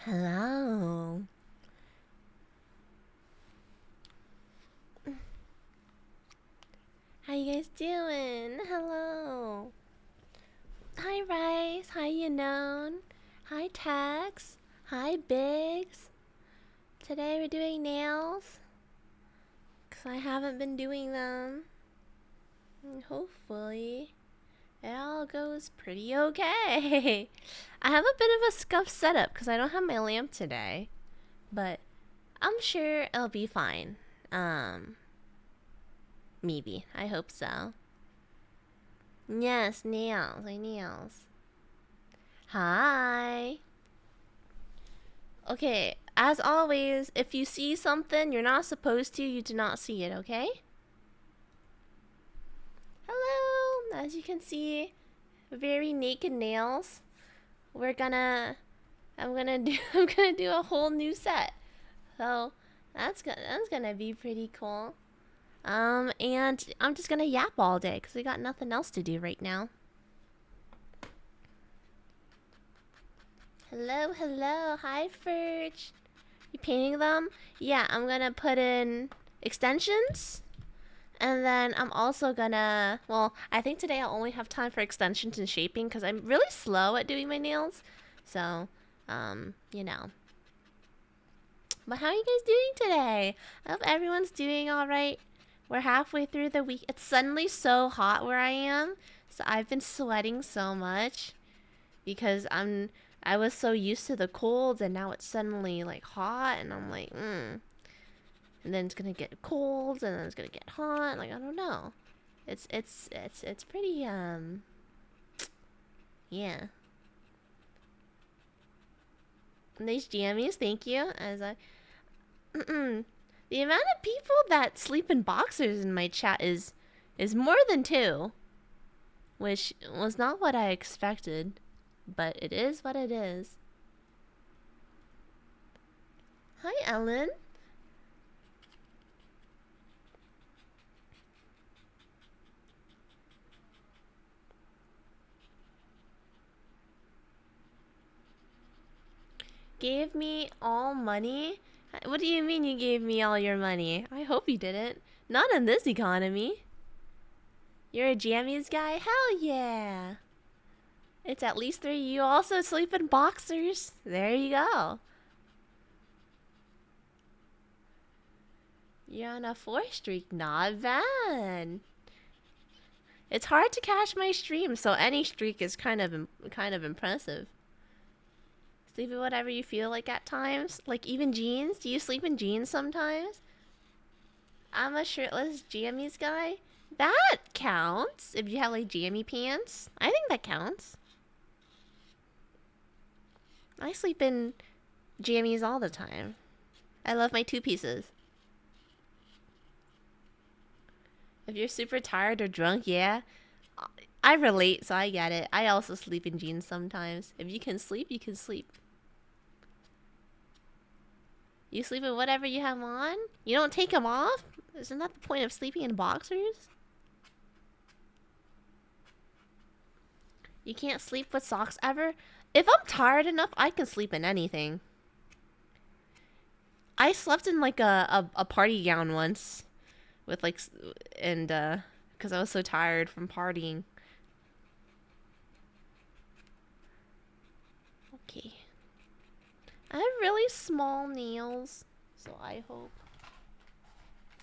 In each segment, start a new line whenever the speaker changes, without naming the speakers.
Hello. How you guys doing? Hello. Hi Rice. Hi Unknown. Hi Tex. Hi Biggs. Today we're doing nails. Because I haven't been doing them. And hopefully it all goes pretty okay. I have a bit of a scuffed setup because I don't have my lamp today. But I'm sure it'll be fine. Maybe. I hope so. Yes, nails. Nails. Hi. Okay, as always, if you see something you're not supposed to, you do not see it, okay? Hello. As you can see, very naked nails. We're gonna I'm gonna do I'm gonna do a whole new set. So that's gonna be pretty cool. And I'm just gonna yap all day because we got nothing else to do right now. Hello, hello. Hi, Furch. You painting them? Yeah, I'm gonna put in extensions. And then I'm also gonna, well, I think today I'll only have time for extensions and shaping because I'm really slow at doing my nails. So, you know. But how are you guys doing today? I hope everyone's doing alright. We're halfway through the week. It's suddenly so hot where I am. So I've been sweating so much because I was so used to the colds and now it's suddenly like hot and I'm like, and then it's gonna get cold and then it's gonna get hot. Like I don't know. It's pretty yeah. Nice jammies, thank you. As I the amount of people that sleep in boxers in my chat is more than two, which was not what I expected, but it is what it is. Hi, Ellen. Gave me all money? What do you mean you gave me all your money? I hope you didn't. Not in this economy. You're a jammies guy? Hell yeah. It's at least three. You also sleep in boxers. There you go. You're on a 4 streak. Not bad. It's hard to catch my stream, so any streak is kind of impressive. Sleep in whatever you feel like at times. Like even jeans. Do you sleep in jeans sometimes? I'm a shirtless jammies guy. That counts if you have like jammy pants. I think that counts. I sleep in jammies all the time. I love my two pieces. If you're super tired or drunk, yeah. I relate, so I get it. I also sleep in jeans sometimes. If you can sleep, you can sleep. You sleep in whatever you have on? You don't take them off? Isn't that the point of sleeping in boxers? You can't sleep with socks ever? If I'm tired enough, I can sleep in anything. I slept in like a party gown once. With like, and because I was so tired from partying. Okay. I have really small nails, so I hope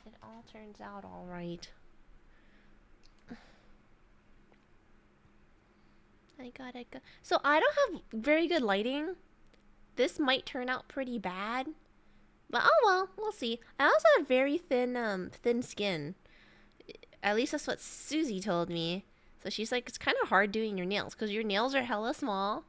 it all turns out alright. I gotta go. So I don't have very good lighting. This might turn out pretty bad. But oh well, we'll see. I also have very thin skin. At least that's what Susie told me. So she's like, it's kind of hard doing your nails because your nails are hella small,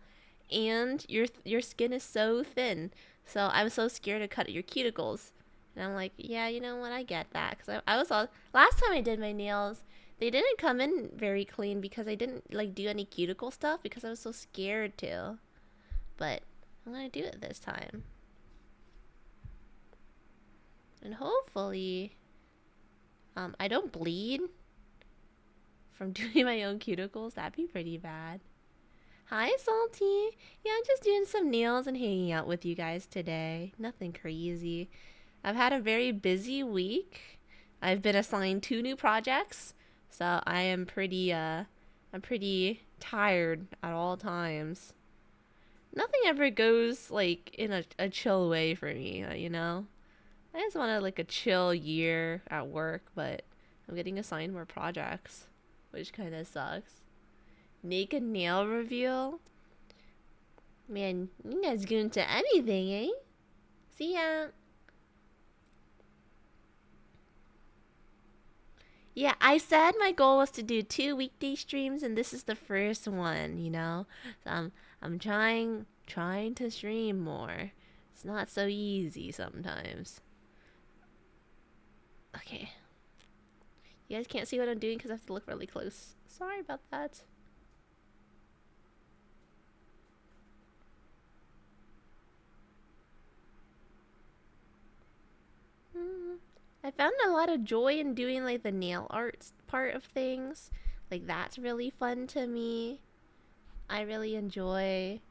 and your skin is so thin. So I'm so scared to cut your cuticles. And I'm like, yeah, you know what? I get that because I was all last time I did my nails. They didn't come in very clean because I didn't like do any cuticle stuff because I was so scared to. But I'm gonna do it this time. And hopefully, I don't bleed from doing my own cuticles. That'd be pretty bad. Hi, Salty. Yeah, I'm just doing some nails and hanging out with you guys today. Nothing crazy. I've had a very busy week. I've been assigned 2 new projects, so I'm pretty tired at all times. Nothing ever goes like in a chill way for me, you know? I just wanted like a chill year at work, but I'm getting assigned more projects, which kind of sucks. Naked nail reveal? Man, you guys go into anything, eh? See ya. Yeah, I said my goal was to do 2 weekday streams, and this is the first one. So I'm trying to stream more. It's not so easy sometimes. Okay, you guys can't see what I'm doing because I have to look really close. Sorry about that. I found a lot of joy in doing like the nail art part of things. Like that's really fun to me. I really enjoy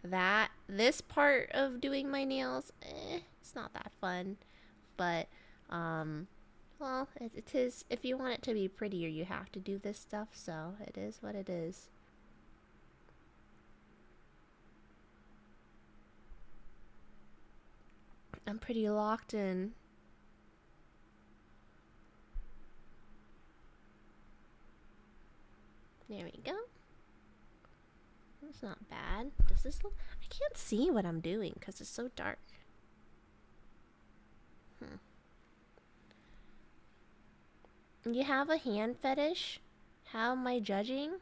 that. This part of doing my nails, it's not that fun. But, well, it is. If you want it to be prettier, you have to do this stuff. So it is what it is. I'm pretty locked in. There we go. That's not bad. Does this look? I can't see what I'm doing because it's so dark. You have a hand fetish? How am I judging?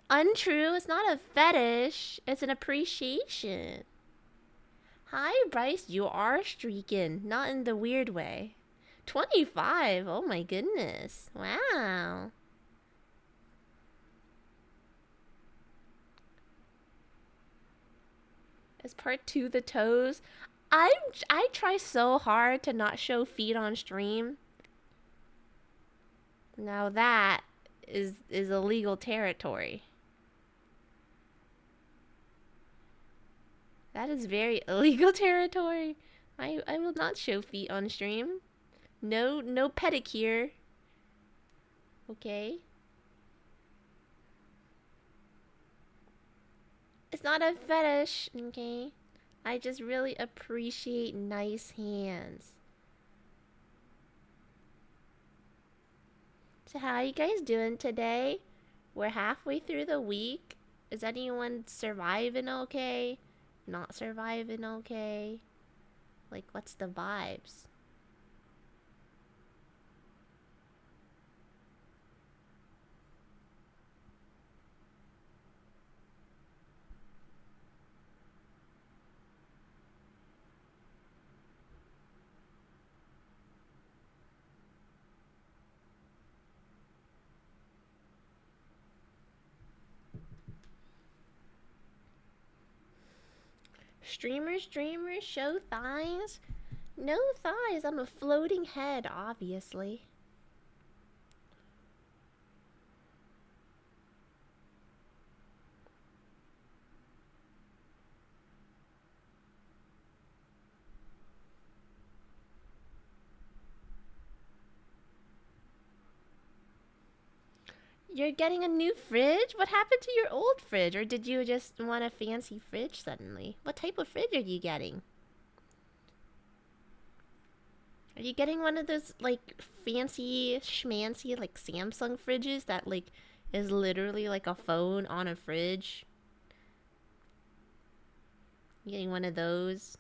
Untrue. It's not a fetish. It's an appreciation. Hi, Bryce. You are streaking. Not in the weird way. 25. Oh my goodness. Wow. Is part 2 the toes? I try so hard to not show feet on stream. Now that is illegal territory. That is very illegal territory. I will not show feet on stream. No pedicure. Okay. It's not a fetish, okay? I just really appreciate nice hands. So how are you guys doing today? We're halfway through the week. Is anyone surviving okay? Not surviving okay? Like, what's the vibes? Streamers, show thighs? No thighs, I'm a floating head, obviously. You're getting a new fridge? What happened to your old fridge? Or did you just want a fancy fridge suddenly? What type of fridge are you getting? Are you getting one of those, like, fancy schmancy, like, Samsung fridges that, like, is literally like a phone on a fridge? You getting one of those?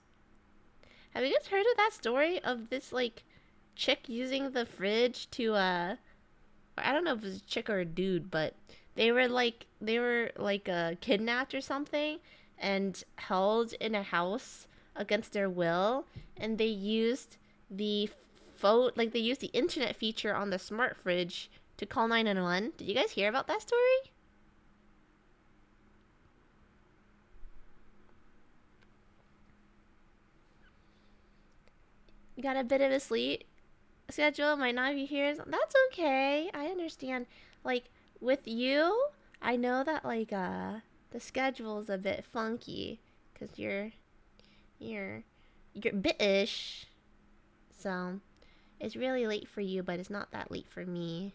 Have you guys heard of that story of this, like, chick using the fridge to, I don't know if it was a chick or a dude, but they were kidnapped or something and held in a house against their will, and they used the they used the internet feature on the smart fridge to call 911. Did you guys hear about that story? You got a bit of a sleep schedule, might not be here. That's okay. I understand. Like, with you, I know that like the schedule is a bit funky because you're you're bit-ish, so it's really late for you, but it's not that late for me.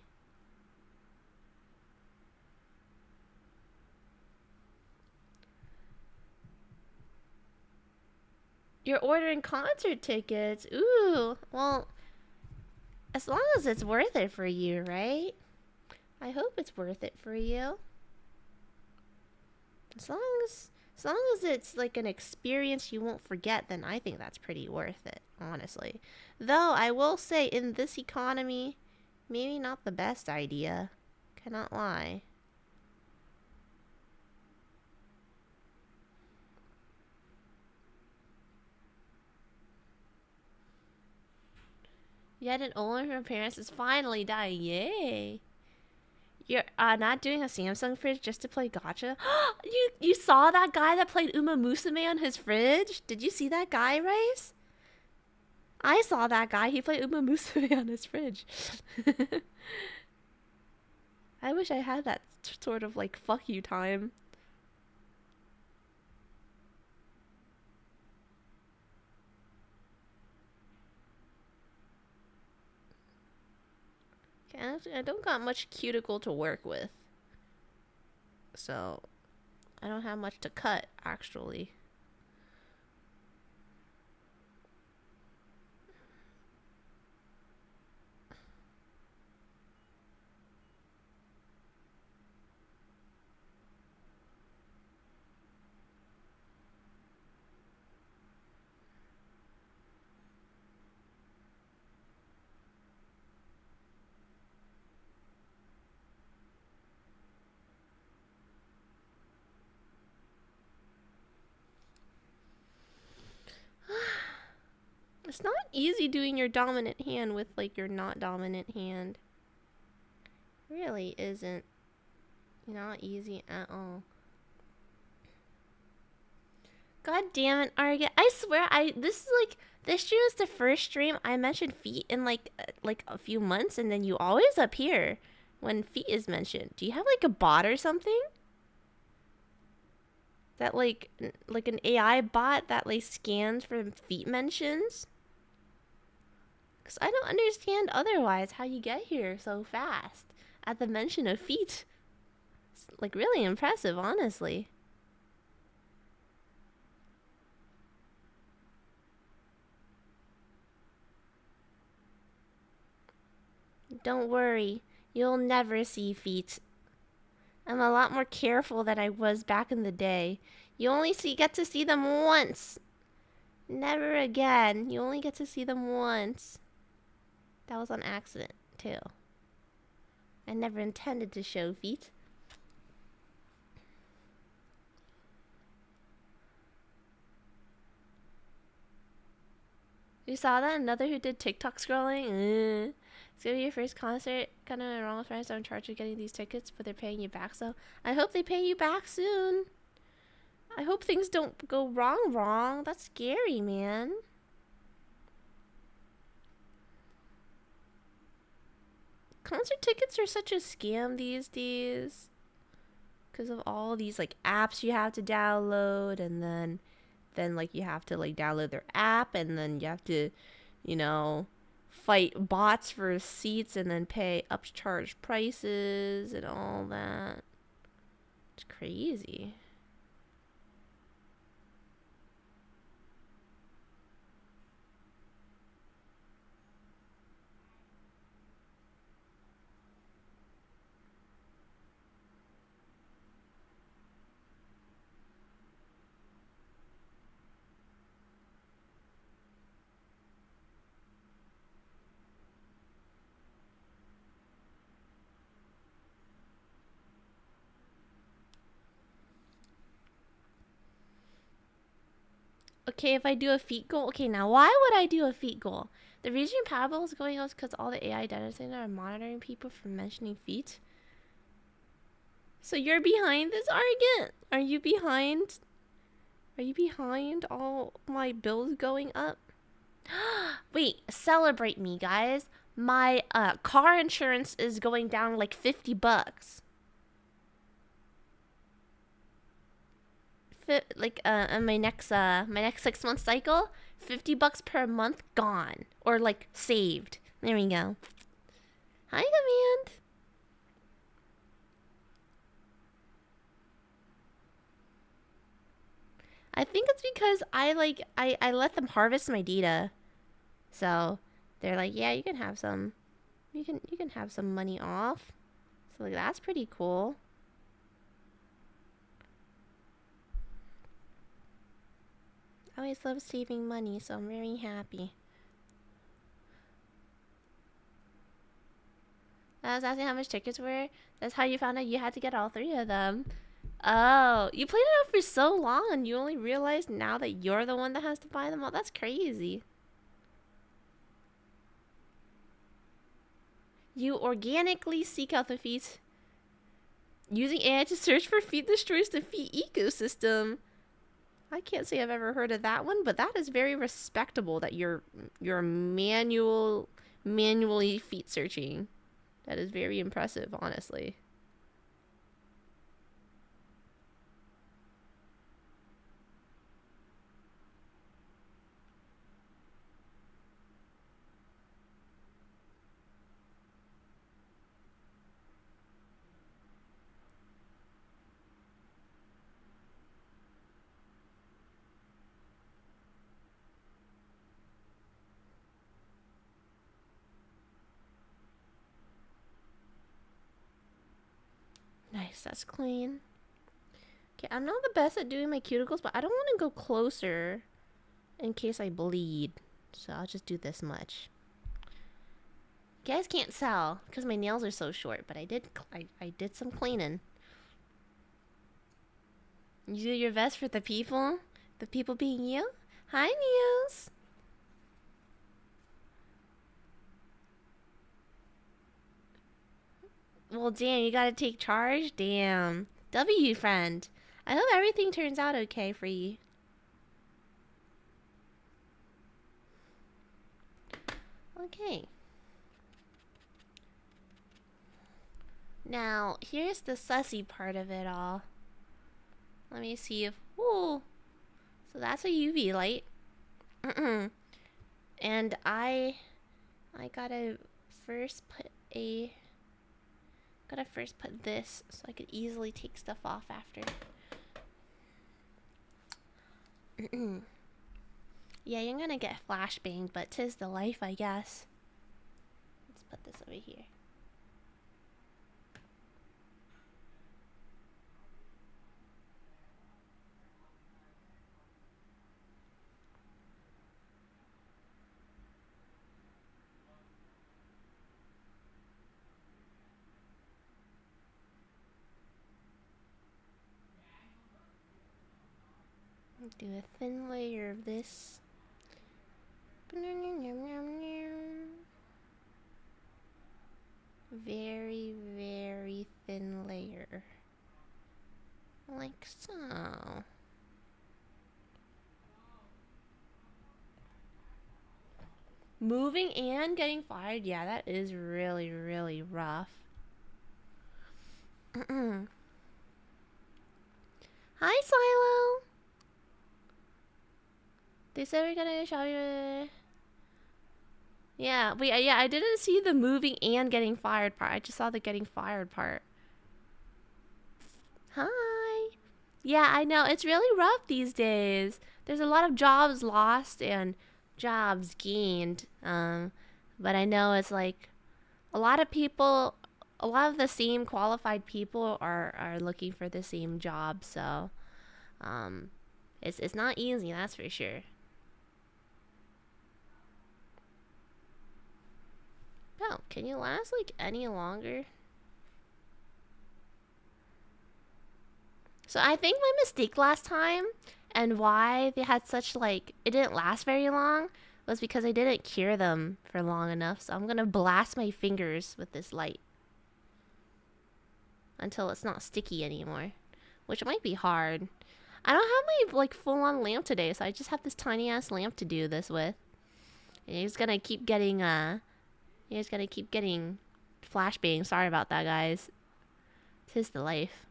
You're ordering concert tickets. Ooh, well, as long as it's worth it for you, right? I hope it's worth it for you. As long as it's like an experience you won't forget, then I think that's pretty worth it, honestly. Though I will say in this economy, maybe not the best idea. Cannot lie. Yet an owner from parents is finally dying. Yay. You're not doing a Samsung fridge just to play gacha? You saw that guy that played Uma Musume on his fridge? Did you see that guy, Rice? I saw that guy. He played Uma Musume on his fridge. I wish I had that sort of like fuck you time. I don't got much cuticle to work with. So, I don't have much to cut, actually. It's not easy doing your dominant hand with like your not dominant hand. It really isn't. Not easy at all. God damn it, Arga. I swear this stream is the first stream I mentioned feet in like a few months, and then you always appear when feet is mentioned. Do you have like a bot or something? That like an AI bot that like scans for feet mentions? Because I don't understand otherwise how you get here so fast at the mention of feet. It's like really impressive, honestly. Don't worry, you'll never see feet. I'm a lot more careful than I was back in the day. You only get to see them once. Never again. You only get to see them once. That was on accident, too. I never intended to show feet. You saw that? Another who did TikTok scrolling? It's gonna be your first concert. Kind of wrong with friends. I'm in charge of getting these tickets, but they're paying you back, so I hope they pay you back soon. I hope things don't go wrong. That's scary, man. Concert tickets are such a scam these days. Because of all these like apps you have to download, and then like you have to like download their app, and then you have to, fight bots for seats and then pay upcharge prices and all that. It's crazy. Okay, if I do a feet goal. Okay, now why would I do a feet goal? The reason Pablo is going on is because all the AI dentists are monitoring people for mentioning feet. So you're behind this argument? Are you behind? Are you behind all my bills going up? Wait, celebrate me, guys. My car insurance is going down like $50. on my next 6 month cycle, $50 per month gone or like saved. There we go. Hi, Command. I think it's because I let them harvest my data, so they're like, yeah, you can have some, you can have some money off. So like that's pretty cool. I always love saving money, so I'm very happy. I was asking how much tickets were. That's how you found out you had to get all 3 of them. Oh, you played it out for so long and you only realized now that you're the one that has to buy them all? That's crazy. You organically seek out the feet. Using AI to search for feet destroys the feet ecosystem. I can't say I've ever heard of that one, but that is very respectable that you're manually feet searching. That is very impressive, honestly. Nice, that's clean. Okay, I'm not the best at doing my cuticles, but I don't want to go closer in case I bleed. So I'll just do this much. You guys can't tell because my nails are so short, but I did some cleaning. You do your best for the people being you. Hi, Muse. Well, damn, you gotta take charge? Damn. W, friend. I hope everything turns out okay for you. Okay. Now, here's the sussy part of it all. Let me see if... Ooh. So that's a UV light. And I gotta first put this so I could easily take stuff off after. Yeah, you're gonna get flashbanged, but 'tis the life, I guess. Let's put this over here. Do a thin layer of this. Very, very thin layer. Like so. Moving and getting fired? Yeah, that is really, really rough. Hi, Silo! They said we're gonna show you... Yeah, wait, yeah, I didn't see the moving and getting fired part. I just saw the getting fired part. Hi! Yeah, I know, it's really rough these days. There's a lot of jobs lost and jobs gained. But I know it's like a lot of people, a lot of the same qualified people are looking for the same job. So, it's not easy, that's for sure. Oh, can you last like any longer? So I think my mistake last time and why they had such like it didn't last very long was because I didn't cure them for long enough. So I'm gonna blast my fingers with this light until it's not sticky anymore, which might be hard. I don't have my like full-on lamp today, so I just have this tiny ass lamp to do this with. And you're just gonna keep getting flashbang. Sorry about that, guys. 'Tis the life.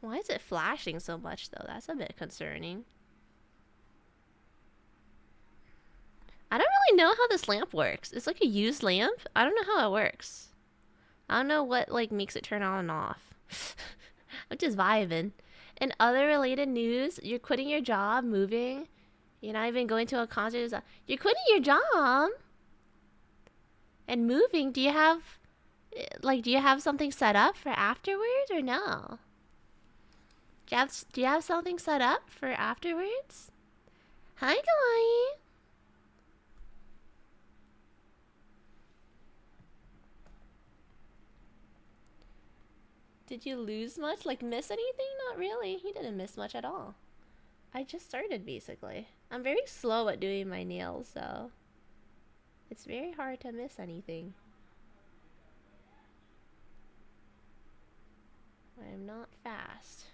Why is it flashing so much, though? That's a bit concerning. I don't really know how this lamp works. It's like a used lamp. I don't know how it works. I don't know what like makes it turn on and off. I'm just vibing. In other related news, you're quitting your job, moving. You're not even going to a concert. You're quitting your job and moving. Do you have something set up for afterwards or no? Do you have something set up for afterwards? Hi, Kawaii. Did you lose much? Like, miss anything? Not really. He didn't miss much at all. I just started, basically. I'm very slow at doing my nails, so it's very hard to miss anything. I'm not fast.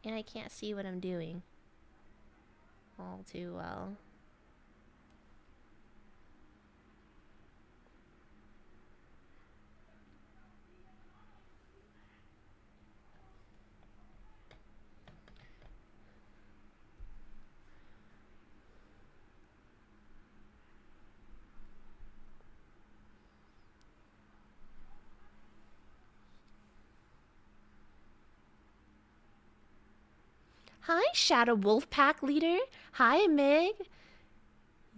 And I can't see what I'm doing all too well. Hi, Shadow Wolfpack leader. Hi, Mig.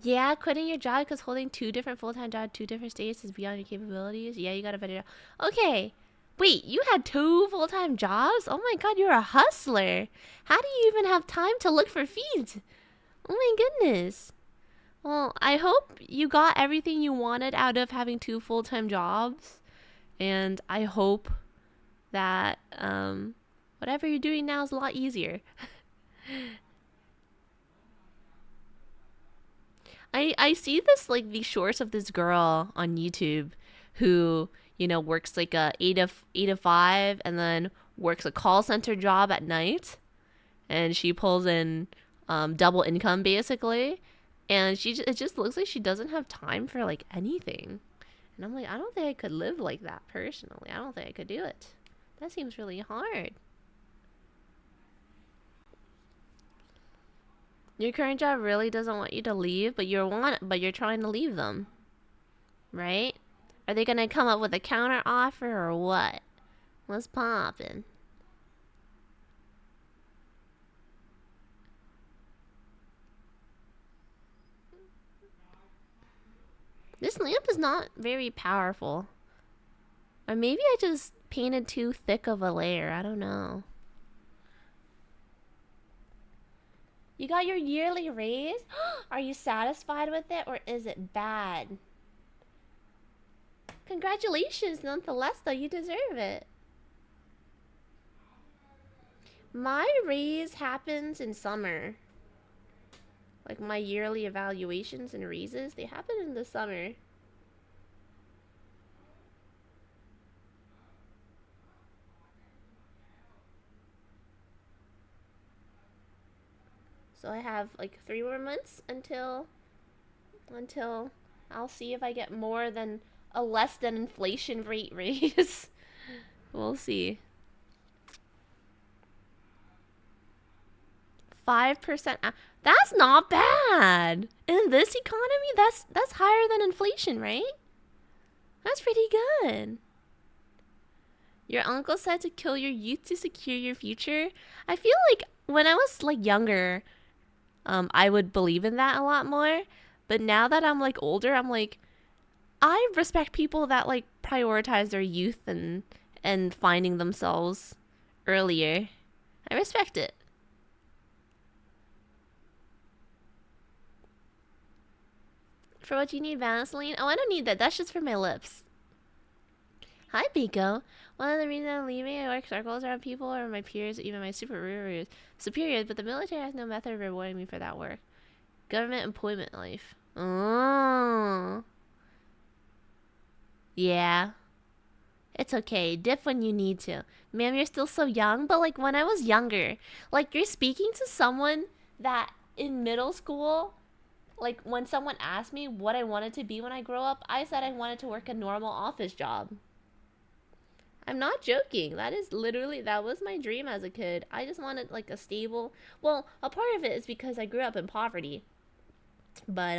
Yeah, quitting your job because holding 2 different full-time jobs, 2 different states is beyond your capabilities. Yeah, you got a better job. Okay. Wait, you had 2 full-time jobs? Oh my god, you're a hustler. How do you even have time to look for feeds? Oh my goodness. Well, I hope you got everything you wanted out of having 2 full-time jobs. And I hope that whatever you're doing now is a lot easier. I see this like these shorts of this girl on YouTube who, works like a 8 to 5 and then works a call center job at night, and she pulls in double income basically, and it just looks like she doesn't have time for like anything. And I'm like, I don't think I could live like that personally. I don't think I could do it. That seems really hard. Your current job really doesn't want you to leave, but you're trying to leave them, right? Are they gonna come up with a counter offer or what? What's poppin'? This lamp is not very powerful. Or maybe I just painted too thick of a layer. I don't know. You got your yearly raise? Are you satisfied with it or is it bad? Congratulations, nonetheless, though. You deserve it. My raise happens in summer. Like my yearly evaluations and raises, they happen in the summer. So I have like 3 more months until I'll see if I get more than a less than inflation rate raise. We'll see. 5%. That's not bad. In this economy, that's higher than inflation, right? That's pretty good. Your uncle said to kill your youth to secure your future. I feel like when I was like younger, I would believe in that a lot more. But now that I'm like older, I'm like, I respect people that like prioritize their youth and finding themselves earlier. I respect it. For what you need Vaseline? Oh, I don't need that. That's just for my lips. Hi, Pico. One of the reasons I'm leaving, I work circles around people or my peers, even my superiors, but the military has no method of rewarding me for that work. Government employment life. Oh. Yeah. It's okay. Dip when you need to. Ma'am, you're still so young, but like when I was younger, like you're speaking to someone that in middle school, like when someone asked me what I wanted to be when I grow up, I said I wanted to work a normal office job. I'm not joking. That is literally, that was my dream as a kid. I just wanted like a stable, well, a part of it is because I grew up in poverty. But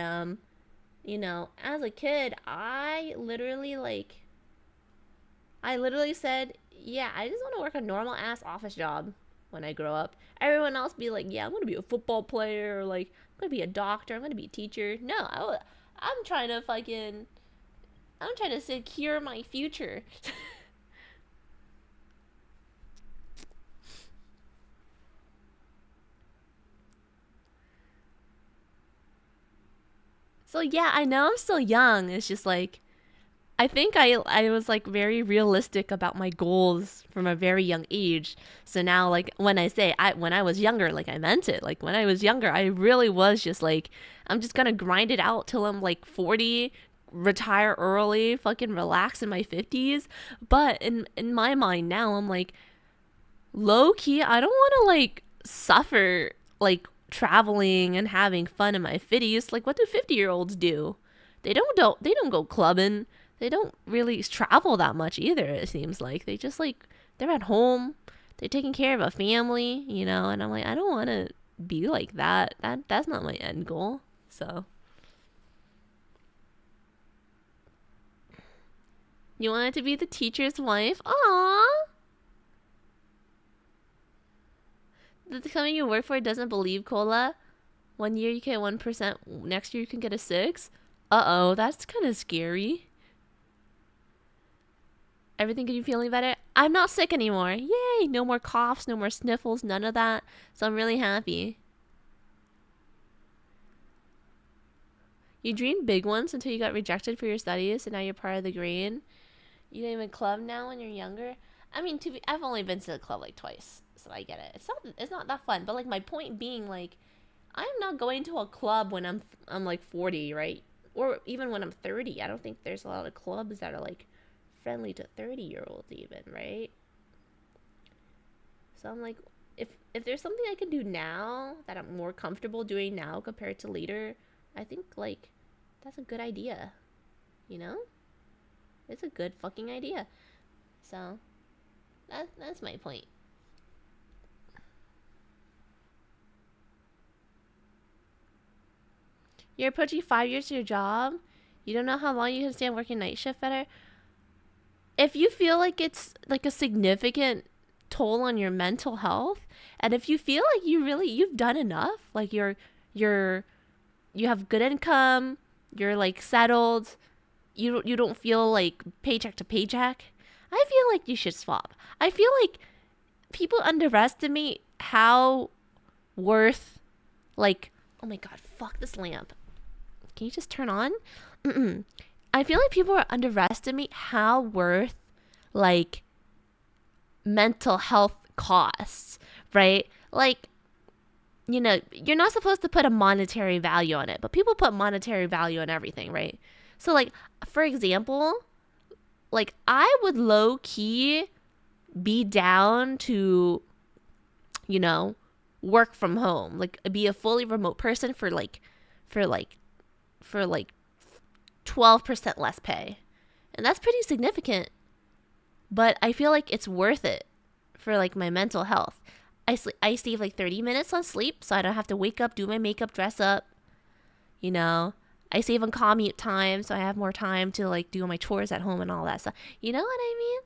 you know, as a kid, I literally said, yeah, I just want to work a normal ass office job when I grow up. Everyone else be like, yeah, I'm going to be a football player, or like, I'm going to be a doctor, I'm going to be a teacher. No, I'm trying to fucking, I'm trying to secure my future. So yeah, I know I'm still young. It's just like, I think I was like very realistic about my goals from a very young age. So now like when I say I when I was younger, like I meant it. Like when I was younger, I really was just like I'm just going to grind it out till I'm like 40, retire early, fucking relax in my 50s. But in my mind now, I'm like low key, I don't want to like suffer like traveling and having fun in my 50s. Like what do 50-year-olds do? They don't go clubbing. They don't really travel that much either, it seems like. They just like they're at home. They're taking care of a family, you know, and I'm like I don't want to be like that. That's not my end goal. So, you wanted to be the teacher's wife? Aww. The company you work for doesn't believe cola. 1 year you get 1%. Next year you can get a 6. Uh-oh, that's kind of scary. Everything good, you feeling better? I'm not sick anymore. Yay! No more coughs, no more sniffles, none of that. So I'm really happy. You dreamed big ones until you got rejected for your studies, and now you're part of the green. You don't even club now when you're younger. I mean, I've only been to the club like twice, so I get it. It's not that fun. But like my point being, like, I'm not going to a club when I'm like 40, right? Or even when I'm 30. I don't think there's a lot of clubs that are like friendly to 30-year-olds even, right? So I'm like, if there's something I can do now that I'm more comfortable doing now compared to later, I think like that's a good idea. You know? It's a good fucking idea. So that's my point. You're approaching 5 years to your job. You don't know how long you can stand working night shift better. If you feel like it's like a significant toll on your mental health, and if you feel like you've done enough, like you're you have good income, you're like settled, you don't feel like paycheck to paycheck, I feel like you should swap. I feel like people underestimate how worth like oh my god, fuck this lamp. Can you just turn on? Mm-mm. I feel like people underestimate how worth like mental health costs, right? Like, you know, you're not supposed to put a monetary value on it, but people put monetary value on everything, right? So like for example, like I would low key be down to, you know, work from home, like be a fully remote person for like for like 12% less pay. And that's pretty significant, but I feel like it's worth it for like my mental health. I save like 30 minutes on sleep so I don't have to wake up, do my makeup, dress up, you know. I save on commute time so I have more time to like do my chores at home and all that stuff. You know what I mean?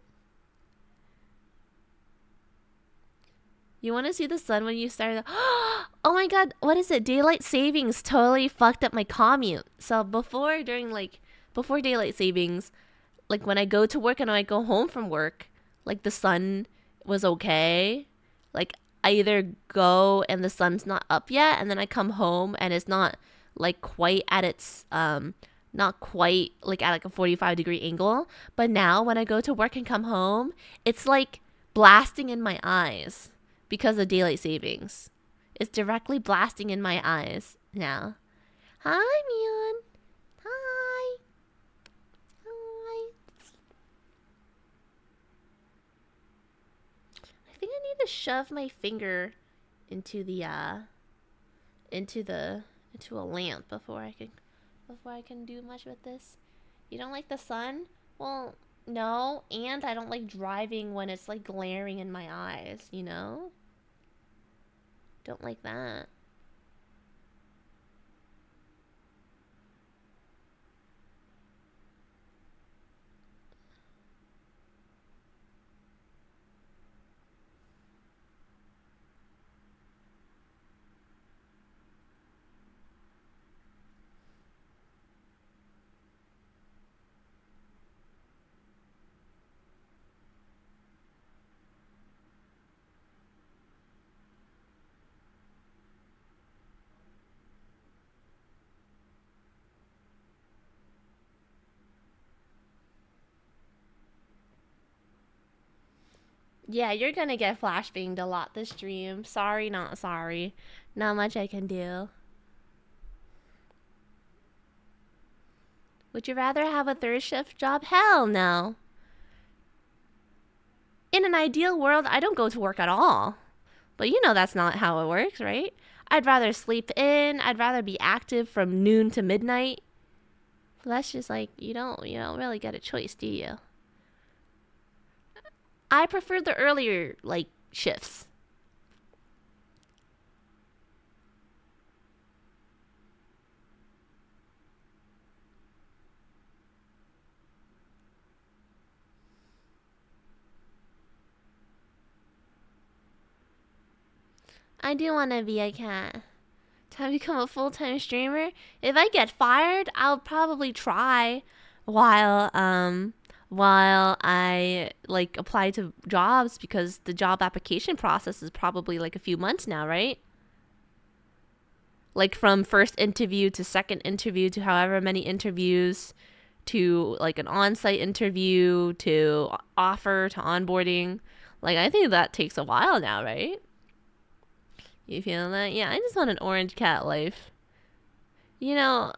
You want to see the sun when you start? Oh my god, what is it? Daylight savings totally fucked up my commute. So before daylight savings, like when I go to work and I go home from work, like the sun was okay. Like I either go and the sun's not up yet, and then I come home and it's not like quite at its not quite like at like a 45-degree angle. But now when I go to work and come home, it's like blasting in my eyes because of daylight savings. It's directly blasting in my eyes now. Hi, man. Hi. Hi. I think I need to shove my finger into the into a lamp before I can do much with this. You don't like the sun? Well, No, and I don't like driving when it's like glaring in my eyes, you know? Don't like that. Yeah, you're gonna get flashbanged a lot this stream. Sorry, not sorry. Not much I can do. Would you rather have a third shift job? Hell no. In an ideal world, I don't go to work at all. But you know that's not how it works, right? I'd rather sleep in. I'd rather be active from noon to midnight. But that's just like you don't really get a choice, do you? I prefer the earlier like shifts. I do want to be a cat. To become a full-time streamer. If I get fired, I'll probably try while I like apply to jobs because the job application process is probably like a few months now, right? Like from first interview to second interview to however many interviews to like an on-site interview to offer to onboarding. Like I think that takes a while now, right? You feel that? Yeah, I just want an orange cat life. You know,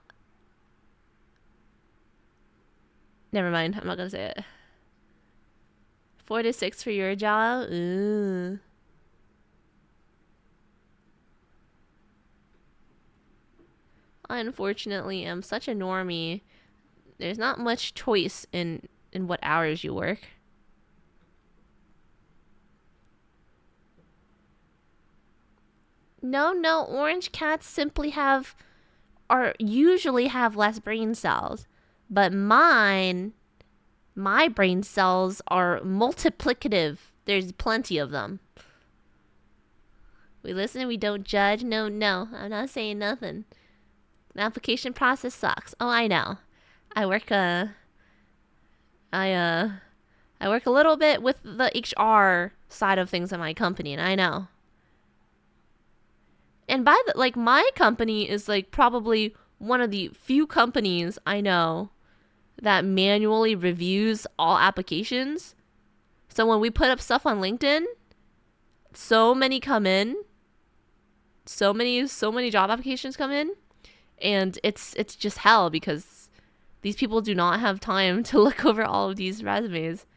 never mind. I'm not gonna say it. 4 to 6 for your job? Ooh. I unfortunately am such a normie. There's not much choice in what hours you work. No, orange cats simply have or usually have less brain cells. But my brain cells are multiplicative. There's plenty of them. We listen, we don't judge. No, I'm not saying nothing. The application process sucks. Oh, I know. I work I I work a little bit with the HR side of things in my company, and I know. And by the like my company is like probably one of the few companies I know that manually reviews all applications. So when we put up stuff on LinkedIn, so many come in, so many job applications come in, and it's just hell because these people do not have time to look over all of these resumes.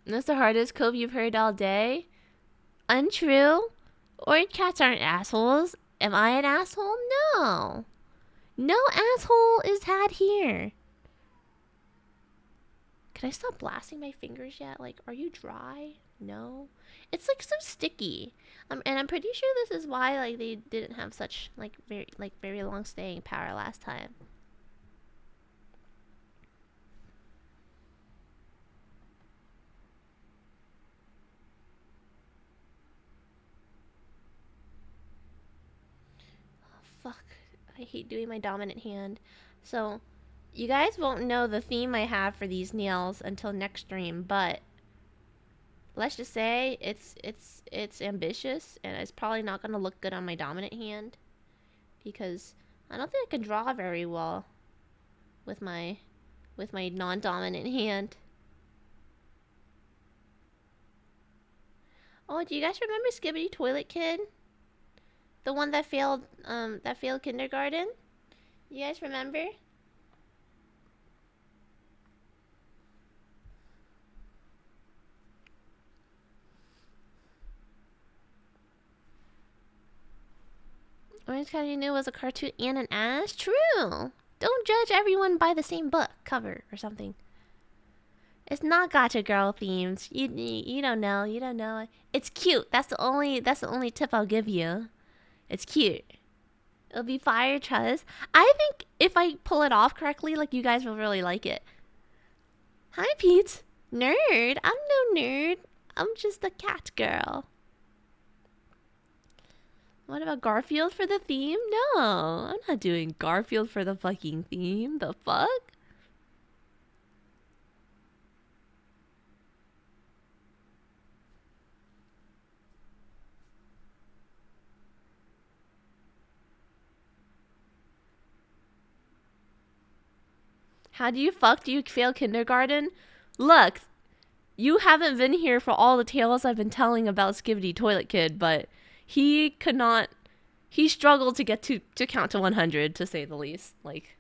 And that's the hardest cove you've heard all day. Untrue. Orange cats aren't assholes. Am I an asshole? No. No asshole is had here. Can I stop blasting my fingers yet? Like, are you dry? No. It's like so sticky. And I'm pretty sure this is why like they didn't have such very long staying power last time. Oh, fuck. I hate doing my dominant hand. So, you guys won't know the theme I have for these nails until next stream, but let's just say it's ambitious and it's probably not gonna look good on my dominant hand because I don't think I can draw very well with my non-dominant hand. Oh, do you guys remember Skibbity Toilet Kid? The one that failed kindergarten? You guys remember? Orange County New was a cartoon and an ass? True. Don't judge everyone by the same book cover or something. It's not gotcha girl themed. You don't know. You don't know. It's cute. That's the only tip I'll give you. It's cute. It'll be fire trust. I think if I pull it off correctly, like, you guys will really like it. Hi, Pete. Nerd. I'm no nerd. I'm just a cat girl. What about Garfield for the theme? No, I'm not doing Garfield for the fucking theme. The fuck? How do you fail kindergarten? Look, you haven't been here for all the tales I've been telling about Skibidi Toilet Kid, but he struggled to get to count to 100, to say the least. Like,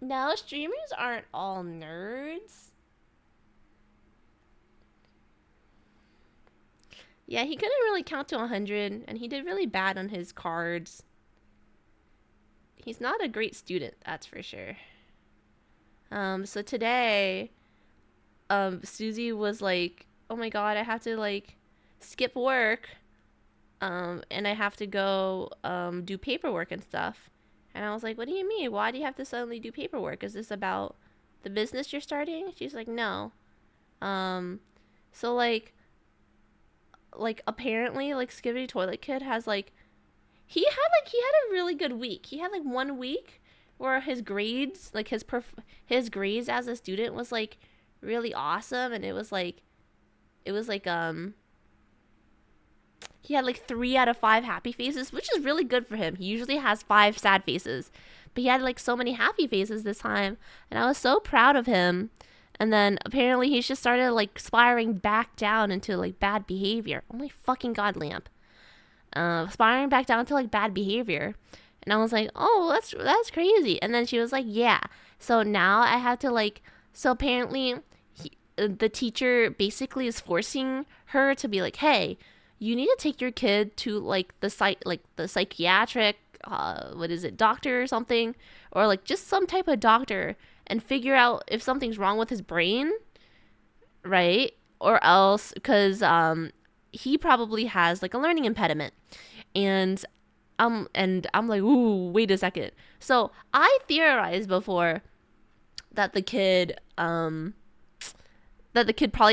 no, streamers aren't all nerds. Yeah, he couldn't really count to 100, and he did really bad on his cards. He's not a great student, that's for sure. So today, Susie was like, oh my god, I have to, like, skip work, and I have to go, do paperwork and stuff. And I was like, what do you mean? Why do you have to suddenly do paperwork? Is this about the business you're starting? She's like, no. So, like, apparently, like, Skibidi Toilet Kid has, like, he had a really good week. He had, like, 1 week where his grades, like, his grades as a student was, like, really awesome. And it was like, he had, like, 3 out of 5 happy faces, which is really good for him. He usually has 5 sad faces, but he had, like, so many happy faces this time. And I was so proud of him. And then apparently he just started, like, spiraling back down into, like, bad behavior. Oh my fucking god, Lamp. Spiraling back down to, like, bad behavior. And I was like, oh, that's crazy. And then she was like, yeah. So now I have to, like, so apparently the teacher basically is forcing her to be like, hey, you need to take your kid to, like, the psychiatric, doctor or something, or, like, just some type of doctor, and figure out if something's wrong with his brain, right? Or else, because he probably has, like, a learning impediment. And I'm like, ooh, wait a second. So I theorized before that the kid probably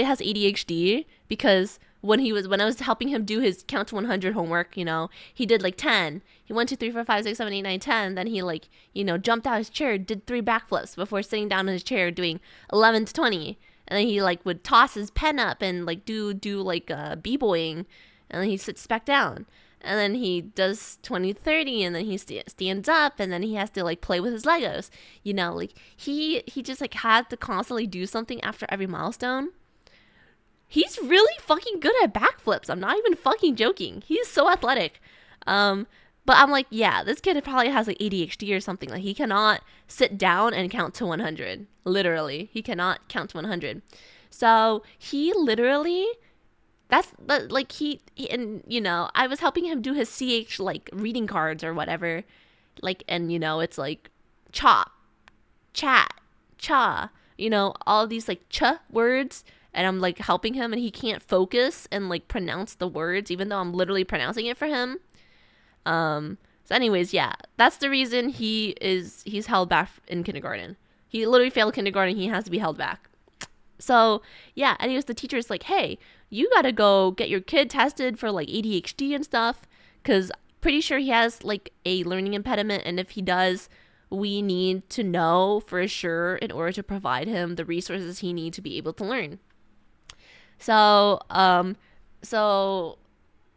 has ADHD, because when I was helping him do his count to 100 homework, you know, he did, like, 10. He 1, 2, 3, 4, 5, 6, 7, 8, 9, 10. Then he, like, you know, jumped out his chair, did 3 backflips before sitting down in his chair, doing 11 to 20. And then he, like, would toss his pen up and, like, do like b-boying, and then he sits back down. And then he does 20 to 30, and then he stands up, and then he has to, like, play with his Legos. You know, like, he just, like, had to constantly do something after every milestone. He's really fucking good at backflips. I'm not even fucking joking. He's so athletic. But I'm like, yeah, this kid probably has, like, ADHD or something. Like, he cannot sit down and count to 100. Literally. He cannot count to 100. So he literally, and, you know, I was helping him do his CH, like, reading cards or whatever. Like, and, you know, it's like chop, chat, cha, you know, all these, like, ch words. And I'm, like, helping him, and he can't focus and, like, pronounce the words, even though I'm literally pronouncing it for him. So anyways, yeah, that's the reason he's held back in kindergarten. He literally failed kindergarten. He has to be held back. So yeah, anyways, the teacher's like, hey, you gotta go get your kid tested for, like, ADHD and stuff, because pretty sure he has, like, a learning impediment, and if he does, we need to know for sure in order to provide him the resources he needs to be able to learn. So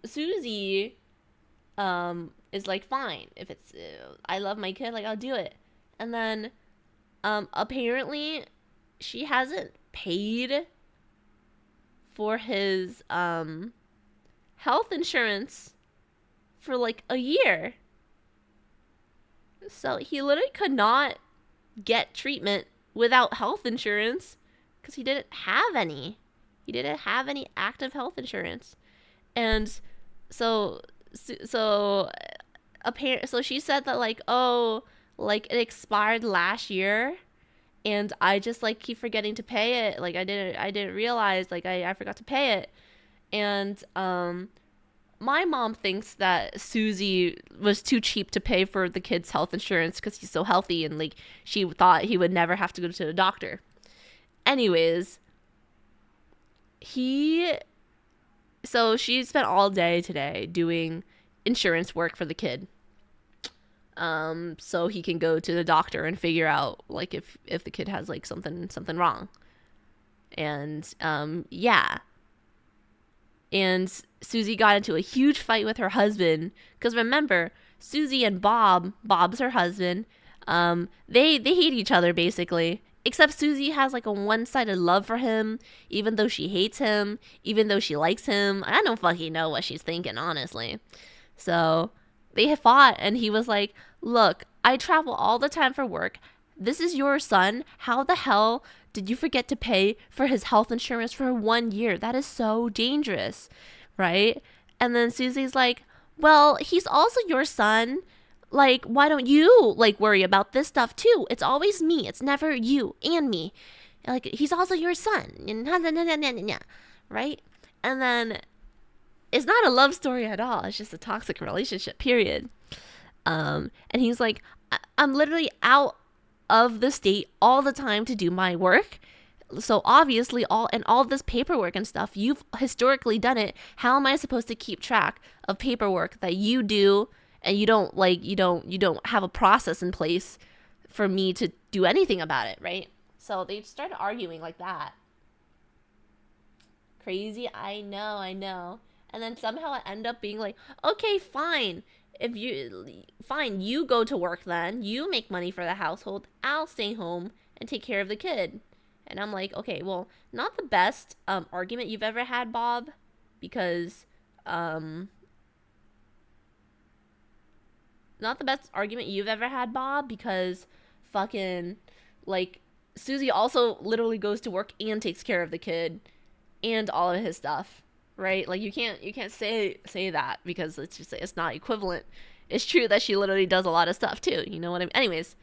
Susie is like, fine, if it's I love my kid, like, I'll do it. And then apparently she hasn't paid for his health insurance for, like, a year. So he literally could not get treatment without health insurance because he didn't have any. He didn't have any active health insurance. And so so so she said that like, oh, like it expired last year, and I just like keep forgetting to pay it. Like I didn't realize, like I forgot to pay it. And my mom thinks that Susie was too cheap to pay for the kid's health insurance because he's so healthy, and like she thought he would never have to go to the doctor. Anyways, he so she spent all day today doing insurance work for the kid, so he can go to the doctor and figure out like if the kid has like something wrong. And yeah, and Susie got into a huge fight with her husband because remember, Susie and Bob's her husband, they hate each other basically. Except Susie has like a one-sided love for him, even though she hates him, even though she likes him. I don't fucking know what she's thinking, honestly. So they fought, and he was like, "Look, I travel all the time for work. This is your son. How the hell did you forget to pay for his health insurance for 1 year? That is so dangerous, right?" And then Susie's like, "Well, he's also your son. Like, why don't you like worry about this stuff too? It's always me. It's never you and me. Like, he's also your son." Right? And then it's not a love story at all. It's just a toxic relationship, period. And he's like, I'm literally out of the state all the time to do my work. So obviously all this paperwork and stuff, you've historically done it. How am I supposed to keep track of paperwork that you do and you don't have a process in place for me to do anything about it, right? So they started arguing like that. Crazy, I know. And then somehow I end up being like, okay, fine. You go to work then. You make money for the household. I'll stay home and take care of the kid. And I'm like, okay, well, not the best argument you've ever had, Bob, because not the best argument you've ever had, Bob, because fucking like Susie also literally goes to work and takes care of the kid and all of his stuff, right? Like you can't say that because it's not equivalent. It's true that she literally does a lot of stuff too. You know what I mean? Anyways,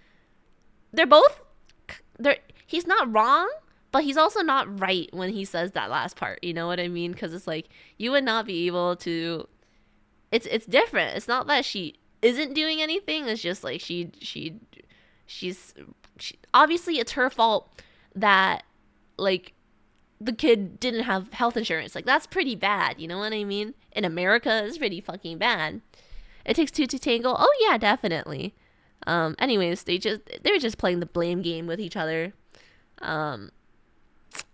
they're he's not wrong, but he's also not right when he says that last part. You know what I mean? Because it's like you would not be able to. It's different. It's not that she isn't doing anything. It's just like she's obviously it's her fault that like the kid didn't have health insurance. Like that's pretty bad. You know what I mean? In America, it's pretty fucking bad. It takes two to tango. Oh yeah, definitely. Anyways, they were just playing the blame game with each other. And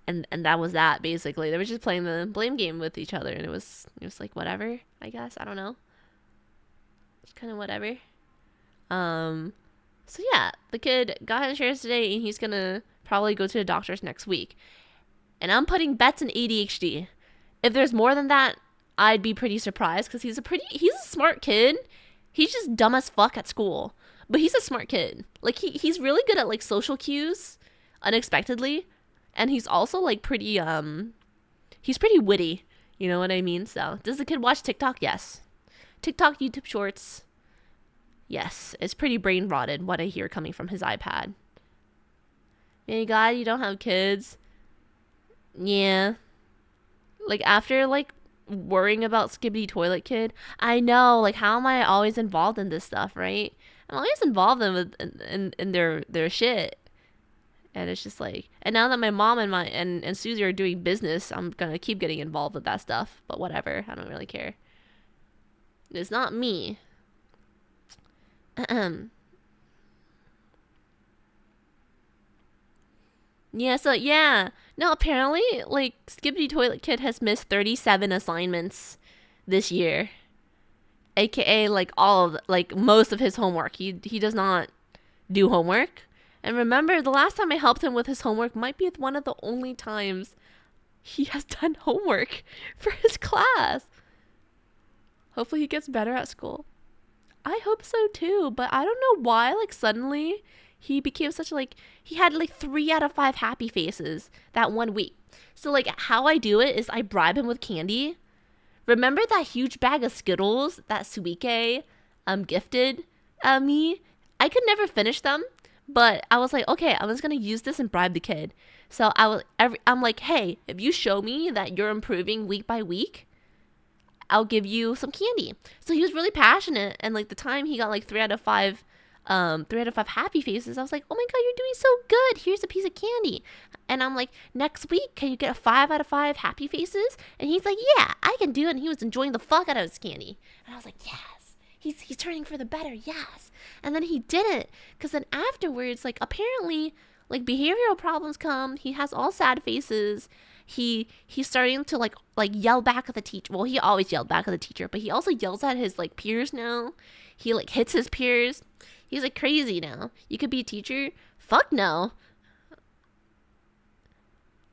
that was that basically. They were just playing the blame game with each other, and it was like whatever, I guess. I don't know. It's kind of whatever. So yeah, the kid got insurance today, and he's gonna probably go to the doctors next week. And I'm putting bets in ADHD. If there's more than that, I'd be pretty surprised because he's a smart kid. He's just dumb as fuck at school, but he's a smart kid. Like he's really good at like social cues, unexpectedly, and he's also like pretty he's pretty witty. You know what I mean? So does the kid watch TikTok? Yes. TikTok, YouTube Shorts. Yes, it's pretty brain rotted what I hear coming from his iPad. Hey God, you don't have kids. Yeah. Like after like worrying about Skibbity Toilet Kid, I know, like how am I always involved in this stuff, right? I'm always involved in their shit. And it's just like, and now that my mom and Susie are doing business, I'm gonna keep getting involved with that stuff. But whatever, I don't really care. It's not me. Yeah, so yeah. No, apparently, like, Skibbity Toilet Kid has missed 37 assignments this year. AKA, like, most of his homework. He does not do homework. And remember, the last time I helped him with his homework might be one of the only times he has done homework for his class. Hopefully he gets better at school. I hope so too, but I don't know why, like, suddenly he became such like, he had like 3 out of 5 happy faces that 1 week. So like how I do it is I bribe him with candy, remember that huge bag of Skittles that Suike gifted me? I could never finish them, but I was like, okay, I'm just gonna use this and bribe the kid. So I'm like, hey, if you show me that you're improving week by week, I'll give you some candy. So he was really passionate, and like the time he got like 3 out of 5 happy faces, I was like, oh my god, you're doing so good, here's a piece of candy. And I'm like, next week can you get a 5 out of 5 happy faces? And he's like, yeah, I can do it. And he was enjoying the fuck out of his candy, and I was like, yes, he's turning for the better, yes. And then he didn't, because then afterwards, like, apparently, like, behavioral problems come, he has all sad faces, he's starting to like yell back at the teacher. Well, he always yelled back at the teacher, but he also yells at his like peers now. He like hits his peers. He's like crazy now. You could be a teacher? Fuck no.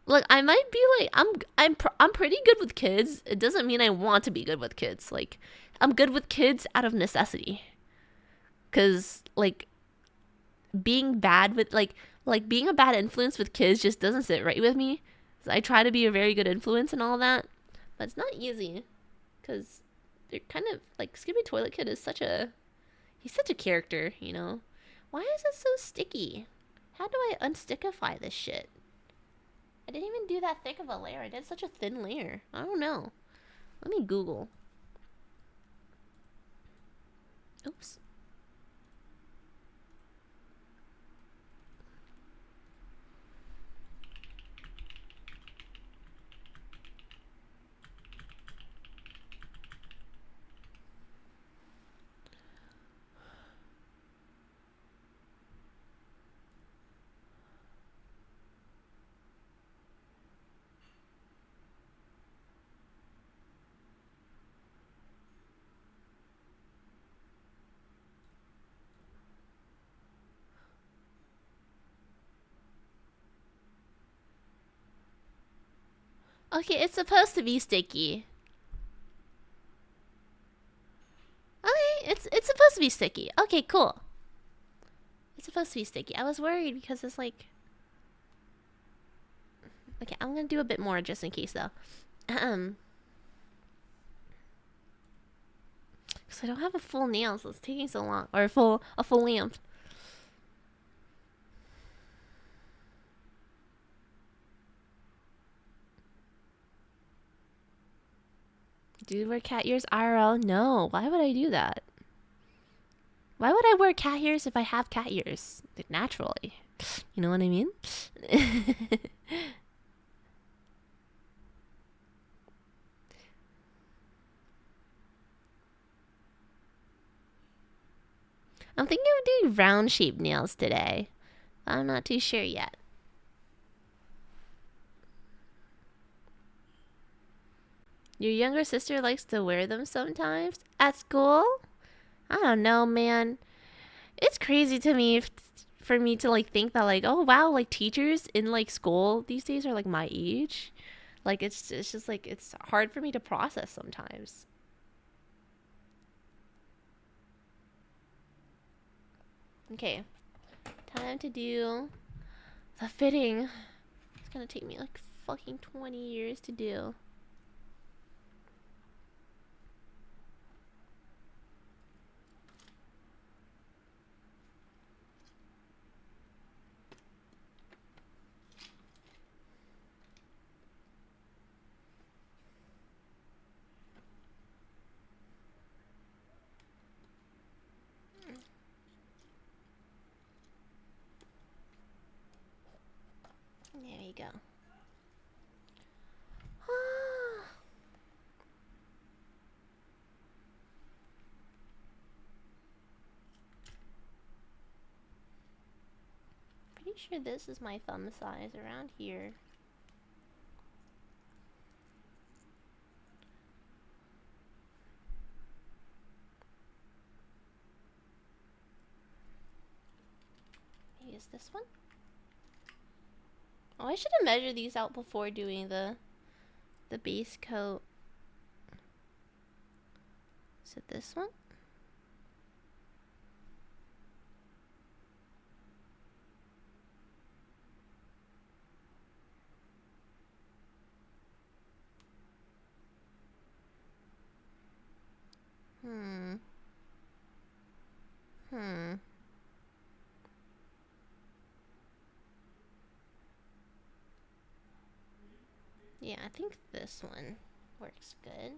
Look, I might be like I'm pretty good with kids. It doesn't mean I want to be good with kids. Like, I'm good with kids out of necessity. Cause like being bad with like being a bad influence with kids just doesn't sit right with me. I try to be a very good influence and all that, but it's not easy, because they're kind of like, Skippy Toilet Kid is he's such a character, you know. Why is it so sticky? How do I unstickify this shit? I didn't even do that thick of a layer. I did such a thin layer. I don't know. Let me Google. Oops. Okay, it's supposed to be sticky. Okay, it's supposed to be sticky. Okay, cool. It's supposed to be sticky. I was worried because it's like... Okay, I'm gonna do a bit more just in case though. Because I don't have a full nail, so it's taking so long. Or a full lamp. Do you wear cat ears IRL? No. Why would I do that? Why would I wear cat ears if I have cat ears? Like, naturally. You know what I mean? I'm thinking of doing round shaped nails today. I'm not too sure yet. Your younger sister likes to wear them sometimes? At school? I don't know, man. It's crazy to me for me to like think that like, oh wow, like teachers in like school these days are like my age. Like it's just like it's hard for me to process sometimes. Okay. Time to do the fitting. It's gonna take me like fucking 20 years to do. There you go. Pretty sure this is my thumb size around here. Maybe it's this one? Oh, I should have measured these out before doing the base coat. Is it this one? Yeah, I think this one works good.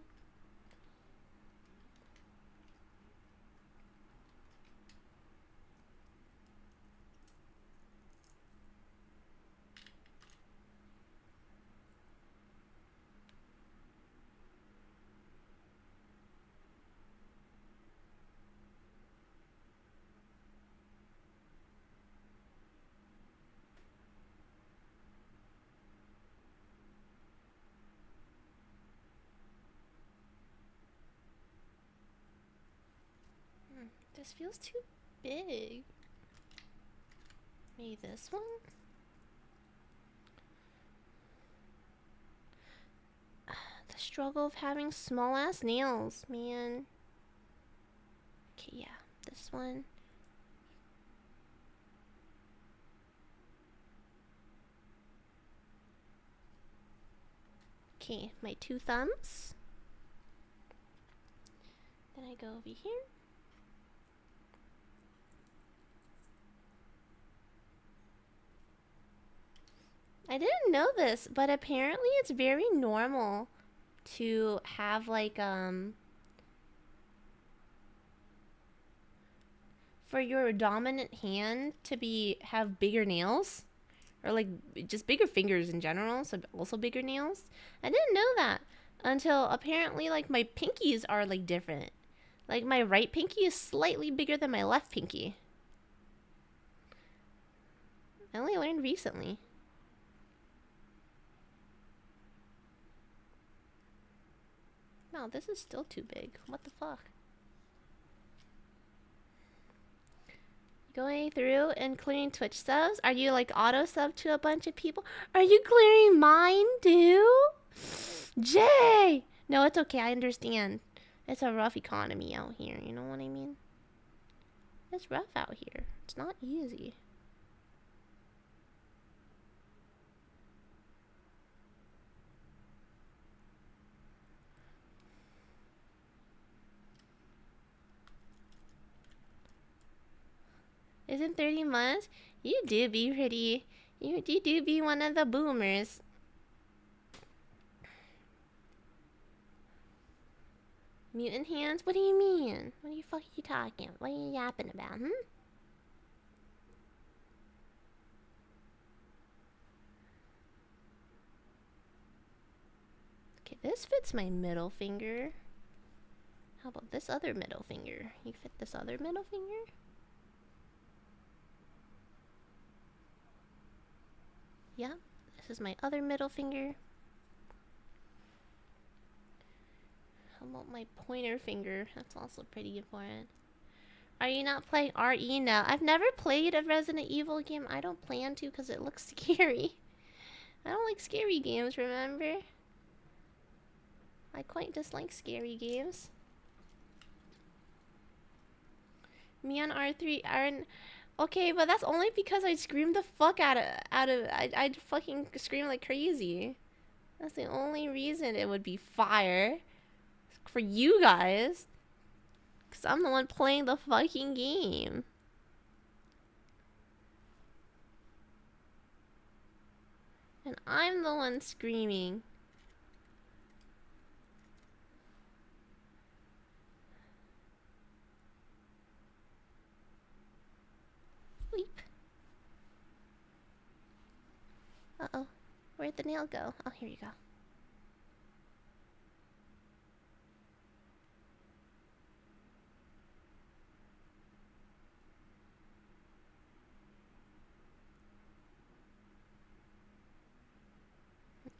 This feels too big. Maybe this one? The struggle of having small ass nails, man. Okay, yeah, this one. Okay, my 2 thumbs. Then I go over here. I didn't know this, but apparently it's very normal to have like for your dominant hand to have bigger nails, or like just bigger fingers in general, so also bigger nails. I didn't know that until apparently like my pinkies are like different. Like my right pinky is slightly bigger than my left pinky. I only learned recently. No, this is still too big. What the fuck? Going through and clearing Twitch subs? Are you like auto sub to a bunch of people? Are you clearing mine too? Jay! No, it's okay. I understand. It's a rough economy out here. You know what I mean? It's rough out here. It's not easy. Isn't 30 months? You do be pretty. You do be one of the boomers. Mutant hands? What do you mean? What are you fucking talking? What are you yapping about, hmm? Okay, this fits my middle finger. How about this other middle finger? You fit this other middle finger? Yep, this is my other middle finger. How about my pointer finger? That's also pretty important. Are you not playing RE now? I've never played a Resident Evil game. I don't plan to because it looks scary. I don't like scary games, remember? I quite dislike scary games. Me on R3 aren't... Okay, but that's only because I screamed the fuck out of... I'd fucking scream like crazy. That's the only reason it would be fire. For you guys. Because I'm the one playing the fucking game. And I'm the one screaming. Weep. Uh-oh. Where'd the nail go? Oh, here you go.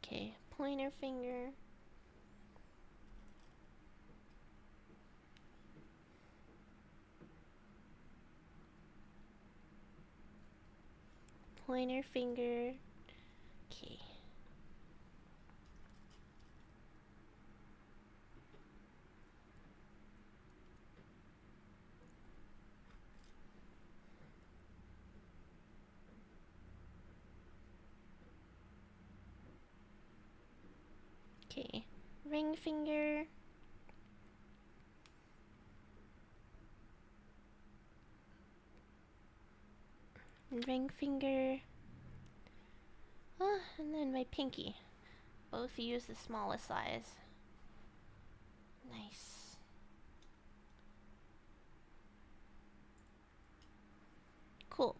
Okay, pointer finger. Pointer finger. Okay. Okay. Ring finger. Ring finger. And then my pinky. both use the smallest size. Nice. Cool.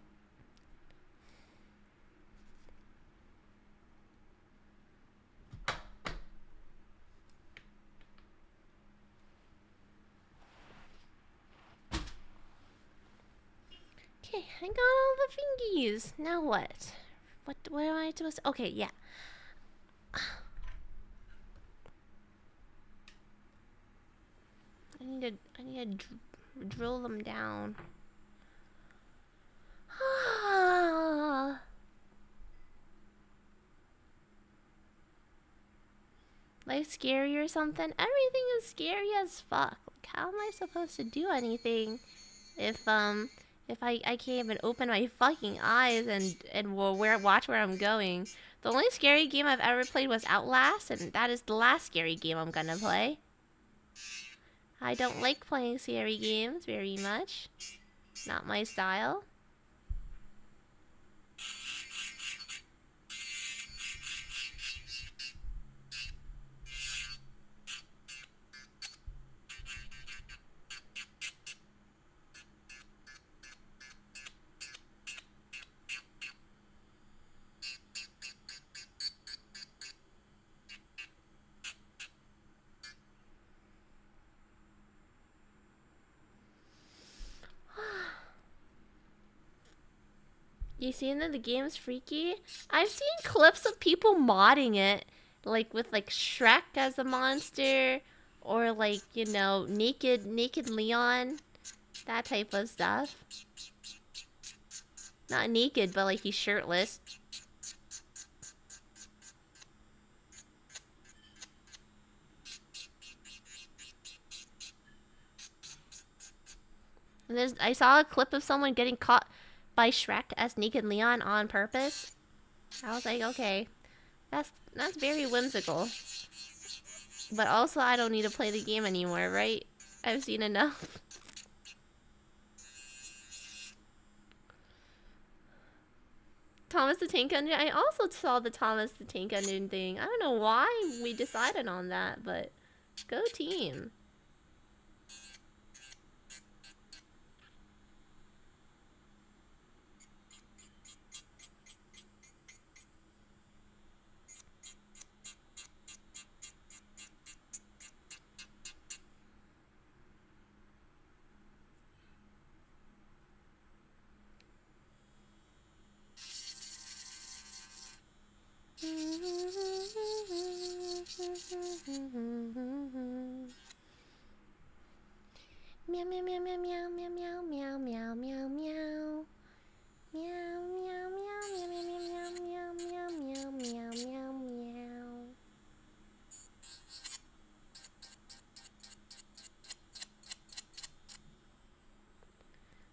Okay, I got all the fingies. Now what? What am I supposed to... Okay, yeah. I need to drill them down. Life scary or something? Everything is scary as fuck. Like, how am I supposed to do anything if I can't even open my fucking eyes and watch where I'm going? The only scary game I've ever played was Outlast, and that is the last scary game I'm gonna play. I don't like playing scary games very much. Not my style. You seen that the game's freaky? I've seen clips of people modding it, like with like Shrek as a monster, or like, you know, naked Leon, that type of stuff. Not naked, but like he's shirtless. And I saw a clip of someone getting caught by Shrek as naked Leon on purpose. I was like, okay, that's very whimsical. But also, I don't need to play the game anymore, right? I've seen enough. Thomas the Tank Engine. I also saw the Thomas the Tank Engine thing. I don't know why we decided on that, but go team. Meow meow meow meow meow meow meow meow meow meow meow. Meow meow meow meow meow meow meow meow meow meow meow.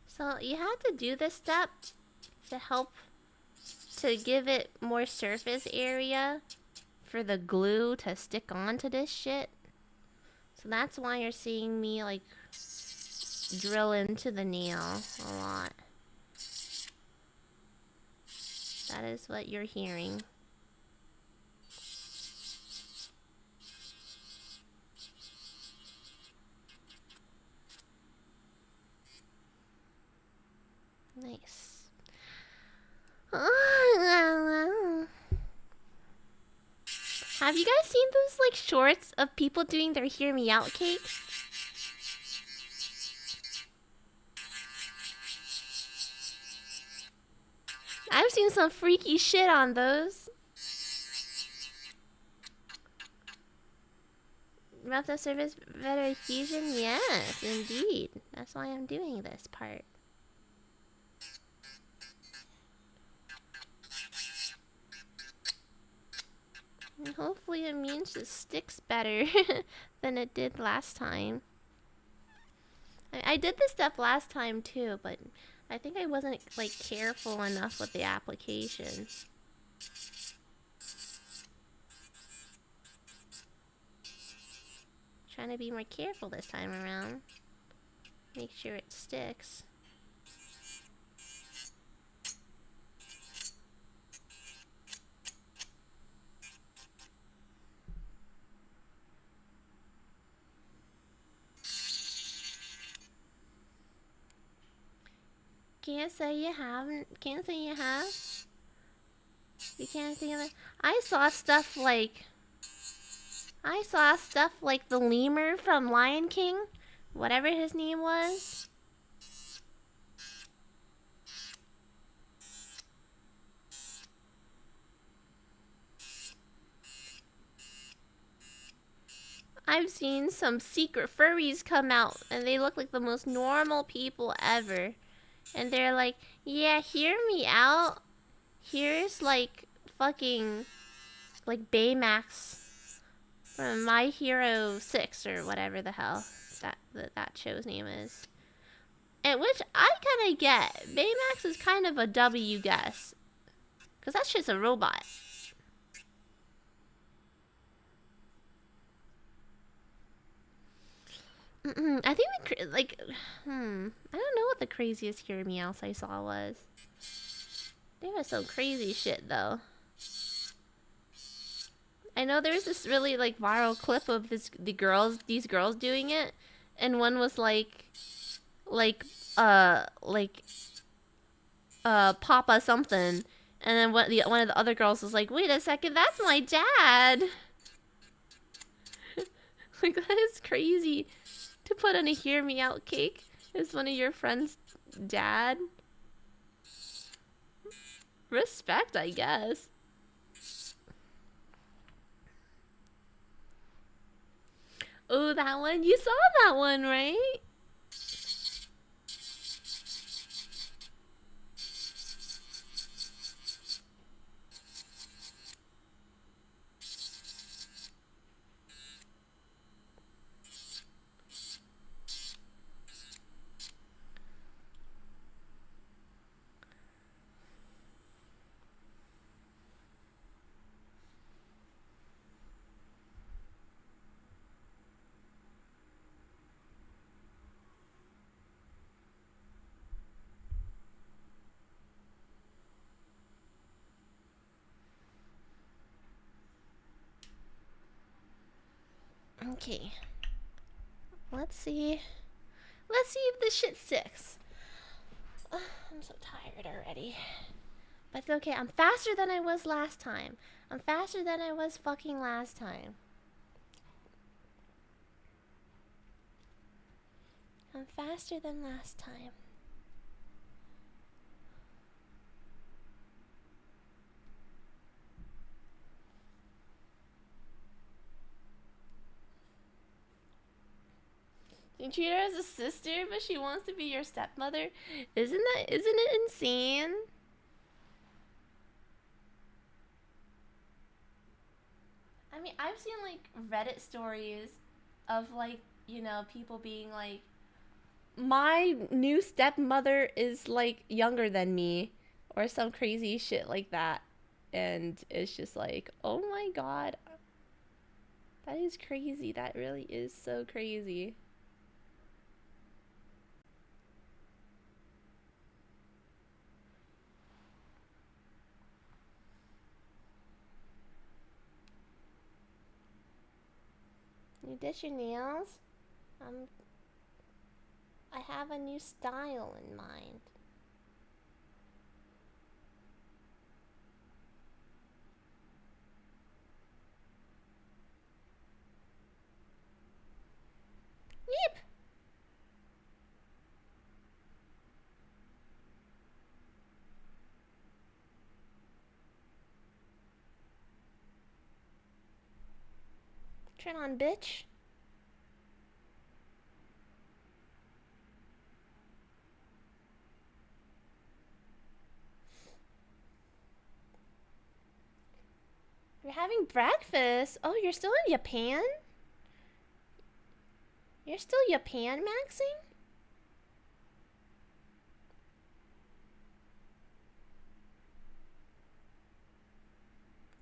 So you have to do this step to help to give it more surface area for the glue to stick onto this shit. So that's why you're seeing me like drill into the nail a lot. That is what you're hearing. Nice. Have you guys seen those like shorts of people doing their hear me out cakes? I've seen some freaky shit on those. Rough the surface better fusion? Yes, indeed. That's why I'm doing this part. And hopefully it means it sticks better than it did last time. I did this stuff last time too, but I think I wasn't like careful enough with the application. Trying to be more careful this time around. Make sure it sticks. Can't say you haven't. Can't say you have. You can't say that. I saw stuff like the lemur from Lion King, whatever his name was. I've seen some secret furries come out, and they look like the most normal people ever. And they're like, yeah, hear me out. Here's like fucking like Baymax from My Hero 6 or whatever the hell that show's name is. And which I kind of get. Baymax is kind of a W guess. Because that shit's a robot. I think I don't know what the craziest Hear Me Else I saw was. There was some crazy shit though. I know there's this really like viral clip of these girls doing it, and one was Papa something, and then one of the other girls was like, wait a second, that's my dad. Like that is crazy. To put on a Hear Me Out cake is one of your friend's dad. Respect, I guess. Oh, that one? You saw that one, right? Okay. Let's see. Let's see if this shit sticks. I'm so tired already. But it's okay. I'm faster than I was last time. I'm faster than I was fucking last time. I'm faster than last time. You treat her as a sister, but she wants to be your stepmother? Isn't it insane? I mean, I've seen like Reddit stories of like, you know, people being like, my new stepmother is like younger than me, or some crazy shit like that. And it's just like, oh my god, that is crazy. That really is so crazy. You did your nails? I have a new style in mind. Yep. Turn on, bitch. You're having breakfast? Oh, you're still in Japan? You're still Japan maxing?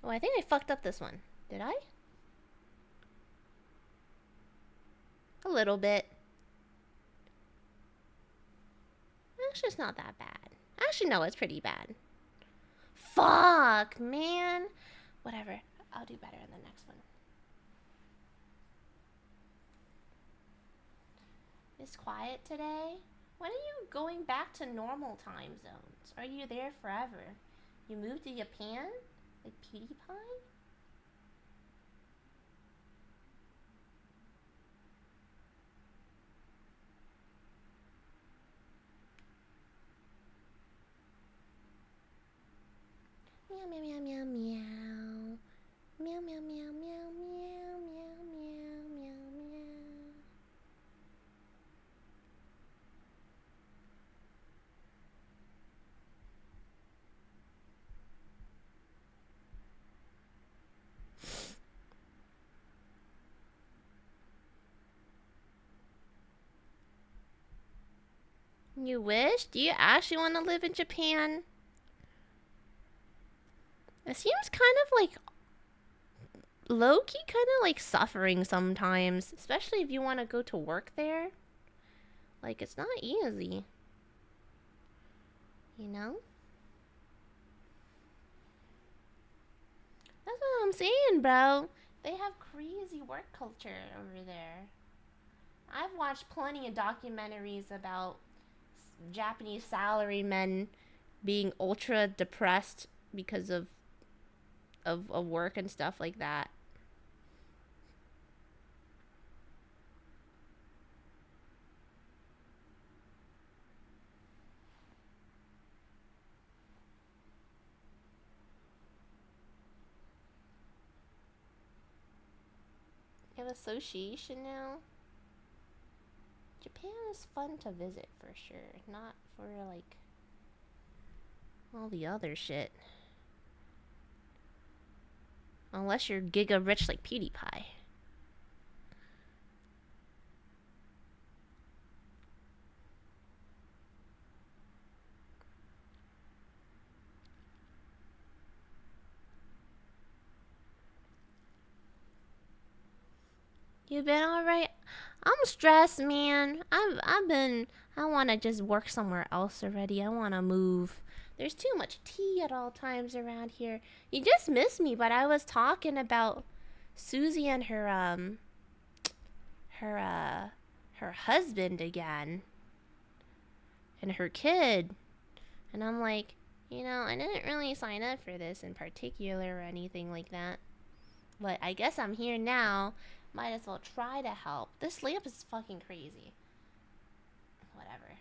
Oh, I think I fucked up this one. Did I? A little bit. Actually, it's not that bad. Actually, no, it's pretty bad. Fuck, man. Whatever. I'll do better in the next one. It's quiet today. When are you going back to normal time zones? Are you there forever? You moved to Japan? Like PewDiePie? Meow meow meow meow meow. Meow meow meow meow meow meow meow meow meow. You wish? Do you actually want to live in Japan? It seems kind of like low-key kind of like suffering sometimes, especially if you want to go to work there. Like, it's not easy. You know? That's what I'm saying, bro. They have crazy work culture over there. I've watched plenty of documentaries about Japanese salarymen being ultra depressed because of work and stuff like that. You have association now? Japan is fun to visit for sure. Not for like all the other shit. Unless you're giga rich like PewDiePie. You been alright? I'm stressed, man. I wanna just work somewhere else already. I wanna move. There's too much tea at all times around here. You just missed me, but I was talking about Susie and her her husband again. And her kid. And I'm like, you know, I didn't really sign up for this in particular or anything like that. But I guess I'm here now. Might as well try to help. This lamp is fucking crazy. Whatever.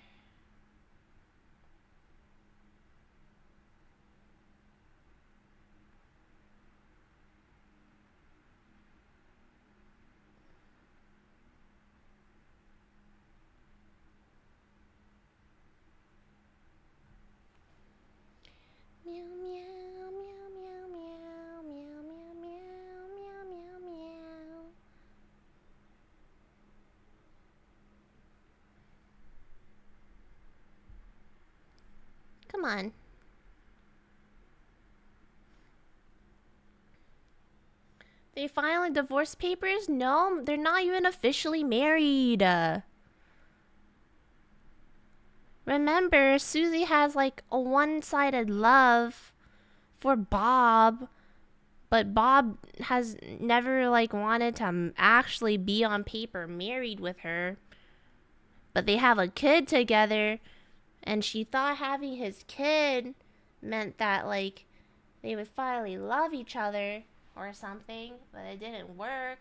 Meow meow meow meow meow meow meow meow meow meow meow. Come on. They filing divorce papers? No, they're not even officially married. Remember, Susie has like a one-sided love for Bob, but Bob has never like wanted to actually be on paper married with her. But they have a kid together, and she thought having his kid meant that like they would finally love each other or something, but it didn't work.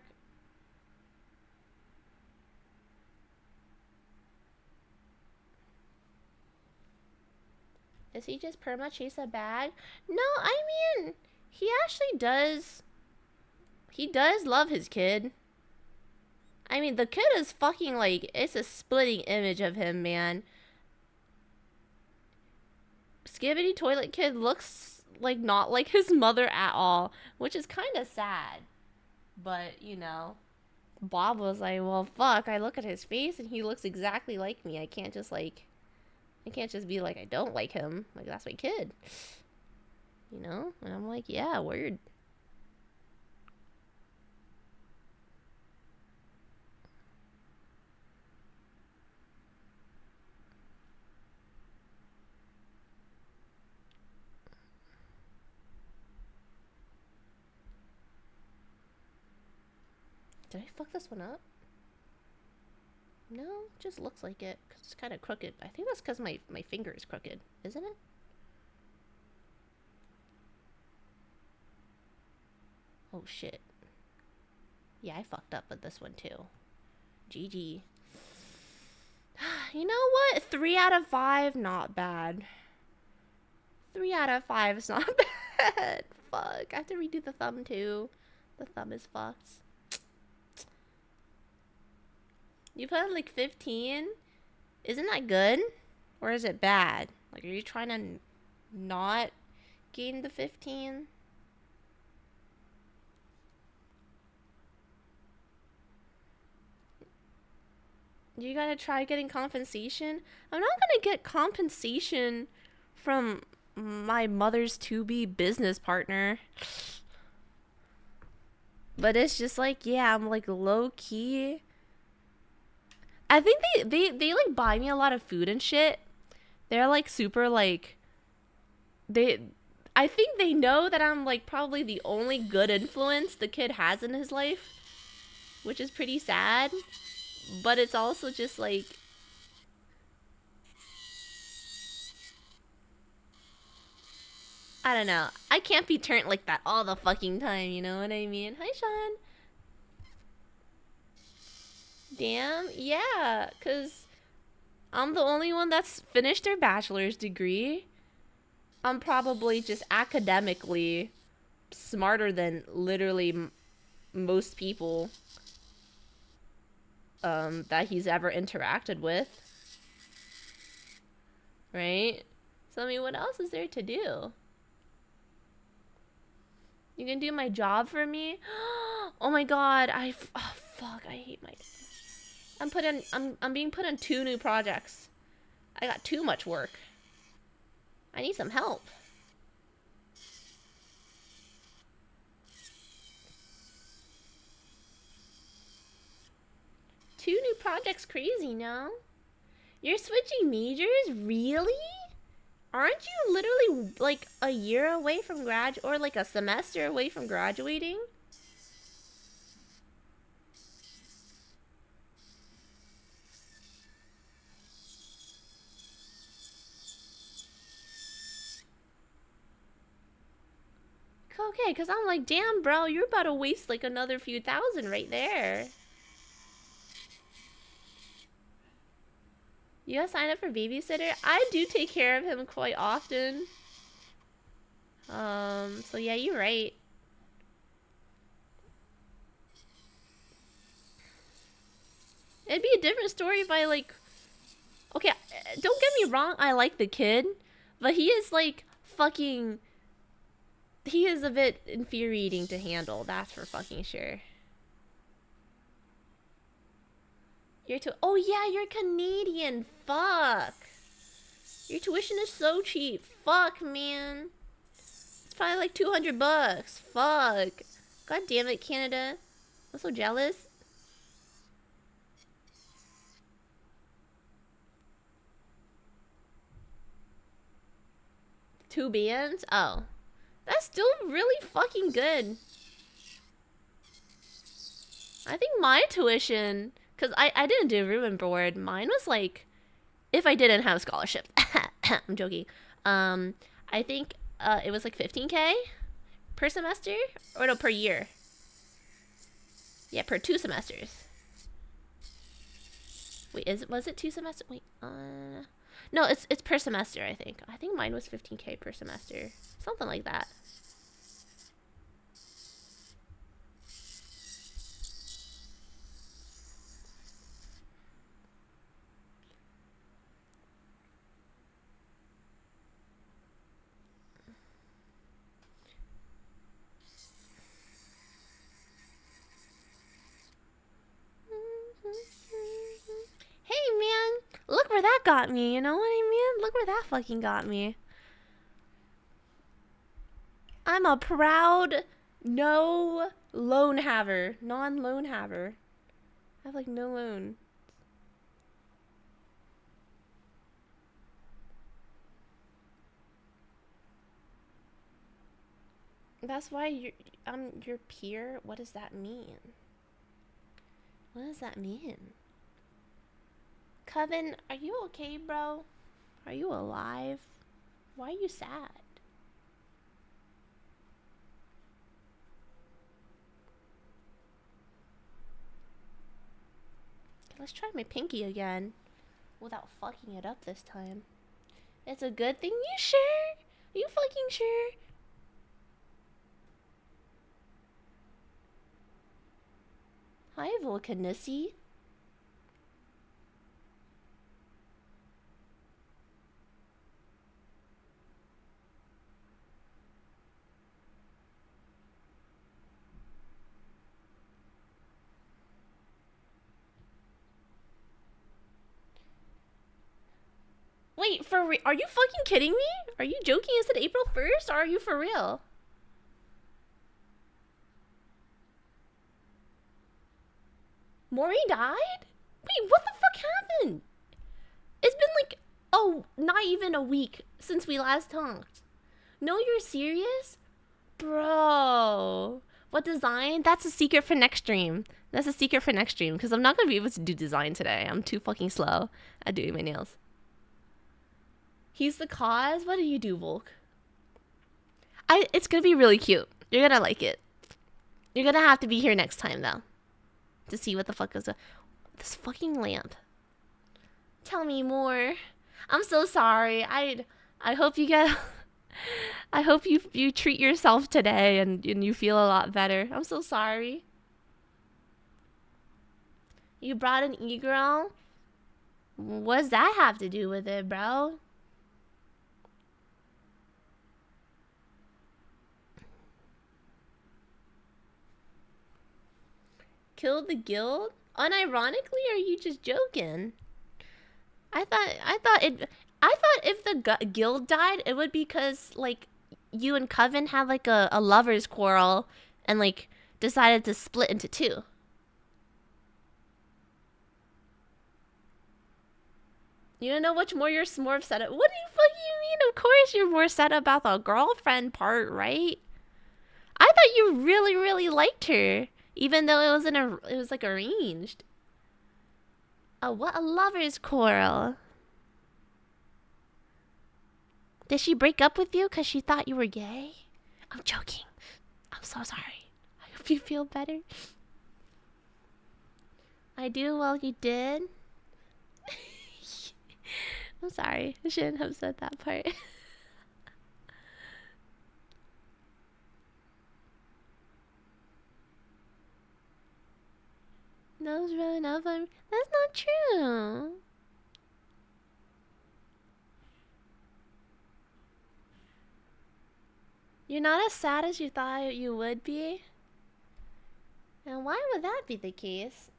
Is he just perma chase a bag? No, I mean, he actually does. He does love his kid. I mean, the kid is fucking like, it's a splitting image of him, man. Skibbity Toilet Kid looks like not like his mother at all, which is kind of sad. But, you know, Bob was like, well, fuck, I look at his face and he looks exactly like me. I can't just be like, I don't like him. Like, that's my kid. You know? And I'm like, yeah, weird. Did I fuck this one up? No, it just looks like it. 'Cause it's kind of crooked. I think that's because my finger is crooked, isn't it? Oh shit. Yeah, I fucked up with this one too. GG. You know what? 3 out of 5, not bad. 3 out of 5 is not bad. Fuck. I have to redo the thumb too. The thumb is fucked. You put in like 15? Isn't that good? Or is it bad? Like, are you trying to not gain the 15? You gotta try getting compensation? I'm not gonna get compensation from my mother's to-be business partner. But it's just like, yeah, I'm like low-key. I think they like buy me a lot of food and shit. They're like super like they I think they know that I'm like probably the only good influence the kid has in his life, which is pretty sad. But it's also just like I don't know. I can't be turned like that all the fucking time, you know what I mean? Hi, Sean. Damn, yeah, cuz I'm the only one that's finished their bachelor's degree. I'm probably just academically smarter than literally most people that he's ever interacted with, right? So I mean, what else is there to do? You can do my job for me? Oh my god, oh fuck, I hate my I'm being put on 2 new projects. I got too much work. I need some help. 2 new projects, crazy, no? You're switching majors? Really? Aren't you literally like a year away from or like a semester away from graduating? Okay, because I'm like, damn, bro, you're about to waste like another few thousand right there. You gotta sign up for babysitter? I do take care of him quite often. So yeah, you're right. It'd be a different story if I like... Okay, don't get me wrong, I like the kid. But he is like fucking... He is a bit infuriating to handle, that's for fucking sure. You're oh yeah, you're Canadian. Fuck. Your tuition is so cheap. Fuck, man. It's probably like 200 bucks. Fuck. God damn it, Canada. I'm so jealous. Two bands? Oh. That's still really fucking good. I think my tuition, because I didn't do room and board. Mine was like, if I didn't have a scholarship. I'm joking. I think it was like 15K per semester? Or no, per year. Yeah, per 2 semesters. Wait, was it 2 semesters? Wait, no, it's per semester, I think. I think mine was 15K per semester. Something like that. Hey, man, look where that got me, you know what I mean? Look where that fucking got me. I'm a proud no loan haver, non-loan haver. I have like no loan. That's why I'm your peer. What does that mean? What does that mean? Coven, are you okay, bro? Are you alive? Why are you sad? Let's try my pinky again. Without fucking it up this time. It's a good thing. You sure? Are you fucking sure? Hi, Volcanissi. Wait, are you fucking kidding me? Are you joking? Is it April 1st or are you for real? Maury died? Wait, what the fuck happened? It's been like, oh, not even a week since we last talked. No, you're serious? Bro. What design? That's a secret for next stream. That's a secret for next stream because I'm not going to be able to do design today. I'm too fucking slow at doing my nails. He's the cause? What do you do, Volk? It's going to be really cute. You're going to like it. You're going to have to be here next time, though. To see what the fuck is this fucking lamp. Tell me more. I'm so sorry. I hope you get... I hope you treat yourself today and you feel a lot better. I'm so sorry. You brought an e-girl? What does that have to do with it, bro? Killed the guild? Unironically, or are you just joking? I thought if the guild died, it would be because like you and Coven had like a lovers quarrel and like decided to split into two. You don't know which more you're more upset at. What do you fucking mean? Of course you're more upset about the girlfriend part, right? I thought you really, really liked her, even though it was like arranged. Oh, what a lovers quarrel. Did she break up with you because she thought you were gay? I'm joking. I'm so sorry. I hope you feel better. I do? Well, you did? I'm sorry. I shouldn't have said that part. No, it's really not fun. That's not true. You're not as sad as you thought you would be? And why would that be the case?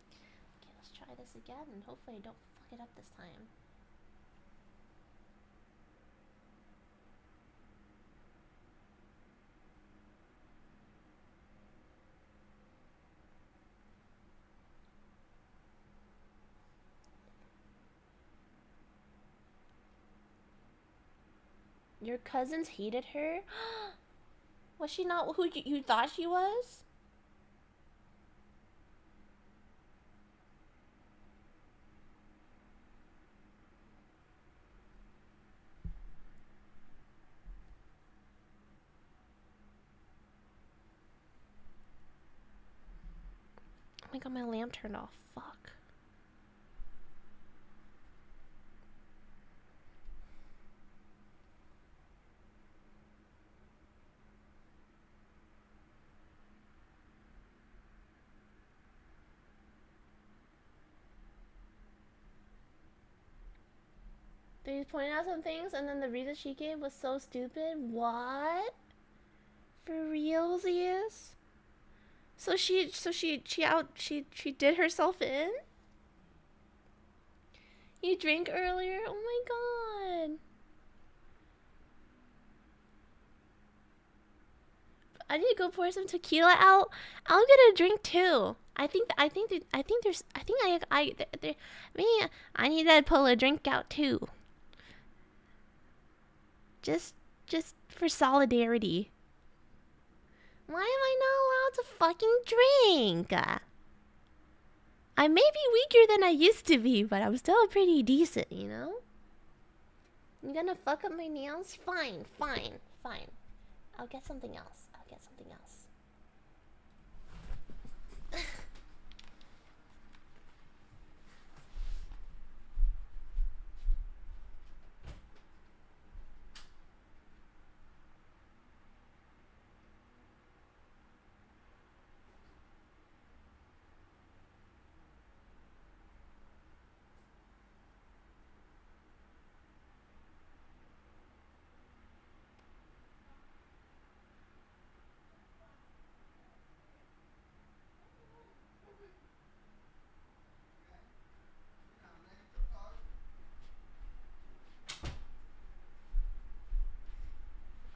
Okay, let's try this again and hopefully I don't fuck it up this time. Your cousins hated her? Was she not who you thought she was? Oh my god, my lamp turned off. Fuck. They pointed out some things, and then the reason she gave was so stupid. What? For realsies? So she did herself in? You drank earlier? Oh my god. I need to go pour some tequila out. I'll get a drink too. I need to pull a drink out too. Just for solidarity. Why am I not allowed to fucking drink? I may be weaker than I used to be, but I'm still pretty decent, you know? You gonna fuck up my nails? Fine, fine, fine. I'll get something else. I'll get something else.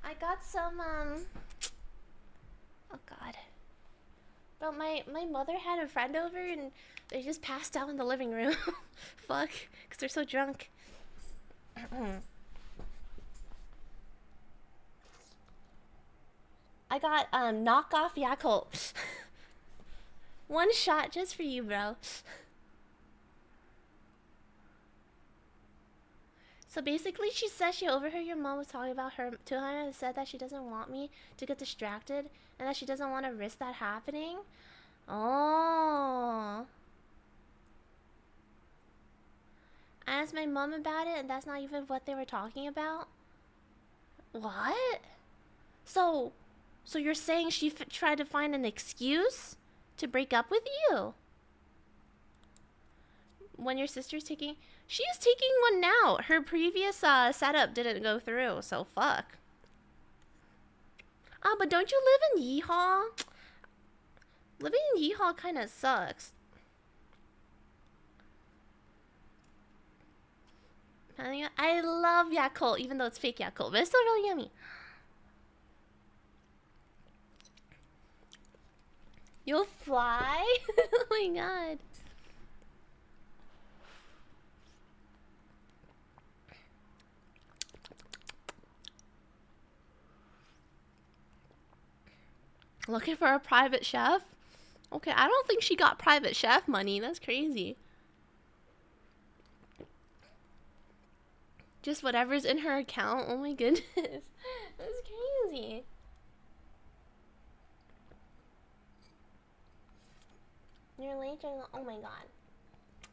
I got some, oh god. But my mother had a friend over and they just passed out in the living room. Fuck, because they're so drunk. I got, knockoff Yakult. One shot just for you, bro. So basically, she said she overheard your mom was talking about her to her and said that she doesn't want me to get distracted and that she doesn't want to risk that happening. Oh. I asked my mom about it and that's not even what they were talking about? What? So you're saying she tried to find an excuse to break up with you? When your sister's taking... She is taking one now. Her previous setup didn't go through, so fuck. Ah, but don't you live in Yeehaw? Living in Yeehaw kind of sucks. I love Yakult, even though it's fake Yakult, but it's still really yummy. You'll fly? Oh my god. Looking for a private chef? Okay, I don't think she got private chef money. That's crazy. Just whatever's in her account. Oh my goodness. That's crazy. You're late. Oh my god.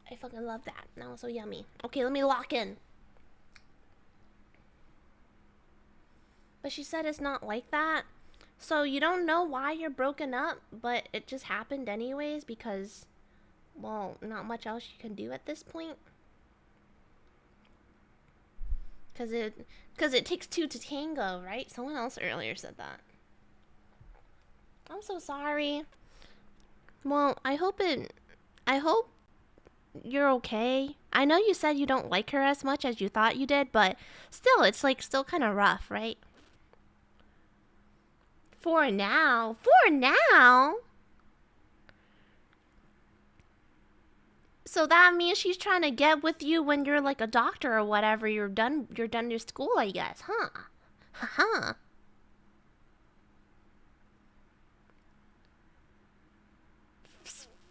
I fucking love that. That was so yummy. Okay, let me lock in. But she said it's not like that. So you don't know why you're broken up, but it just happened anyways because, well, not much else you can do at this point. Cause it takes two to tango, right? Someone else earlier said that. I'm so sorry. Well, I hope you're okay. I know you said you don't like her as much as you thought you did, but still, it's like still kind of rough, right? For now. For now? So that means she's trying to get with you when you're like a doctor or whatever. You're done your school, I guess, huh? Haha.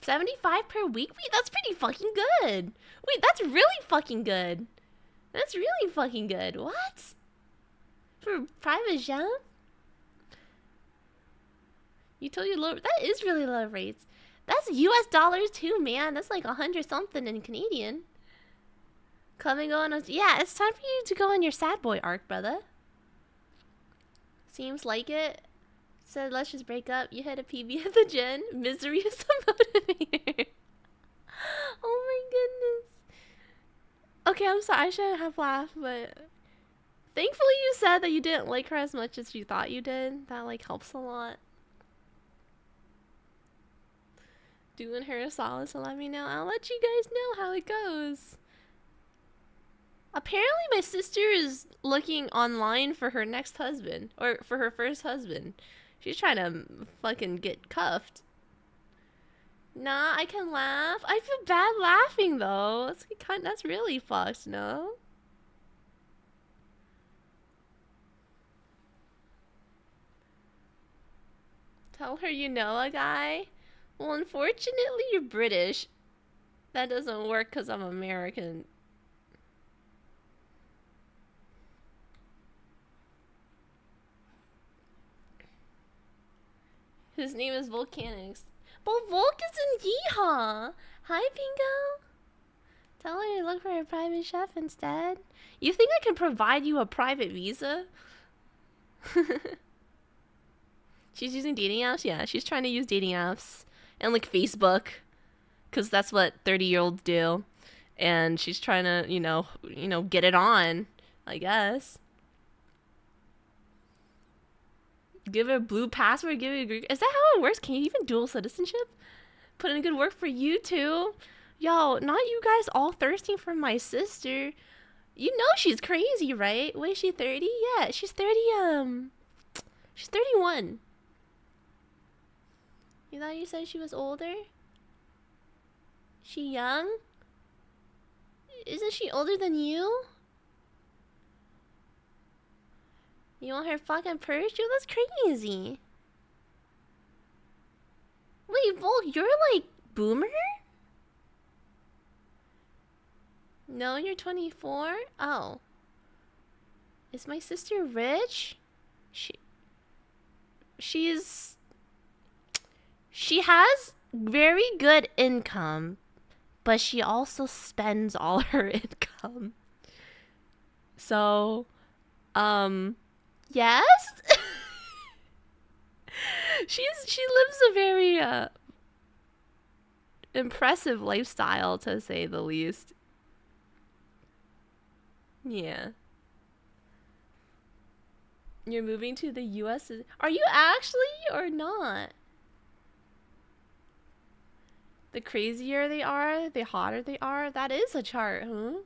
75 per week? Wait, that's pretty fucking good. Wait, that's really fucking good. That's really fucking good. What? For private chef? You told you low. That is really low rates. That's US dollars too, man. That's like 100 something in Canadian. Come and go on. Yeah, it's time for you to go on your sad boy arc, brother. Seems like it. Said let's just break up. You had a PB at the gym. Misery is the motivator. Oh my goodness. Okay, I'm sorry. I shouldn't have laughed, but thankfully you said that you didn't like her as much as you thought you did. That like helps a lot. Doing her a solid, so let me know. I'll let you guys know how it goes. Apparently my sister is looking online for her next husband. Or for her first husband. She's trying to fucking get cuffed. Nah, I can laugh. I feel bad laughing though. That's really fucked, no? Tell her you know a guy. Well, unfortunately, you're British. That doesn't work because I'm American. His name is Volcanics. But Volk is in Yeehaw. Hi, Bingo. Tell her to look for a private chef instead. You think I can provide you a private visa? She's using dating apps? Yeah, she's trying to use dating apps. And like Facebook. Because that's what 30-year-olds do. And she's trying to, you know, get it on, I guess. Give her a blue password, give her a green. Is that how it works? Can you even dual citizenship? Put in good work for you too. Yo, not you guys all thirsting for my sister. You know she's crazy, right? Wait, is she 30? Yeah, she's 30, she's 31. You thought you said she was older? She young? Isn't she older than you? You want her fucking purse? Yo, that's crazy. Wait, Volk, you're like boomer? No, you're 24? Oh. Is my sister rich? She has very good income, but she also spends all her income. So, yes? She lives a very impressive lifestyle, to say the least. Yeah. You're moving to the US? Are you actually or not? The crazier they are, the hotter they are. That is a chart, huh?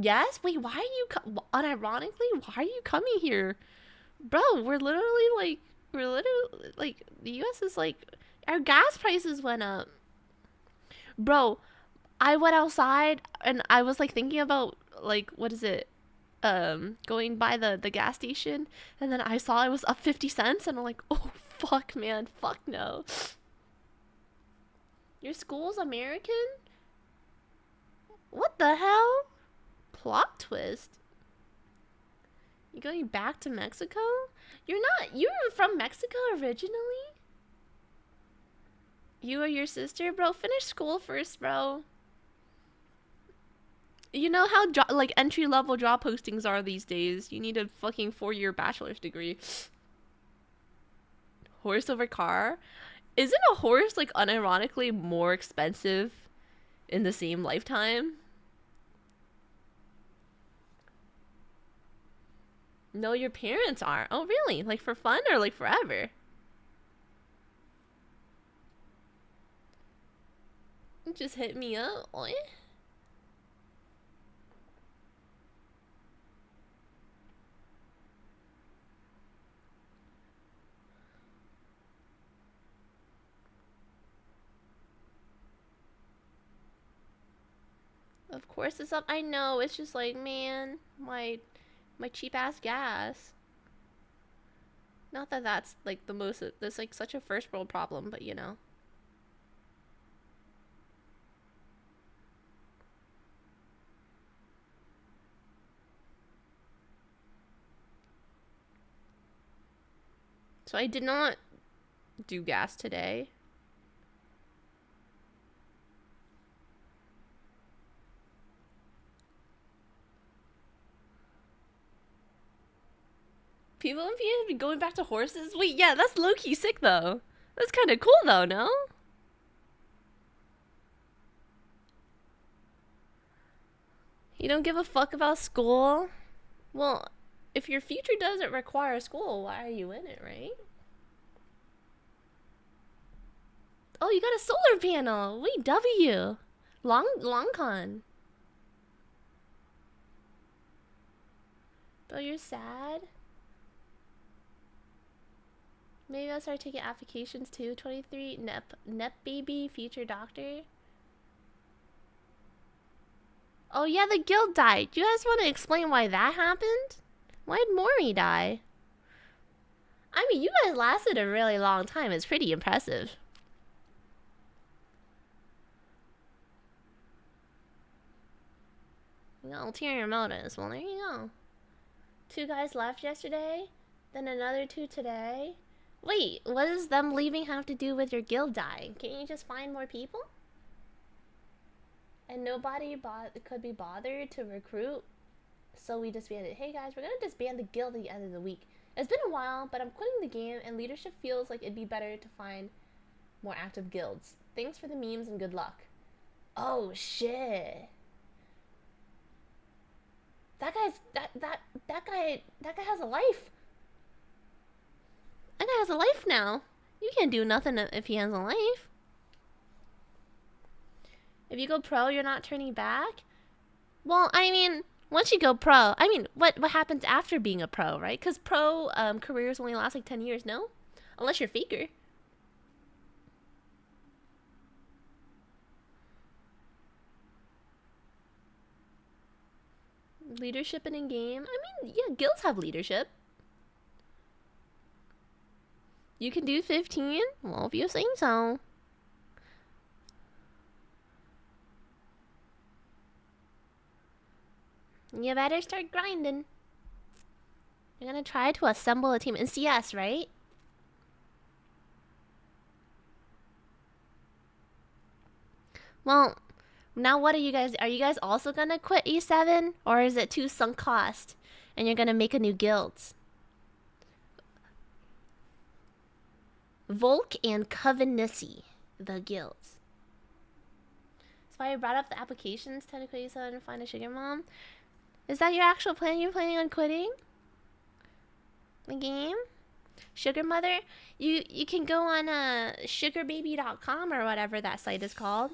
Yes? Wait, why are you unironically, why are you coming here? Bro, we're literally the US is like, our gas prices went up. Bro, I went outside and I was like thinking about like, what is it? Going by the gas station, and then I saw it was up 50 cents and I'm like, oh fuck, man, fuck no. Your school's American? What the hell? Plot twist. You going back to Mexico? You were from Mexico originally? You or your sister? Bro, finish school first, bro. You know how like entry-level job postings are these days. You need a fucking 4-year bachelor's degree. Horse over car? Isn't a horse like unironically more expensive in the same lifetime? No, your parents are. Oh, really? Like for fun or like forever? Just hit me up. Oi. Of course it's up. I know. It's just like, man, my cheap ass gas. Not that that's like the most. That's like such a first world problem, but you know. So I did not do gas today. People in PA have been going back to horses? Wait, yeah, that's low-key sick, though. That's kind of cool, though, no? You don't give a fuck about school? Well, if your future doesn't require school, why are you in it, right? Oh, you got a solar panel. Wait, W. Long con. Bro, you're sad? Maybe I'll start taking applications too. 23, Nep baby, future doctor. Oh yeah, the guild died. Do you guys want to explain why that happened? Why did Mori die? I mean, you guys lasted a really long time. It's pretty impressive. You got ulterior motives. Well, there you go. 2 guys left yesterday, then another 2 today. Wait, what does them leaving have to do with your guild dying? Can't you just find more people? And nobody could be bothered to recruit, so we disbanded. Hey guys, we're gonna disband the guild at the end of the week. It's been a while, but I'm quitting the game, and leadership feels like it'd be better to find more active guilds. Thanks for the memes and good luck. Oh shit. That guy's that guy has a life. That guy has a life now. You can't do nothing if he has a life. If you go pro, you're not turning back? Well, I mean, once you go pro, I mean, what happens after being a pro, right? Because pro careers only last like 10 years, no? Unless you're Faker. Leadership in game? I mean, yeah, guilds have leadership. You can do 15? Well, if you say so. You better start grinding. You're gonna try to assemble a team in CS, right? Well, now what are you guys also gonna quit E7? Or is it too sunk cost and you're gonna make a new guild? Volk and Covenancy, the guilds. That's why I brought up the applications, technically, so I didn't find a sugar mom. Is that your actual plan? You're planning on quitting the game? Sugar mother? You can go on sugarbaby.com or whatever that site is called.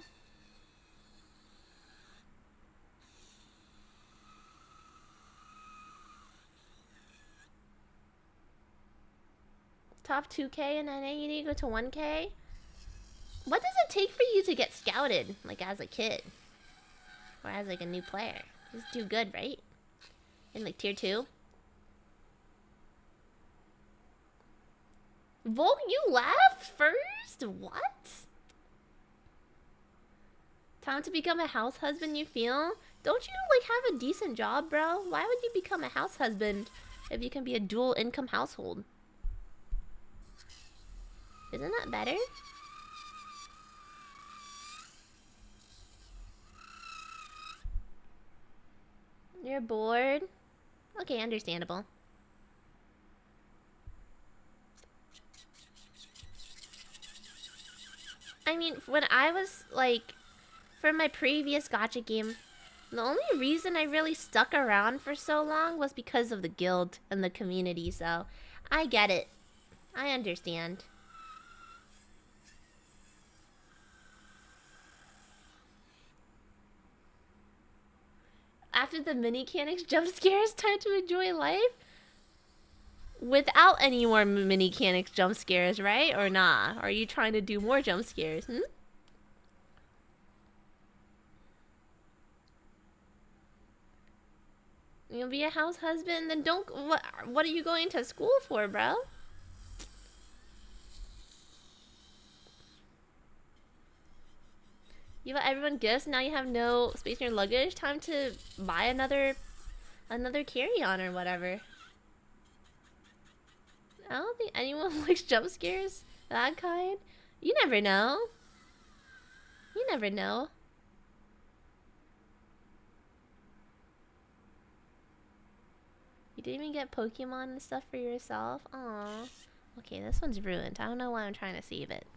Top 2K in NA, you need to go to 1K? What does it take for you to get scouted, like as a kid? Or as like a new player? Just do good, right? In like tier 2? Volk, you left first? What? Time to become a house husband, you feel? Don't you like have a decent job, bro? Why would you become a house husband if you can be a dual income household? Isn't that better? You're bored? Okay, understandable. I mean, when I was, like, for my previous gacha game, the only reason I really stuck around for so long was because of the guild and the community, so I get it. I understand. After the mechanics jump scares, time to enjoy life? Without any more mechanics jump scares, right? Or nah? Are you trying to do more jump scares? You'll be a house husband? Then don't... What are you going to school for, bro? You let everyone gifts, now you have no space in your luggage. Time to buy another carry-on or whatever. I don't think anyone likes jump scares. That kind. You never know. You never know. You didn't even get Pokemon and stuff for yourself? Aww. Okay, this one's ruined. I don't know why I'm trying to save it.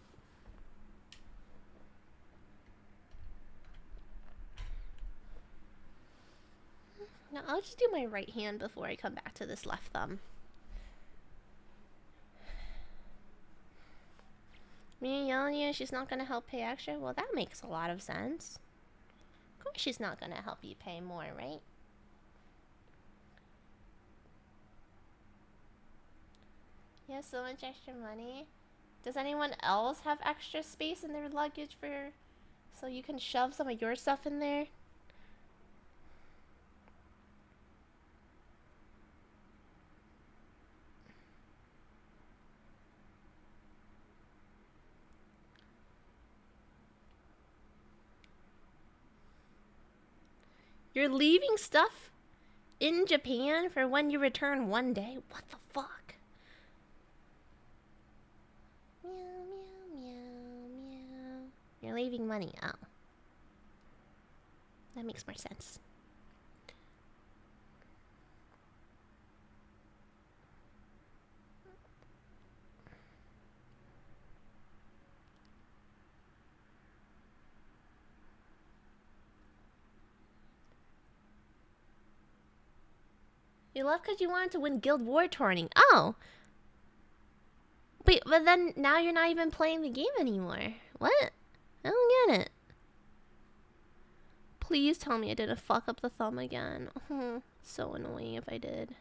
No, I'll just do my right hand before I come back to this left thumb. Me yelling at you, she's not gonna help pay extra? Well, that makes a lot of sense. Of course she's not gonna help you pay more, right? You have so much extra money. Does anyone else have extra space in their luggage so you can shove some of your stuff in there? You're leaving stuff in Japan for when you return one day? What the fuck? Meow, meow, meow, meow. You're leaving money. Oh. That makes more sense. You left because you wanted to win Guild War tourney. Oh! Wait, but then now you're not even playing the game anymore. What? I don't get it. Please tell me I didn't fuck up the thumb again. Oh, so annoying if I did.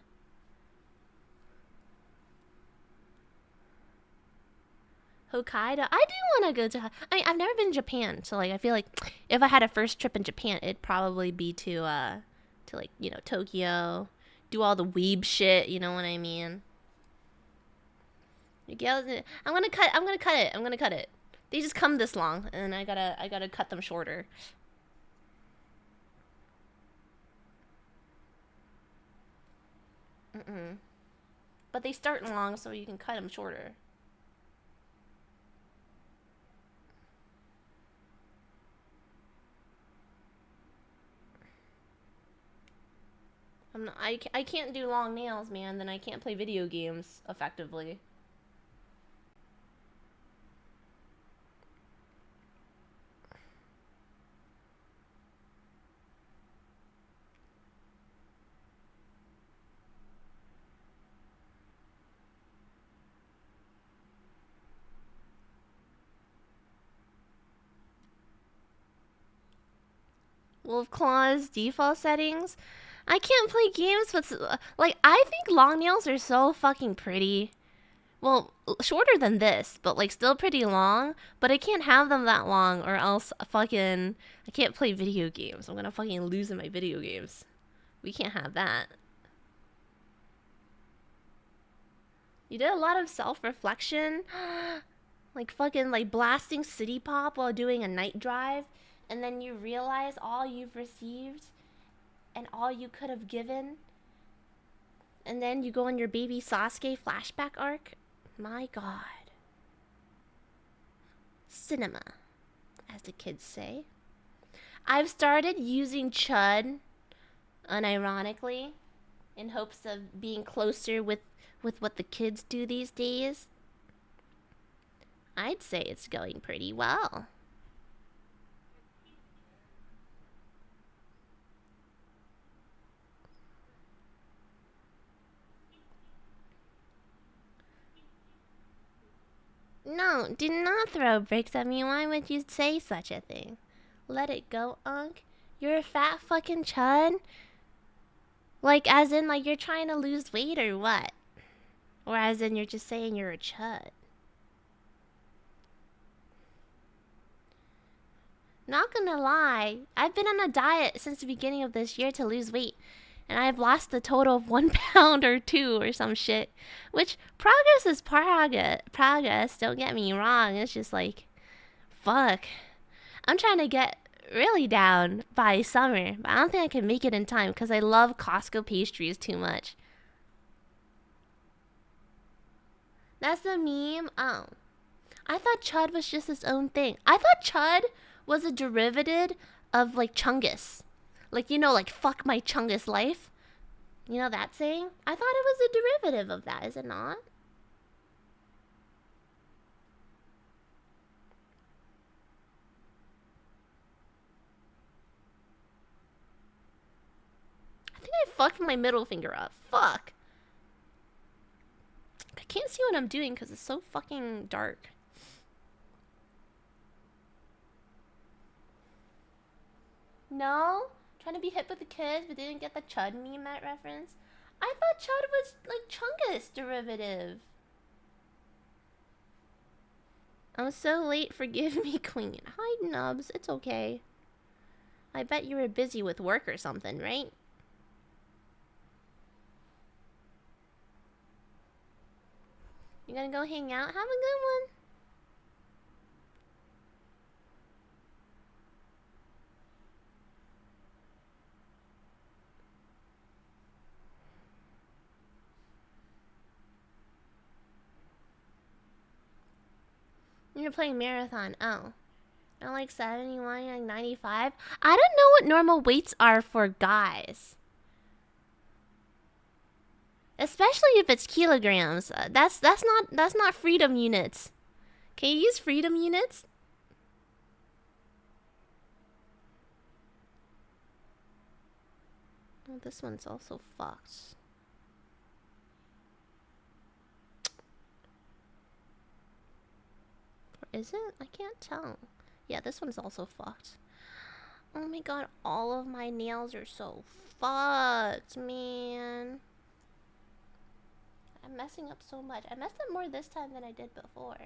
Hokkaido? I do want to go to... I mean, I've never been to Japan, so like I feel like if I had a first trip in Japan, it'd probably be to like, you know, Tokyo. Do all the weeb shit, you know what I mean? I'm gonna cut it. They just come this long, and I gotta cut them shorter. But they start long, so you can cut them shorter. I can't do long nails, man. Then I can't play video games effectively. Wolf Claw's default settings. I can't play games with... Like, I think long nails are so fucking pretty. Well, shorter than this, but like still pretty long. But I can't have them that long or else fucking... I can't play video games. I'm gonna fucking lose in my video games. We can't have that. You did a lot of self-reflection. Like fucking like blasting City Pop while doing a night drive. And then you realize all you've received and all you could have given. And then you go on your baby Sasuke flashback arc. My god. Cinema, as the kids say. I've started using Chud, unironically, in hopes of being closer with what the kids do these days. I'd say it's going pretty well. No, do not throw bricks at me. Why would you say such a thing? Let it go, Unc. You're a fat fucking chud? Like, as in, like, you're trying to lose weight or what? Or as in, you're just saying you're a chud? Not gonna lie, I've been on a diet since the beginning of this year to lose weight. And I've lost a total of 1 pound or 2 or some shit. Which, progress is progress, don't get me wrong. It's just like, fuck. I'm trying to get really down by summer. But I don't think I can make it in time because I love Costco pastries too much. That's the meme? Oh. I thought Chud was just its own thing. I thought Chud was a derivative of, like, Chungus. Like, you know, like, fuck my Chungus life. You know that saying? I thought it was a derivative of that, is it not? I think I fucked my middle finger up. Fuck. I can't see what I'm doing because it's so fucking dark. No? Trying to be hip with the kids, but didn't get the Chud meme reference. I thought Chud was like Chungus derivative. I'm so late, forgive me, Queen. Hi, Nubs, it's okay. I bet you were busy with work or something, right? You gonna go hang out? Have a good one. You're playing marathon. Oh. Not like 71, like 95. I don't know what normal weights are for guys. Especially if it's kilograms. That's not freedom units. Can you use freedom units? Oh, this one's also fucked. Or is it? I can't tell. Yeah, this one's also fucked. Oh my god, all of my nails are so fucked, man. I'm messing up so much. I messed up more this time than I did before.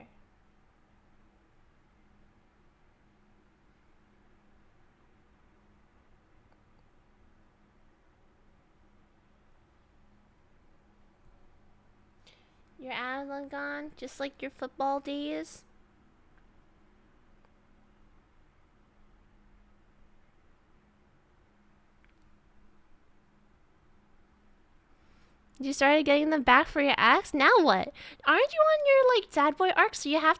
Your abs are gone, just like your football days. You started getting them back for your ex? Now what? Aren't you on your like sad boy arc? So you have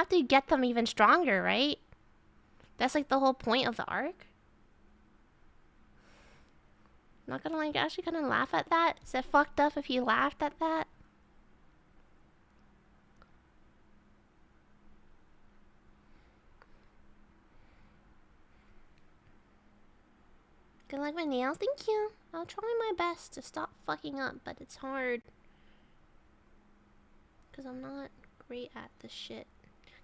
to get them even stronger, right? That's like the whole point of the arc. Not gonna like actually kind of laugh at that. Is it fucked up if you laughed at that? Good luck with nails. Thank you. I'll try my best to stop fucking up, but it's hard. Because I'm not great at this shit.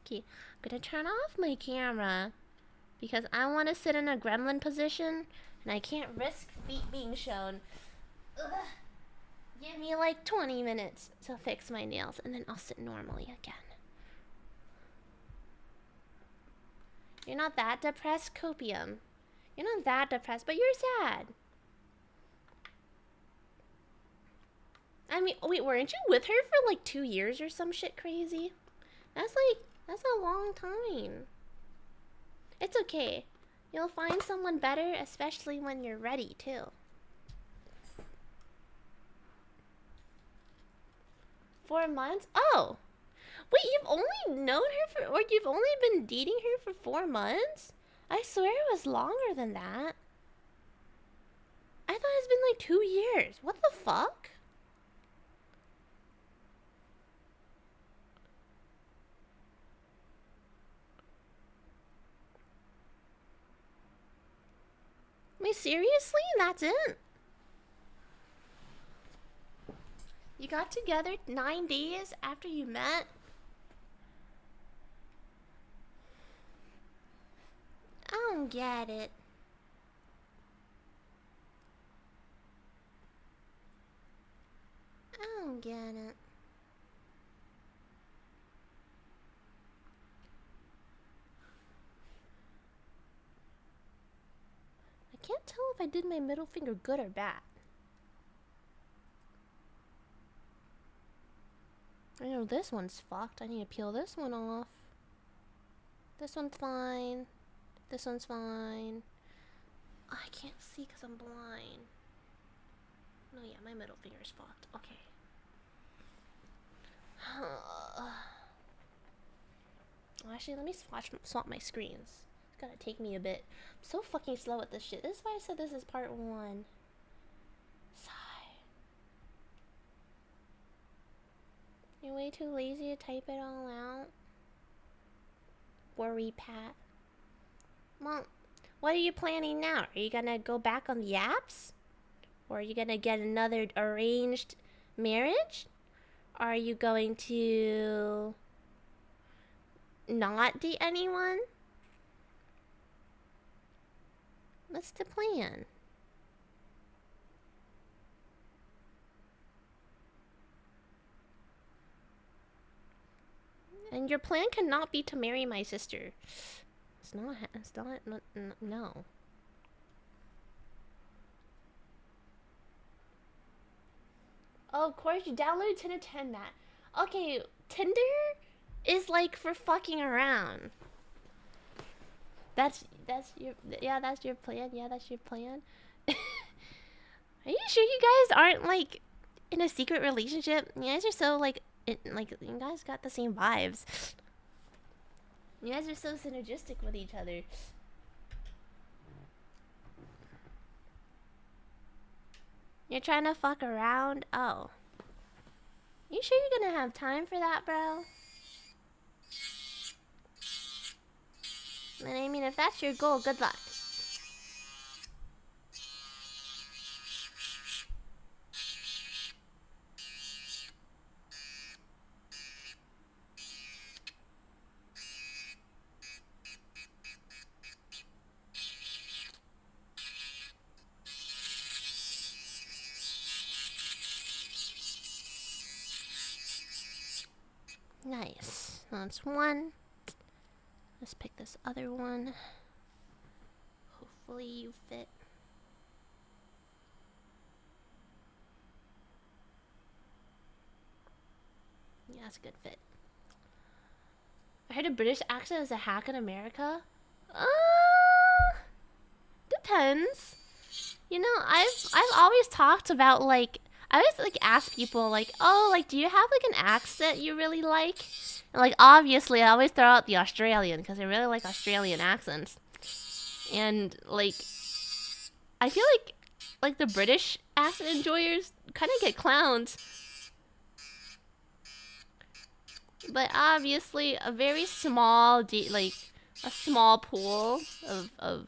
Okay, I'm gonna turn off my camera. Because I want to sit in a gremlin position. And I can't risk feet being shown. Ugh. Give me like 20 minutes to fix my nails. And then I'll sit normally again. You're not that depressed, Copium. You're not that depressed, but you're sad. I mean, wait, weren't you with her for like 2 years or some shit crazy? That's a long time. It's okay. You'll find someone better, especially when you're ready, too. 4 months? Oh! Wait, you've only known her for, or you've only been dating her for 4 months? I swear it was longer than that. I thought it's been like 2 years. What the fuck? Wait, seriously? That's it? You got together 9 days after you met? I don't get it. I don't get it. I can't tell if I did my middle finger good or bad. I know this one's fucked. I need to peel this one off. This one's fine. This one's fine. Oh, I can't see because I'm blind. No, yeah, my middle finger's fucked. Okay. Actually, let me swap my screens. It's gonna take me a bit. I'm so fucking slow at this shit. This is why I said this is part 1. Sigh. You're way too lazy to type it all out. Worry, Pat. Well, what are you planning now? Are you gonna go back on the apps? Or are you gonna get another arranged marriage? Are you going to not date anyone? What's the plan? And your plan cannot be to marry my sister. It's not, no. Oh, of course, you downloaded Tinder 10, Matt. Okay, Tinder is like for fucking around. That's your plan. Yeah, that's your plan. Are you sure you guys aren't like in a secret relationship? You guys are so like you guys got the same vibes. You guys are so synergistic with each other. You're trying to fuck around? Oh. You sure you're gonna have time for that, bro? And I mean, if that's your goal, good luck. Nice. That's one. Let's pick this other one. Hopefully you fit. Yeah, that's a good fit. I heard a British accent is a hack in America. Depends. You know, I've always talked about like I always like ask people like, oh, like do you have like an accent you really like? And like obviously I always throw out the Australian because I really like Australian accents. And like I feel like the British accent enjoyers kind of get clowned. But obviously a very small like a small pool of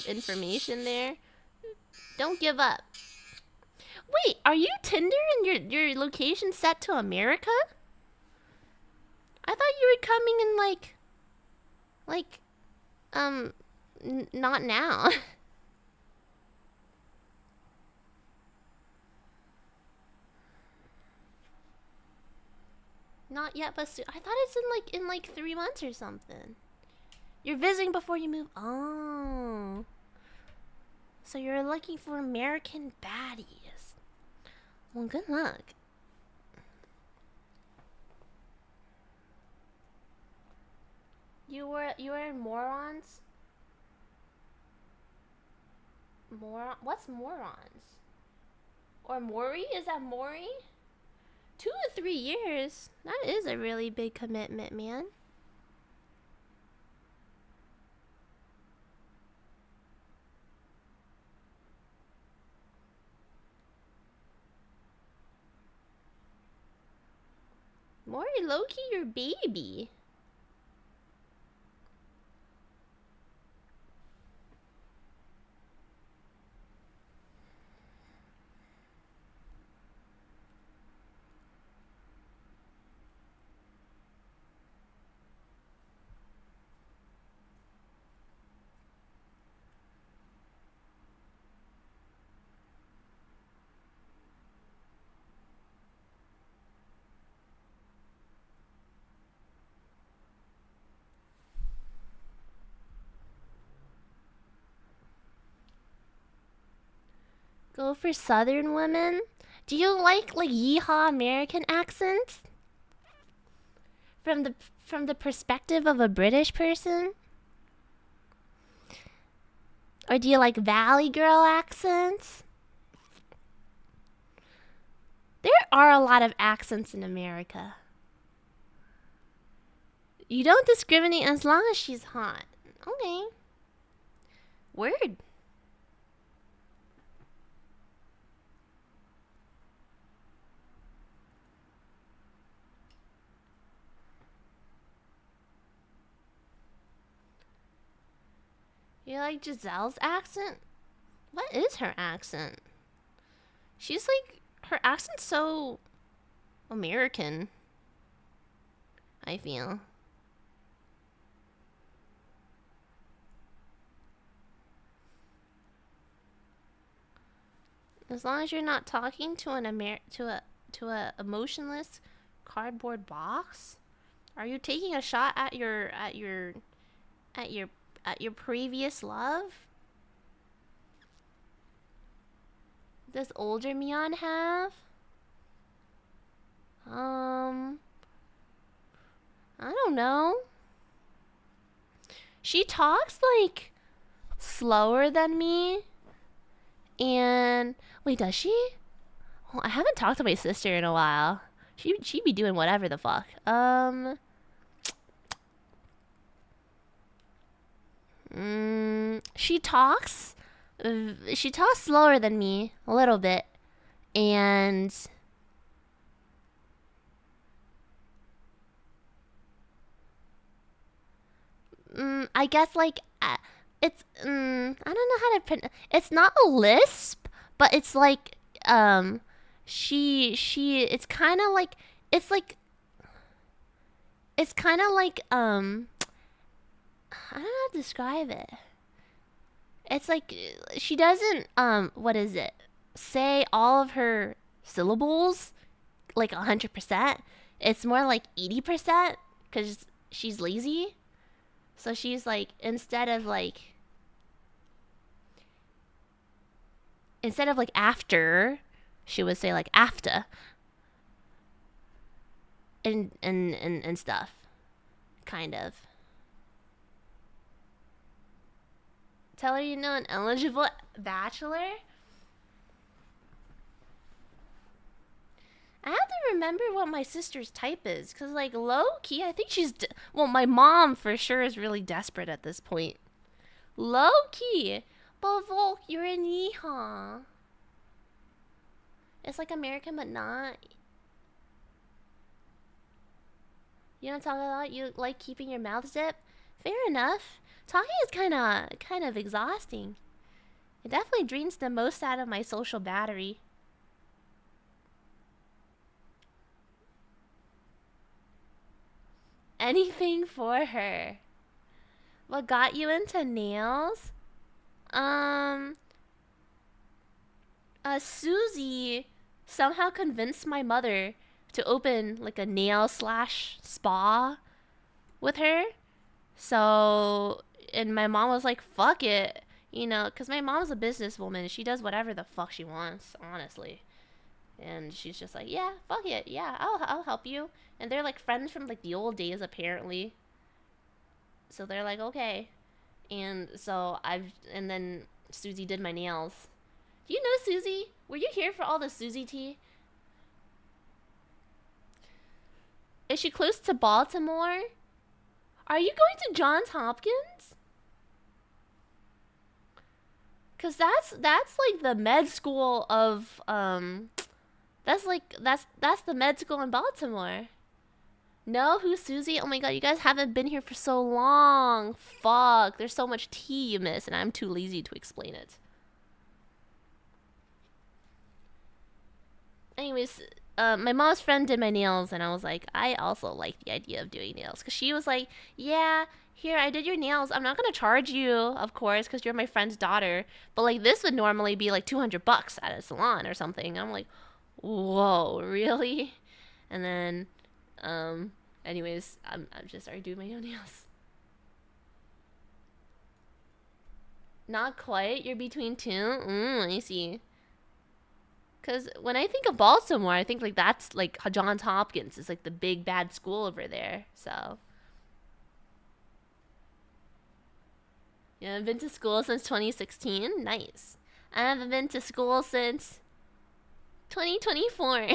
information there. Don't give up. Wait, are you Tinder and your location set to America? I thought you were coming in not now. Not yet, but soon. I thought it's in like 3 months or something. You're visiting before you move. Oh. So you're looking for American baddies. Well, good luck. You were morons? What's morons? Or Maury? Is that Maury? 2 to 3 years. That is a really big commitment, man. Maury, low-key, your baby. Go for Southern women? Do you like yeehaw American accents? From the perspective of a British person? Or do you like Valley Girl accents? There are a lot of accents in America. You don't discriminate as long as she's hot. Okay. Word. You like Giselle's accent? What is her accent? She's like, her accent's so American, I feel. As long as you're not talking to a emotionless cardboard box. Are you taking a shot at your previous love? Does older Mion have? I don't know. She talks like slower than me. And wait, does she? Well, I haven't talked to my sister in a while. She'd be doing whatever the fuck. She talks. She talks slower than me a little bit, and I guess like it's I don't know how to it's not a lisp, but it's like she it's kind of like it's like it's kind of like I don't know how to describe it. It's like she doesn't what is it? Say all of her syllables like 100%. It's more like 80% cuz she's lazy. So she's like instead of like after, she would say like after and stuff. Kind of. Tell her you know an eligible bachelor? I have to remember what my sister's type is, cause like low key, I think she's well. My mom for sure is really desperate at this point. Low key, but Volk, you're in Yeehaw. It's like American, but not. You don't talk a lot. You like keeping your mouth zipped. Fair enough. Talking is kind of exhausting. It definitely drains the most out of my social battery. Anything for her. What got you into nails? Um, Susie somehow convinced my mother to open like a nail slash spa with her. So, and my mom was like, fuck it. You know, because my mom's a businesswoman. She does whatever the fuck she wants, honestly. And she's just like, yeah, fuck it. Yeah, I'll help you. And they're like friends from like the old days, apparently. So they're like, okay. And so and then Susie did my nails. Do you know Susie? Were you here for all the Susie tea? Is she close to Baltimore? Are you going to Johns Hopkins? Cause that's like the med school of that's the med school in Baltimore. No, who's Susie? Oh my god, you guys haven't been here for so long. Fuck, there's so much tea you miss, and I'm too lazy to explain it. Anyways, my mom's friend did my nails, and I was like, I also like the idea of doing nails, cause she was like, yeah, here I did your nails. I'm not gonna charge you, of course, cause you're my friend's daughter. But like this would normally be like $200 at a salon or something. I'm like, whoa, really? And then, anyways, I'm just started doing my own nails. Not quite. You're between two. I see. Because when I think of Baltimore, I think like that's like Johns Hopkins is like the big bad school over there. So yeah, I've been to school since 2016. Nice. I haven't been to school since 2024.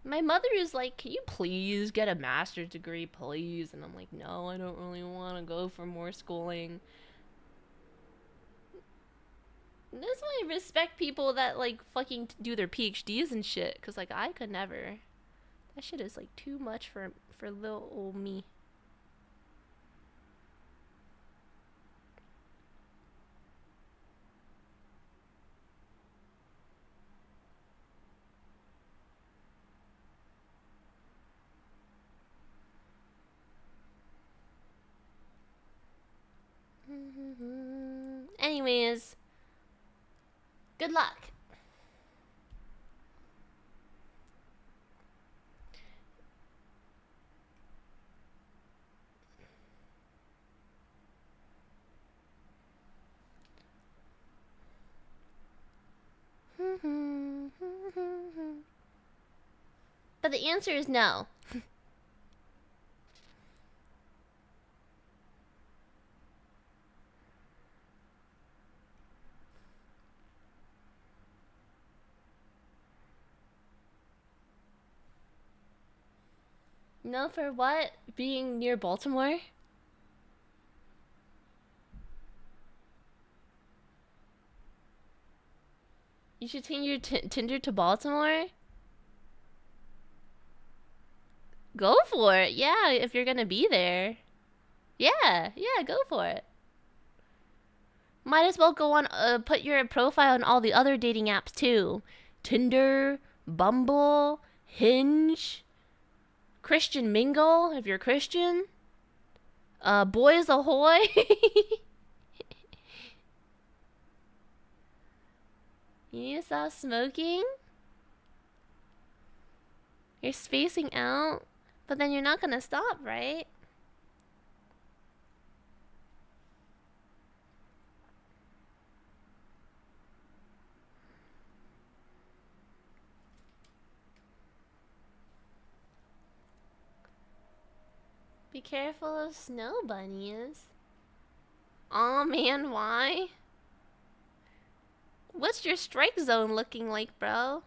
My mother is like, can you please get a master's degree, please? And I'm like, no, I don't really want to go for more schooling. That's why I respect people that like fucking do their PhDs and shit. Cause like I could never. That shit is like too much for little old me. Anyways, good luck. But the answer is no. No, for what? Being near Baltimore? You should change your Tinder to Baltimore? Go for it. Yeah, if you're gonna be there. Yeah, go for it. Might as well go on, put your profile on all the other dating apps too. Tinder, Bumble, Hinge, Christian Mingle, if you're Christian. Boys Ahoy. You need to stop smoking? You're spacing out, but then you're not gonna stop, right? Be careful of snow bunnies. Aw, man, why? What's your strike zone looking like, bro?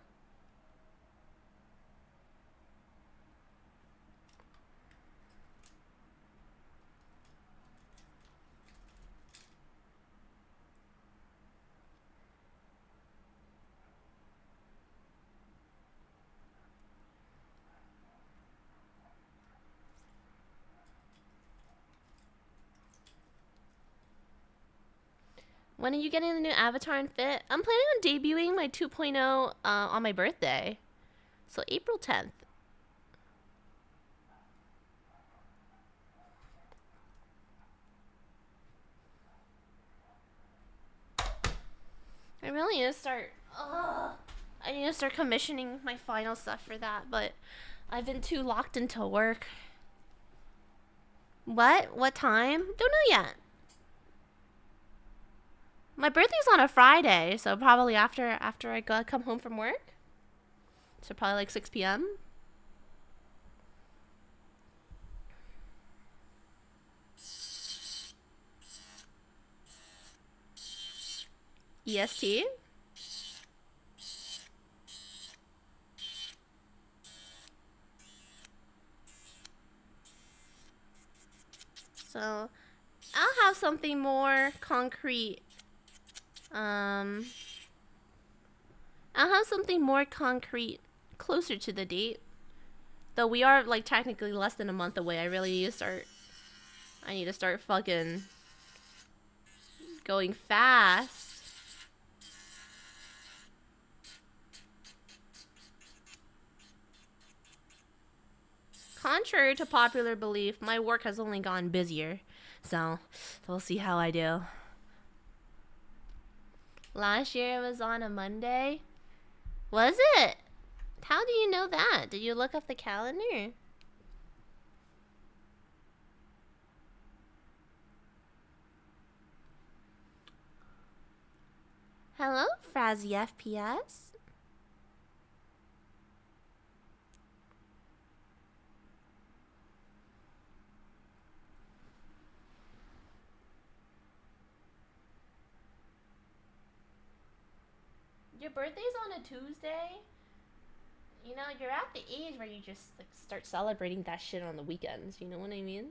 When are you getting the new avatar and fit? I'm planning on debuting my 2.0 on my birthday. So April 10th. I really need to start... I need to start commissioning my final stuff for that, but I've been too locked into work. What? What time? Don't know yet. My birthday's on a Friday, so probably after I come home from work. So probably like 6 p.m. EST. So I'll have something more concrete. I'll have something more concrete closer to the date. Though we are like technically less than a month away. I need to start fucking going fast. Contrary to popular belief, my work has only gotten busier. So, we'll see how I do. Last year it was on a Monday. Was it? How do you know that? Did you look up the calendar? Hello, Frazzy FPS. Your birthday's on a Tuesday? You know, you're at the age where you just like start celebrating that shit on the weekends. You know what I mean?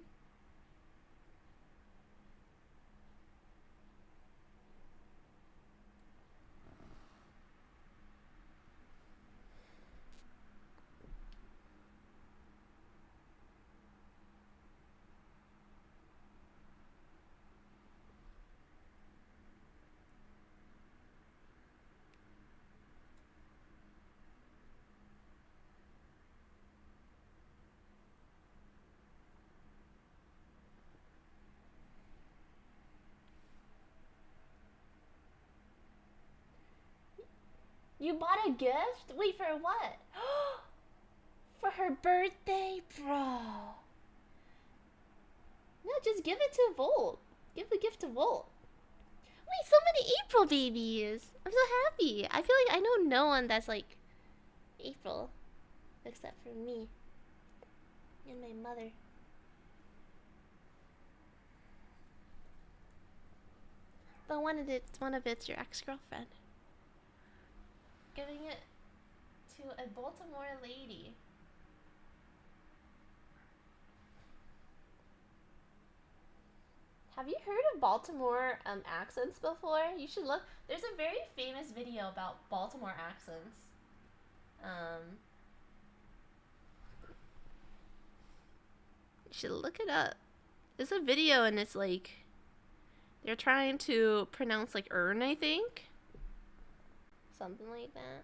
You bought a gift? Wait, for what? For her birthday? Bro. No, just give it to Volt. Give the gift to Volt. Wait, so many April babies. I'm so happy. I feel like I know no one that's like April. except for me and my mother. But one of it's your ex-girlfriend. Giving it to a Baltimore lady. Have you heard of Baltimore accents before? You should look. There's a very famous video about Baltimore accents. You should look it up. It's a video and it's like they're trying to pronounce like earn, I think. Something like that.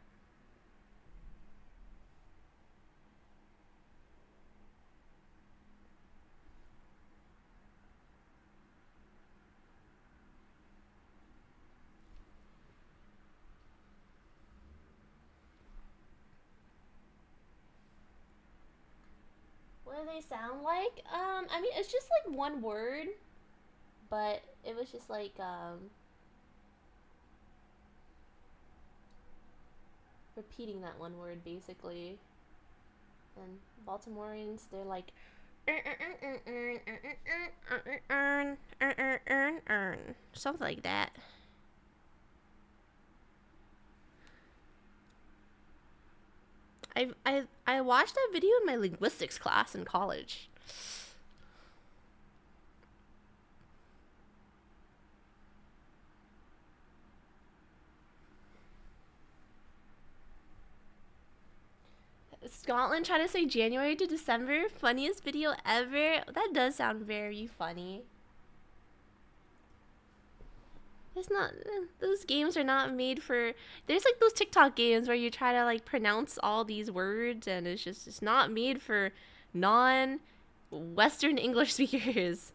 What do they sound like? I mean, it's just like one word, but it was just like, repeating that one word, basically. And Baltimoreans, they're like, something like that. I watched that video in my linguistics class in college. Scotland trying to say January to December, funniest video ever. That does sound very funny. It's not, those games are not made for, there's like those TikTok games where you try to like pronounce all these words and it's not made for non-Western English speakers.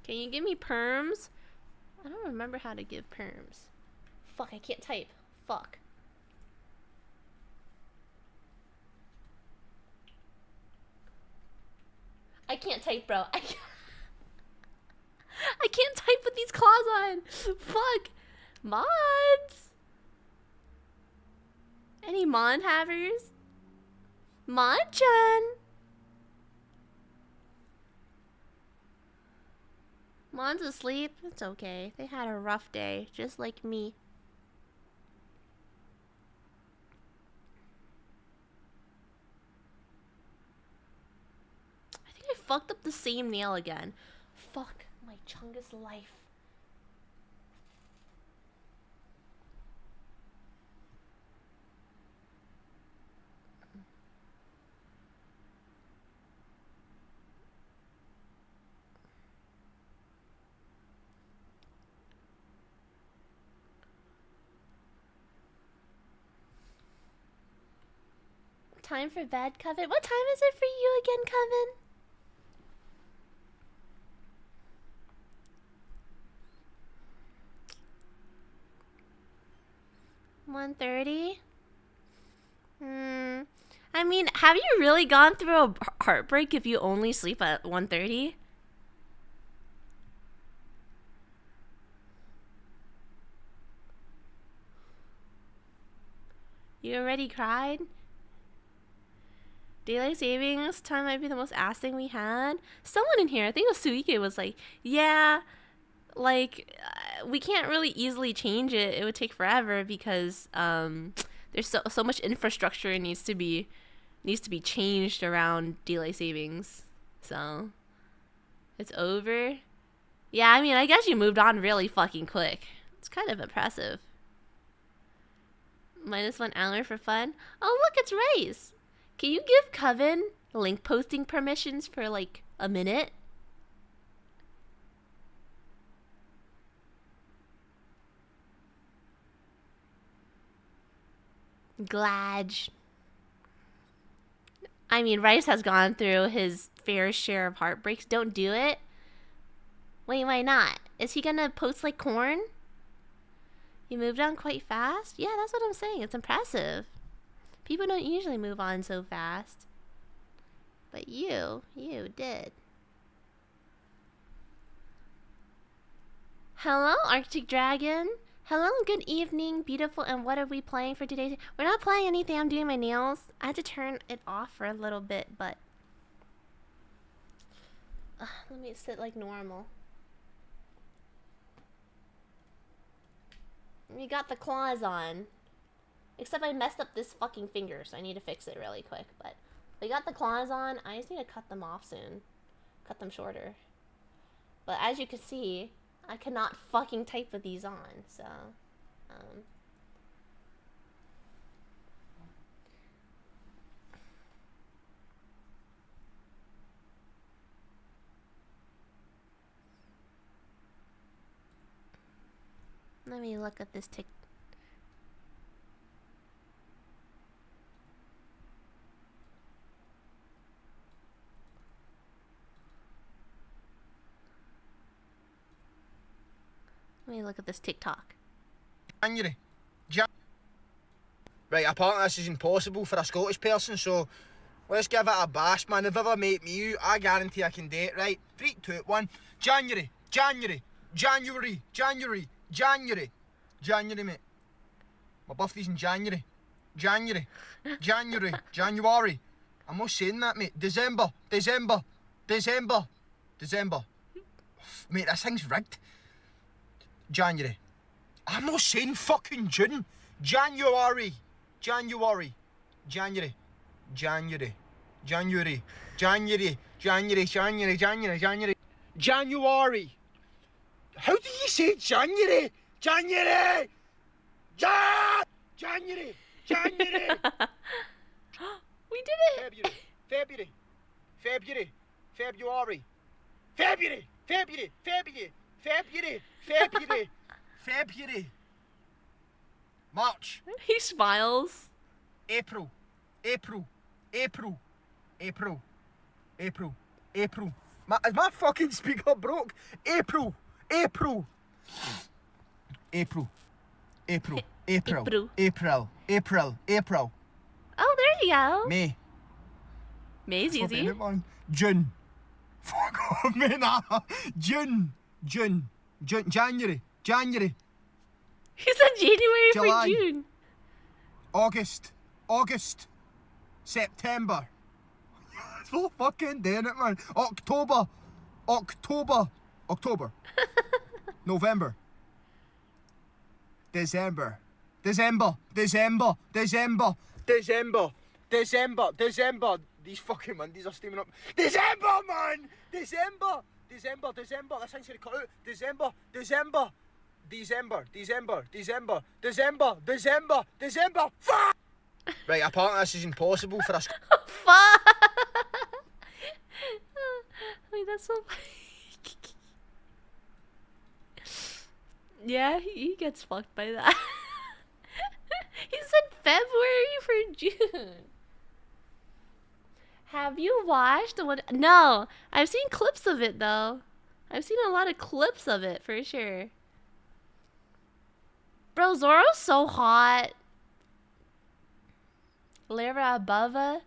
Can you give me perms? I don't remember how to give perms. Fuck, I can't type. Fuck. I can't type, bro. I can't type with these claws on. Fuck. Mods. Any mod havers? Mod-chan. Mon's asleep. It's okay. They had a rough day, just like me. I think I fucked up the same nail again. Fuck my chungus life. Time for bed, Coven? What time is it for you again, Coven? 1:30? I mean, have you really gone through a heartbreak if you only sleep at 1:30? You already cried? Daylight savings time might be the most ass thing we had. Someone in here, I think it was Suike, was like, yeah, like, we can't really easily change it. It would take forever because there's so much infrastructure needs to be changed around daylight savings. So it's over. Yeah, I mean, I guess you moved on really fucking quick. It's kind of impressive. -1 hour for fun. Oh, look, it's Ray's. Can you give Coven link posting permissions for like a minute? Glad. I mean, Rice has gone through his fair share of heartbreaks. Don't do it. Wait, why not? Is he gonna post like corn? You moved on quite fast? Yeah, that's what I'm saying. It's impressive. People don't usually move on so fast. But you did. Hello, Arctic Dragon. Hello, good evening, beautiful, and what are we playing for today? We're not playing anything, I'm doing my nails. I had to turn it off for a little bit, but... let me sit like normal. We got the claws on. Except I messed up this fucking finger, so I need to fix it really quick, but... We got the claws on, I just need to cut them off soon. Cut them shorter. But as you can see, I cannot fucking type with these on, so... Let me look at this tick. Let me look at this TikTok.
January. Right, apparently this is impossible for a Scottish person, so let's give it a bash, man. If ever mate me you, I guarantee I can do it, right? 3, 2, 1. January, January, January, January, January, January, mate. My birthday's in January. January, January, January. I'm not saying that, mate. December, December, December, December. Mate, this thing's rigged. January. I'm not saying fucking June. January. January. January. January. January. January. January. January. January. January. January. How do you say January? January. January. January.
We did it.
February. February. February. February. February. February. February. February, February, February, March.
He smiles.
April, April, April, April, April, April. Is my fucking speaker broke? April, April, April, April, April, April, April, April.
Oh, there you go.
May.
May's easy.
June. Fuck off, man. June. June, January, January.
He said January
July.
For June.
August, September. So fucking doing it, man. October, November, December. These fucking Mondays are steaming up. December, man. December. That's how you cut out. December. Fuck! Right, apparently this is impossible for us.
Fuck! Wait, that's so funny. Yeah, he gets fucked by that. He said February for June. Have you watched the one? No, I've seen clips of it though. I've seen a lot of clips of it for sure. Bro, Zoro's so hot. Lara Abova.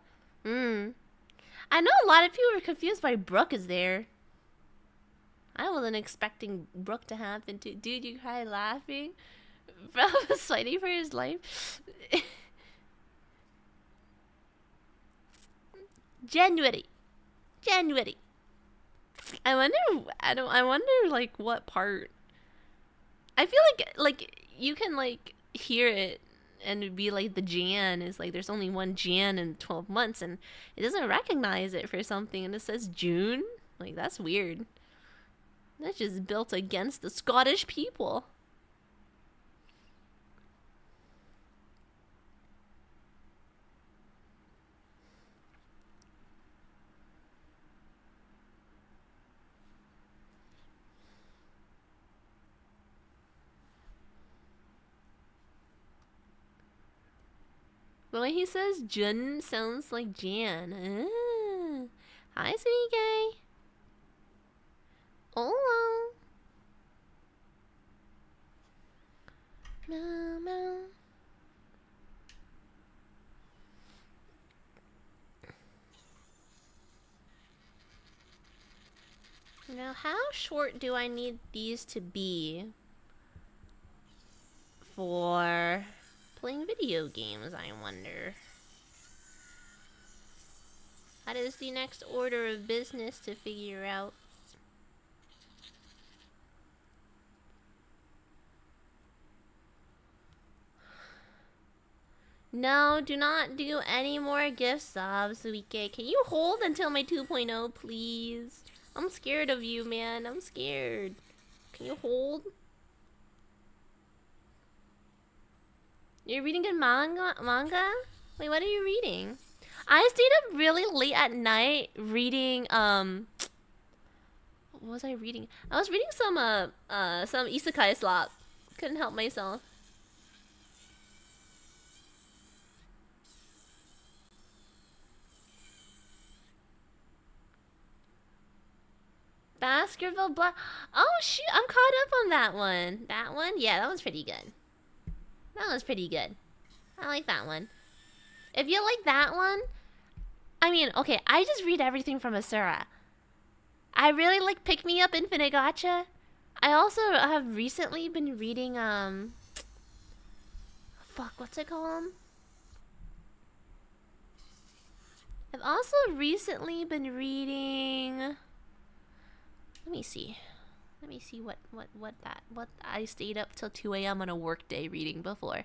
I know a lot of people were confused why Brooke is there. I wasn't expecting Brooke to happen to. Dude, you cried laughing. Bro was fighting for his life. January. I wonder like what part. I feel like you can like hear it and it'd be like the Jan is like there's only one Jan in 12 months and it doesn't recognize it for something and it says June. Like that's weird. That's just built against the Scottish people. But when he says Jun, sounds like Jan. Hi, sweetie gay. Hola. Mama. Now, how short do I need these to be? for playing video games, I wonder. That is the next order of business to figure out. No, do not do any more gift subs, Suike. Can you hold until my 2.0, please? I'm scared of you, man. I'm scared. Can you hold? You're reading good manga? Wait, what are you reading? I stayed up really late at night reading, what was I reading? I was reading some isekai slop. Couldn't help myself. Baskerville Black. Oh shoot, I'm caught up on that one. That one? Yeah, that one's pretty good. That one's pretty good. I like that one. If you like that one, I mean, okay, I just read everything from Asura. I really like Pick Me Up Infinite Gacha. I also have recently been reading, fuck, what's it called? I've also recently been reading, let me see what I stayed up till 2 a.m. on a work day reading before.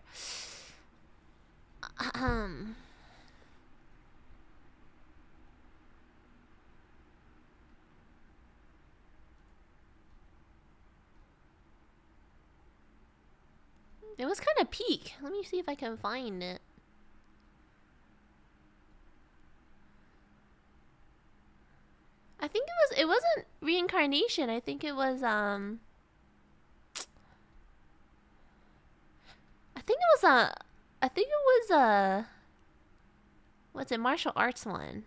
It was kind of peak. Let me see if I can find it. I think it wasn't reincarnation. I think it was what's it, martial arts one.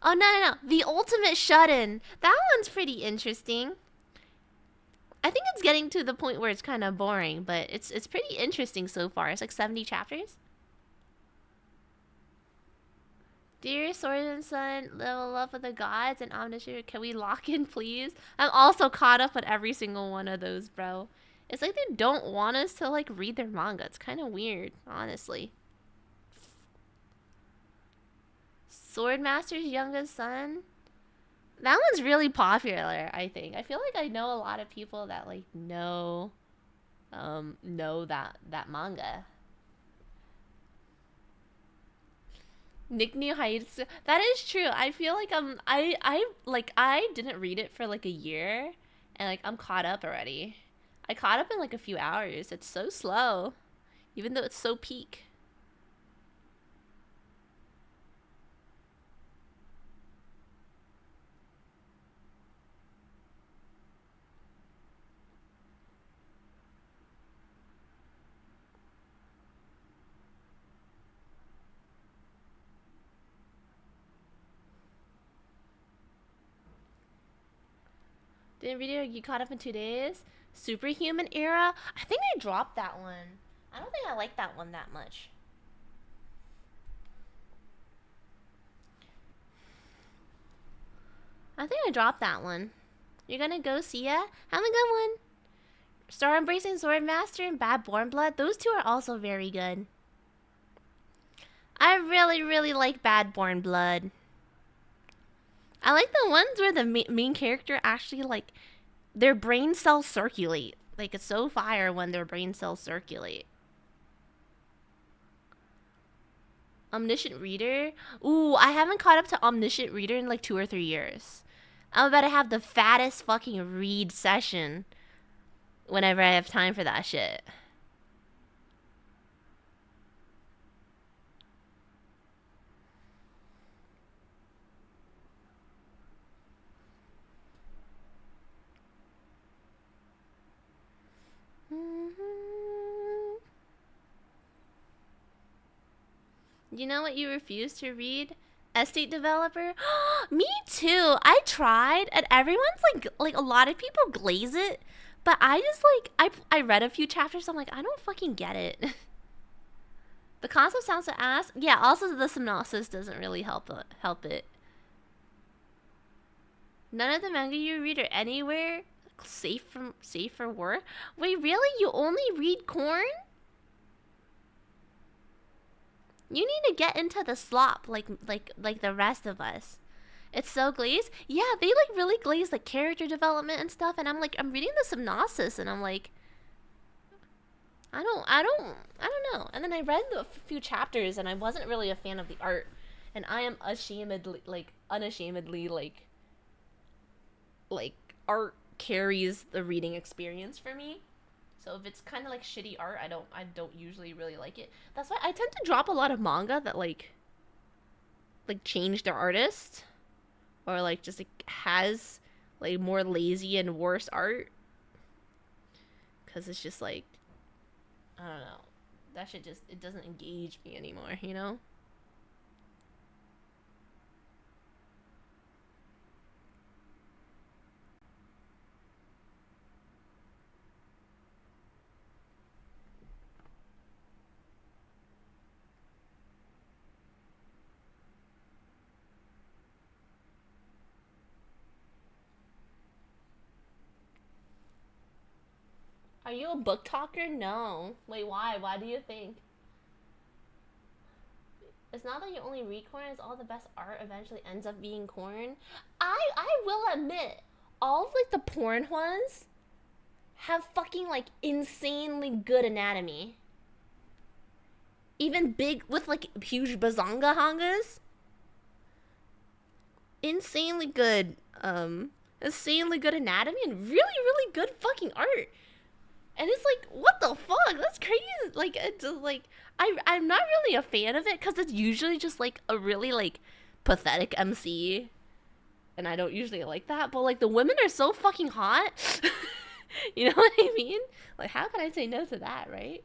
Oh no, the ultimate shut-in. That one's pretty interesting. I think it's getting to the point where it's kind of boring, but it's pretty interesting so far. It's like 70 chapters. Dear Sword and Sun, level up with the gods and omniscient. Can we lock in, please? I'm also caught up on every single one of those, bro. It's like they don't want us to like read their manga. It's kind of weird, honestly. Swordmaster's youngest son. That one's really popular, I think. I feel like I know a lot of people that like know that manga. Nick New Heights. That is true. I feel like I didn't read it for like a year and like I'm caught up already. I caught up in like a few hours. It's so slow. Even though it's so peak. Didn't video you caught up in 2 days? Superhuman era? I think I dropped that one. I don't think I like that one that much. I think I dropped that one. You're gonna go see ya? Have a good one. Star Embracing Swordmaster and Bad Born Blood. Those two are also very good. I really, really like Bad Born Blood. I like the ones where the main character actually, like, their brain cells circulate. Like, it's so fire when their brain cells circulate. Omniscient Reader? Ooh, I haven't caught up to Omniscient Reader in like 2 or 3 years. I'm about to have the fattest fucking read session whenever I have time for that shit. You know what you refuse to read? Estate Developer? Me too. I tried and everyone's like a lot of people glaze it, but I just like I read a few chapters. I'm like, I don't fucking get it. The concept sounds so ass. Yeah, also the synopsis doesn't really help it. None of the manga you read are anywhere safe for work. Wait, really? You only read Corn? You need to get into the slop like the rest of us. It's so glazed. Yeah, they like really glaze like character development and stuff. And I'm reading the synopsis and I'm like, I don't know. And then I read a few chapters and I wasn't really a fan of the art. And I am unashamedly like art carries the reading experience for me. So if it's kind of like shitty art, I don't usually really like it. That's why I tend to drop a lot of manga that like change their artist or like just like has like more lazy and worse art, cuz it's just like I don't know. That shit just it doesn't engage me anymore, you know? Are you a book talker? No. Wait, why? Why do you think? It's not that you only read corn, it's all the best art eventually ends up being corn. I will admit, all of like the porn ones have fucking like insanely good anatomy. Even big with like huge bazonga hangas. Insanely good insanely good anatomy and really, really good fucking art. And it's like, what the fuck? That's crazy. Like, it's just like, I'm not really a fan of it because it's usually just like a really like pathetic MC, and I don't usually like that. But like the women are so fucking hot. You know what I mean? Like, how can I say no to that, right?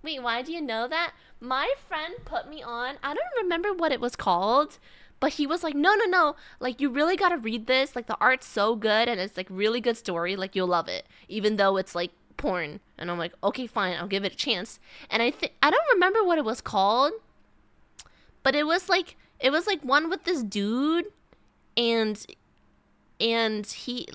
Wait, why do you know that? My friend put me on. I don't remember what it was called, but he was like, no, no, no. Like, you really gotta read this. Like, the art's so good and it's like really good story. Like, you'll love it, even though it's like porn. And I'm like, okay, fine, I'll give it a chance. And I don't remember what it was called, but it was like one with this dude, and he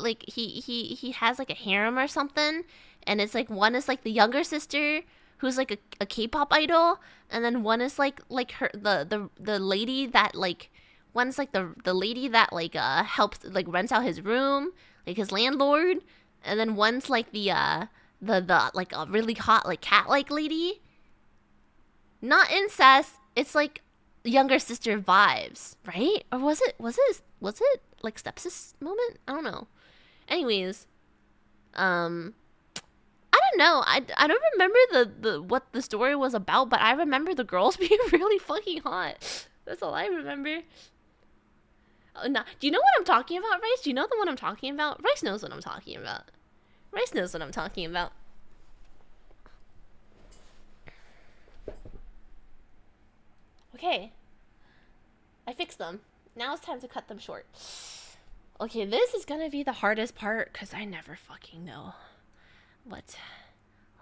has like a harem or something, and it's like one is like the younger sister who's like a K-pop idol, and then one is like her the lady that like one's like the lady that like helps like rents out his room, like his landlord, and then one's like the like a really hot like cat like lady. Not incest, it's like younger sister vibes, right? Or was it like stepsis moment? I don't know. Anyways, I don't know. I don't remember the what the story was about, but I remember the girls being really fucking hot. That's all I remember. Oh, no. Do you know what I'm talking about, Rice? Do you know the one I'm talking about? Rice knows what I'm talking about. Rice knows what I'm talking about. Okay. I fixed them. Now it's time to cut them short. Okay, this is gonna be the hardest part because I never fucking know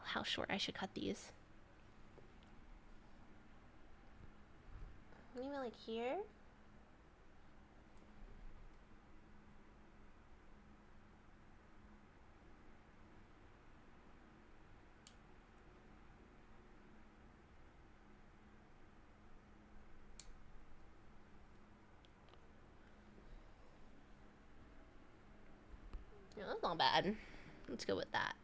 how short I should cut these. Maybe like here? No, that's not bad. Let's go with that.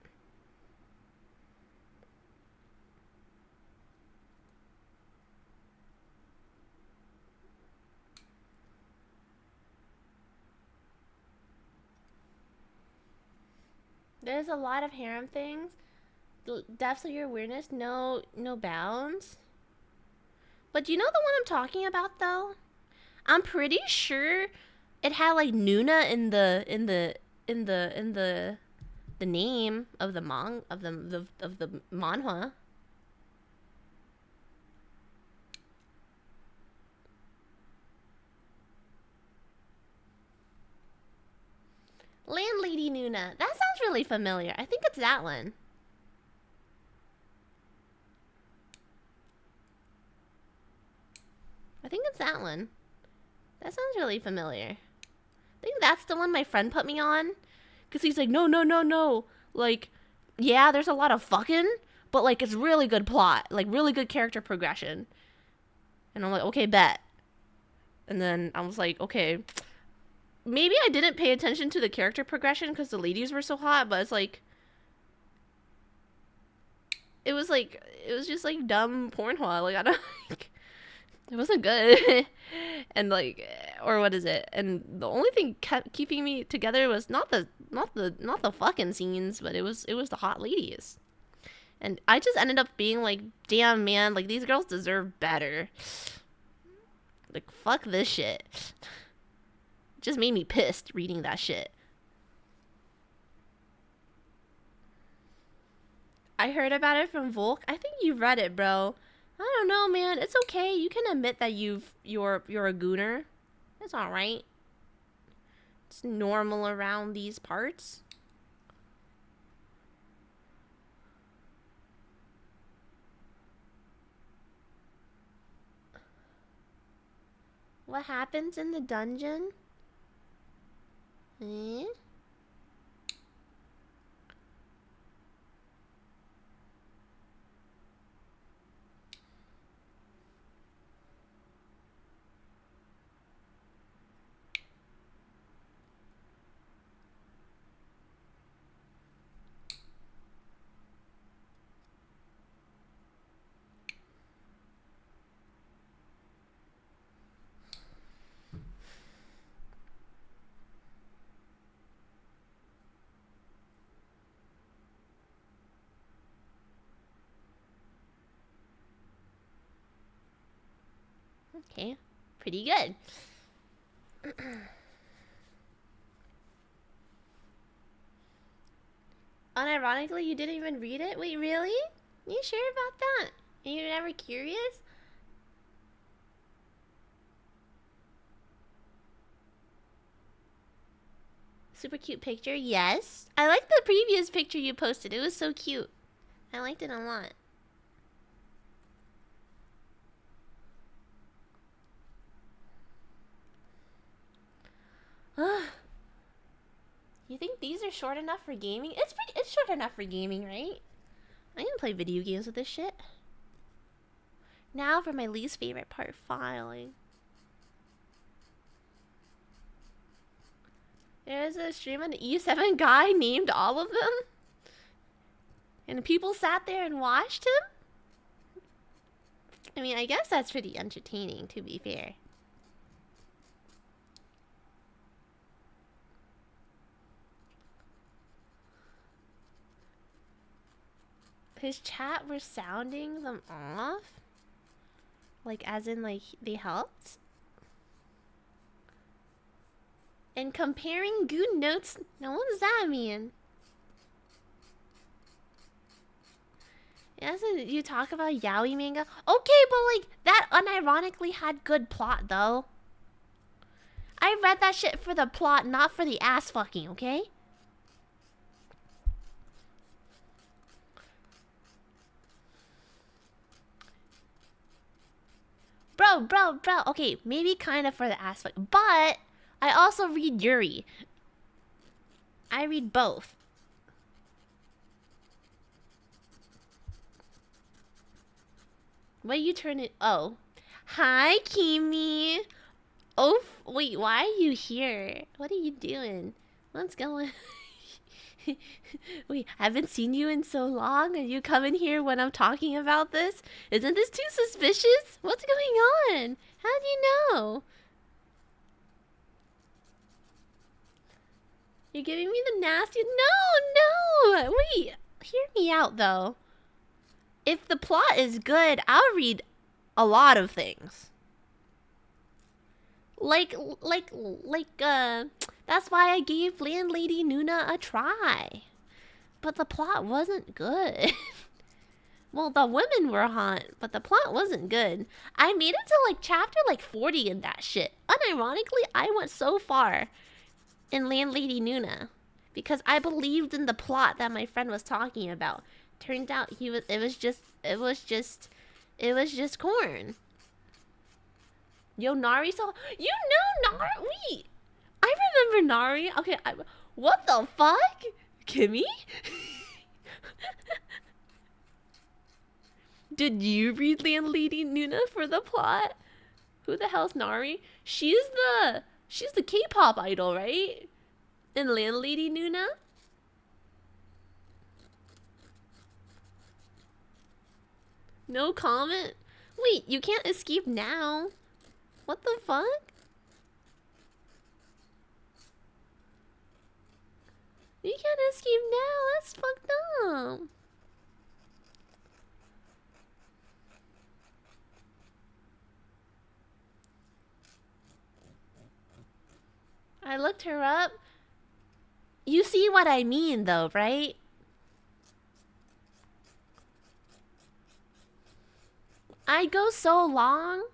There's a lot of harem things. Depths of your awareness, no bounds. But do you know the one I'm talking about though? I'm pretty sure it had like Nuna in the name of the manhwa. Landlady Nuna. That sounds really familiar. I think it's that one. I think it's that one. That sounds really familiar. I think that's the one my friend put me on. Because he's like, no, no, no, no. Like, yeah, there's a lot of fucking, but like it's really good plot, like really good character progression. And I'm like, okay, bet. And then I was like, okay, maybe I didn't pay attention to the character progression because the ladies were so hot, but it's like, it was just like dumb pornhole. Like I don't like, it wasn't good. And like, or what is it? And the only thing kept keeping me together was not the fucking scenes, but it was the hot ladies. And I just ended up being like, damn man, like these girls deserve better. Like fuck this shit. Just made me pissed reading that shit. I heard about it from Volk. I think you read it, bro. I don't know, man. It's okay. You can admit that you're a gooner. It's all right. It's normal around these parts. What happens in the dungeon? Eh? Okay, pretty good. Unironically, you didn't even read it? Wait, really? You sure about that? And you're never curious? Super cute picture, yes. I like the previous picture you posted. It was so cute. I liked it a lot. You think these are short enough for gaming? It's short enough for gaming, right? I can play video games with this shit. Now for my least favorite part, filing. There's a stream an E7 guy named all of them. And people sat there and watched him? I mean, I guess that's pretty entertaining, to be fair. His chat was sounding them off? Like, as in, like, they helped? And comparing good notes... Now, what does that mean? Yes, you talk about yaoi manga? Okay, but, like, that unironically had good plot, though. I read that shit for the plot, not for the ass fucking, okay? Bro. Okay, maybe kind of for the ass fucking. But I also read Yuri. I read both. What you turn it? Oh. Hi, Kimi. Oh, wait, why are you here? What are you doing? What's going on? Wait, I haven't seen you in so long, and you come in here when I'm talking about this? Isn't this too suspicious? What's going on? How do you know? You're giving me the nasty... No! Wait, hear me out, though. If the plot is good, I'll read a lot of things. That's why I gave Landlady Nuna a try. But the plot wasn't good. Well, the women were hot, but the plot wasn't good. I made it to like chapter like 40 in that shit. Unironically, I went so far in Landlady Nuna because I believed in the plot that my friend was talking about. Turned out it was just corn. Yo, Nari saw... You know Nari? Wait. I remember Nari. Okay, what the fuck? Kimmy? Did you read Landlady Nuna for the plot? Who the hell's Nari? She's the K-pop idol, right? And Landlady Nuna? No comment? Wait, you can't escape now. What the fuck? You can't escape now. That's fucked up. I looked her up. You see what I mean, though, right? I'd go so long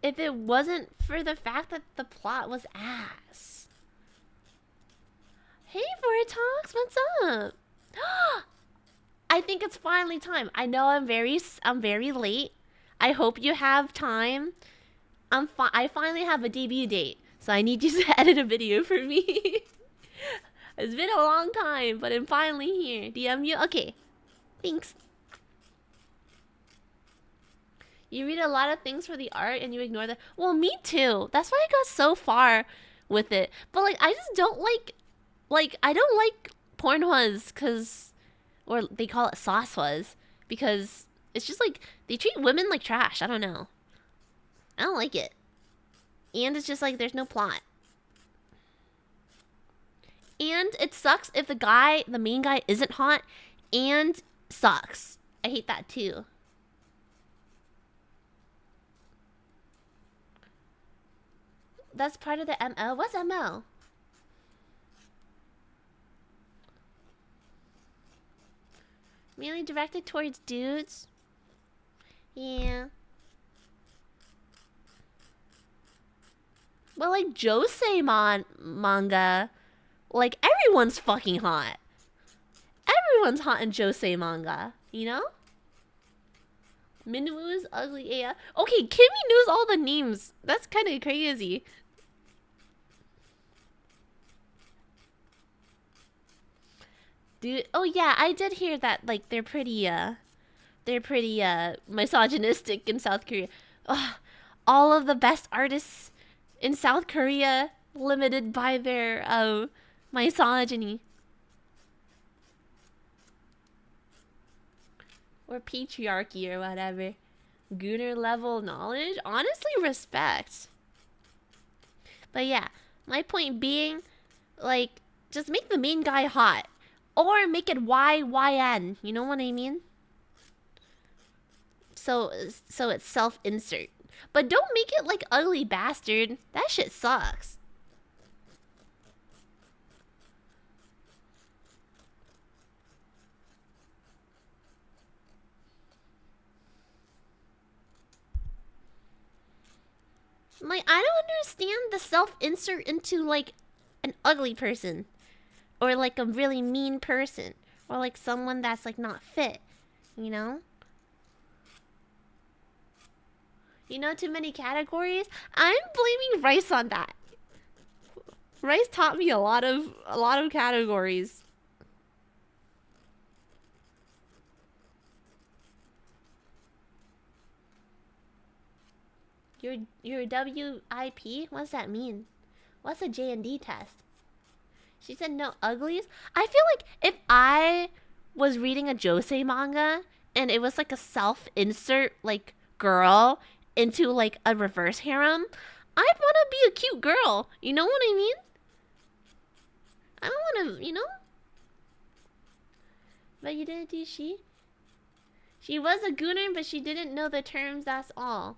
if it wasn't for the fact that the plot was ass. Hey, Vortox, what's up? I think it's finally time. I know I'm very late. I hope you have time. I finally have a debut date, so I need you to edit a video for me. It's been a long time, but I'm finally here. DM you? Okay. Thanks. You read a lot of things for the art and you ignore the... Well, me too. That's why I got so far with it. But, like, I just don't like... Like, I don't like pornhuas because... Or they call it saucehuas. Because it's just, like, they treat women like trash. I don't know. I don't like it. And it's just, like, there's no plot. And it sucks if the main guy isn't hot and sucks. I hate that too. That's part of the MO. What's MO? Mainly directed towards dudes. Yeah. Well, like Josei manga, like everyone's fucking hot. Everyone's hot in Josei manga, you know? Minwoo's ugly AF. Okay, Kimmy knows all the names. That's kind of crazy. Dude, oh yeah, I did hear that, like, they're pretty misogynistic in South Korea. Ugh, all of the best artists in South Korea limited by their, misogyny. Or patriarchy or whatever. Gooner level knowledge? Honestly, respect. But yeah, my point being, like, just make the main guy hot. Or make it YYN. You know what I mean? So it's self-insert. But don't make it like ugly bastard. That shit sucks. Like, I don't understand the self-insert into like an ugly person. Or like a really mean person. Or like someone that's like not fit. You know? You know too many categories? I'm blaming Rice on that. Rice taught me a lot of categories. Your WIP? What's that mean? What's a J&D test? She said no uglies. I feel like if I was reading a Josei manga and it was like a self-insert like girl into like a reverse harem, I'd want to be a cute girl. You know what I mean? I don't want to, you know? But you didn't do she? She was a gooner, but she didn't know the terms, that's all.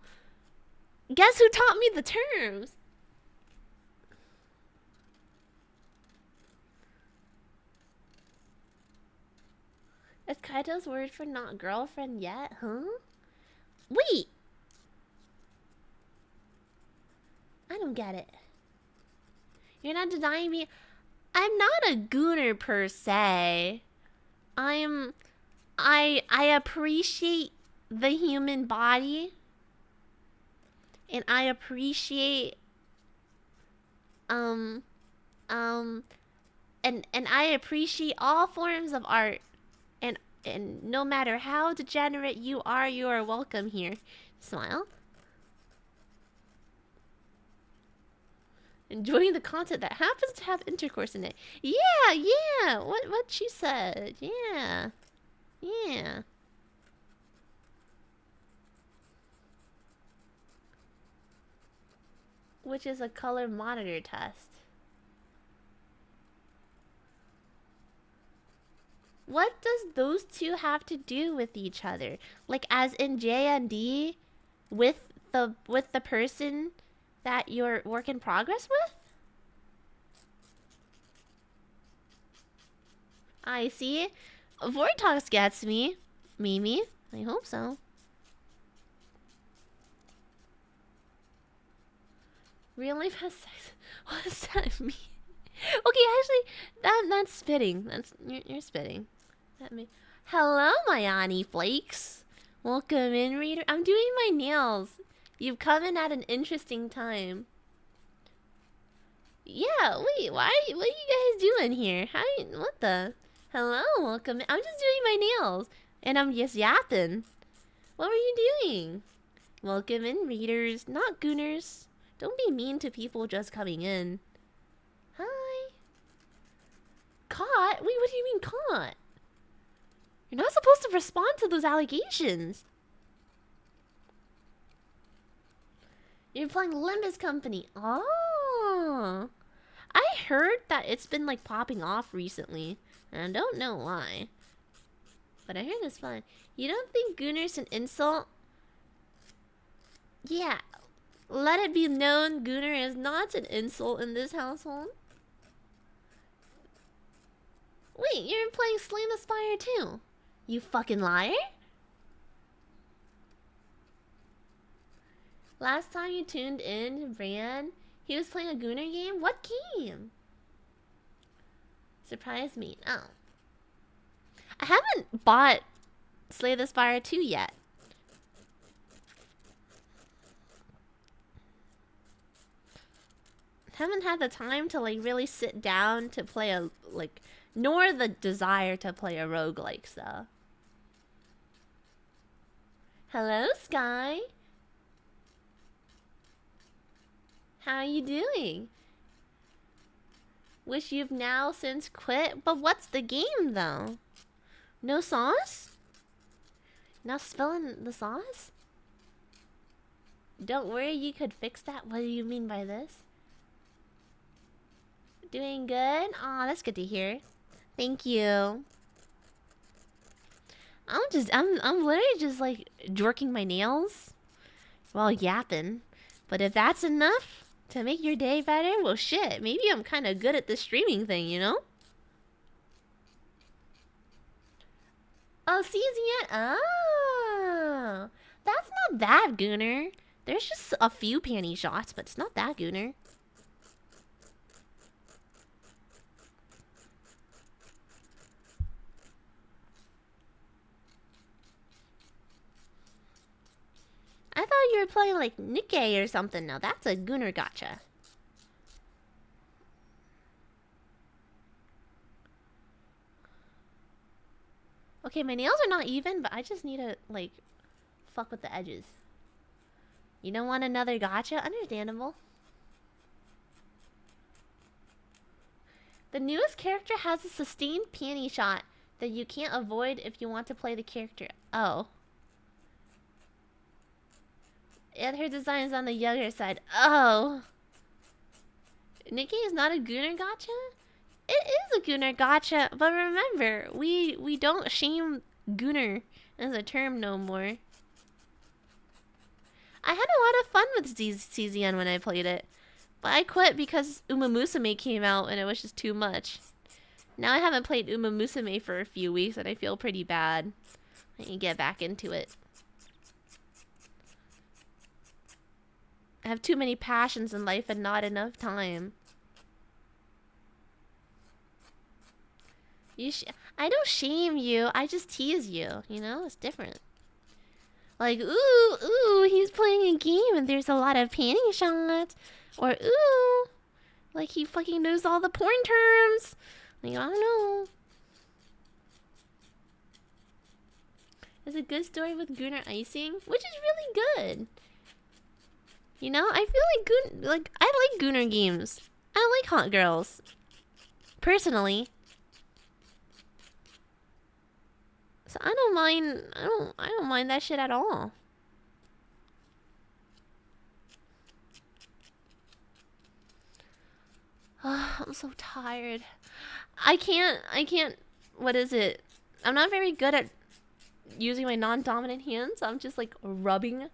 Guess who taught me the terms? Is Kaito's word for not girlfriend yet, huh? Wait! I don't get it. You're not denying me. I'm not a gooner per se. I appreciate the human body. And I appreciate and I appreciate all forms of art. And And no matter how degenerate you are welcome here. Smile. Enjoying the content that happens to have intercourse in it. Yeah, yeah. What she said. Yeah. Yeah. Which is a color monitor test. What does those two have to do with each other? Like as in J and D with the person that you're work in progress with? I see. Vortox gets me. Mimi. I hope so. Real life has sex. What does that mean? Okay, actually, that's spitting. You're spitting. That me. Hello, my Ani Flakes. Welcome in, reader. I'm doing my nails. You've come in at an interesting time. Yeah, wait, what are you guys doing here? What the? Hello, welcome in. I'm just doing my nails. And I'm just yapping. What were you doing? Welcome in, readers, not gooners. Don't be mean to people just coming in. Hi. Caught? Wait, what do you mean caught? You're not supposed to respond to those allegations. You're playing Limbus Company. Oh. I heard that it's been like popping off recently. And I don't know why. But I heard it's fun. You don't think Gooner's an insult? Yeah. Let it be known Gooner is not an insult in this household. Wait, you're playing Slay the Spire too? You fucking liar? Last time you tuned in, Ran, he was playing a Gooner game? What game? Surprise me. Oh. I haven't bought Slay the Spire 2 yet. Haven't had the time to like really sit down to play a like, nor the desire to play a roguelike, so. Hello, Sky. How are you doing? Wish you've now since quit, but what's the game though? No sauce? Not spilling the sauce? Don't worry, you could fix that. What do you mean by this? Doing good? Aw, that's good to hear. Thank you. I'm literally just like jerking my nails while yapping. But if that's enough to make your day better, well shit, maybe I'm kind of good at this streaming thing, you know? Oh, season yet? Oh, that's not that Gooner. There's just a few panty shots, but it's not that Gooner. I thought you were playing like Nikkei or something. Now that's a Gooner gotcha. Okay, my nails are not even, but I just need to like fuck with the edges. You don't want another gotcha? Understandable. The newest character has a sustained panty shot that you can't avoid if you want to play the character. Oh. And her design is on the younger side. Oh. Nikki is not a Gooner gotcha? It is a Gooner gotcha, but remember, we don't shame Gooner as a term no more. I had a lot of fun with CZN when I played it. But I quit because Uma Musume came out and it was just too much. Now I haven't played Uma Musume for a few weeks and I feel pretty bad. I need to get back into it. I have too many passions in life and not enough time. I don't shame you. I just tease you. You know, it's different. Like, ooh, he's playing a game and there's a lot of panty shots. Or, ooh, like he fucking knows all the porn terms. Like, I don't know. It's a good story with Gunnar icing, which is really good. You know, I feel like I like Gunnar games. I like hot girls. Personally. So I don't mind I don't mind that shit at all. I'm so tired. I can't what is it? I'm not very good at using my non-dominant hand, so I'm just like rubbing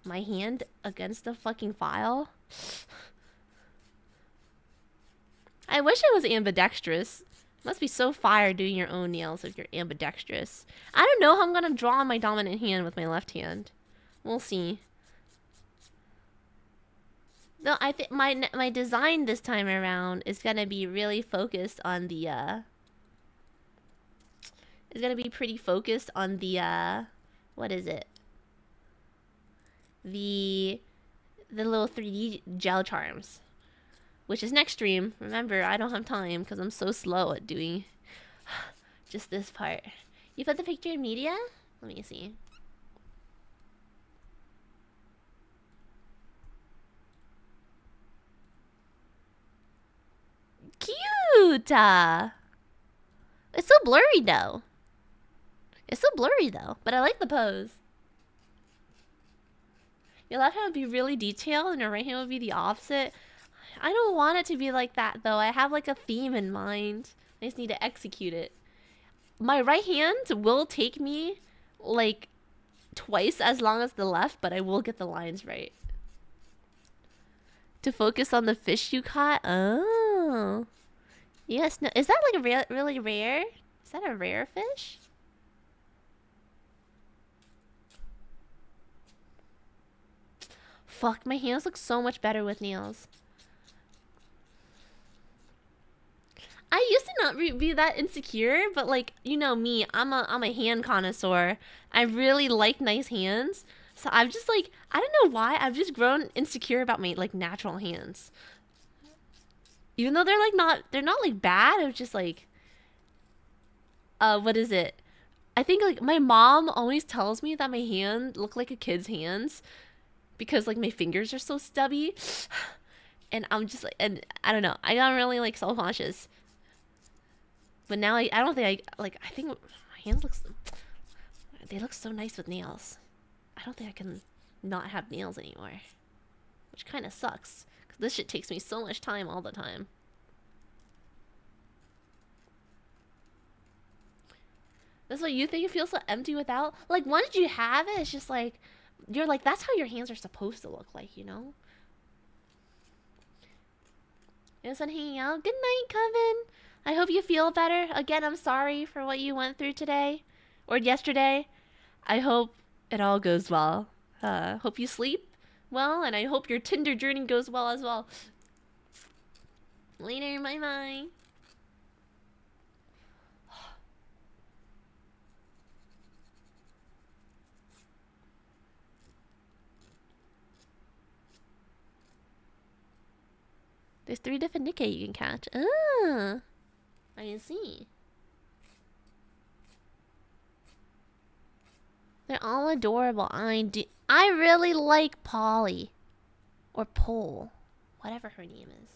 my hand against the fucking file. I wish I was ambidextrous. Must be so fire doing your own nails if you're ambidextrous. I don't know how I'm gonna draw on my dominant hand with my left hand. We'll see. No, I think my design this time around is gonna be really focused on the It's gonna be pretty focused on the what is it? The little 3D gel charms. Which is next stream. Remember, I don't have time because I'm so slow at doing just this part. You put the picture in media? Let me see. Cute! It's so blurry though. It's so blurry though, but I like the pose. Your left hand would be really detailed and your right hand would be the opposite. I don't want it to be like that though. I have like a theme in mind. I just need to execute it. My right hand will take me like twice as long as the left, but I will get the lines right. To focus on the fish you caught? Oh. Yes, no. Is that like a really rare? Is that a rare fish? Fuck, my hands look so much better with nails. I used to not be that insecure, but like, you know me, I'm a hand connoisseur. I really like nice hands. So I'm just like, I don't know why, I've just grown insecure about my like natural hands. Even though they're not like bad, it's just like what is it? I think like my mom always tells me that my hand look like a kid's hands because like my fingers are so stubby. And I'm just like, and I don't know, I got really like self-conscious. But now I don't think I think my hands they look so nice with nails. I don't think I can not have nails anymore. Which kind of sucks. Because this shit takes me so much time all the time. That's what you think you feel so empty without? Like, once you have it, it's just like, you're like, that's how your hands are supposed to look like, you know? Is that hanging out? Good night, Coven. I hope you feel better. Again, I'm sorry for what you went through today. Or yesterday. I hope it all goes well. Hope you sleep well, and I hope your Tinder journey goes well as well. Later, bye-bye. There's 3 different Nikkei you can catch. Ah, I see. They're all adorable. I really like Polly. Or Pole. Whatever her name is.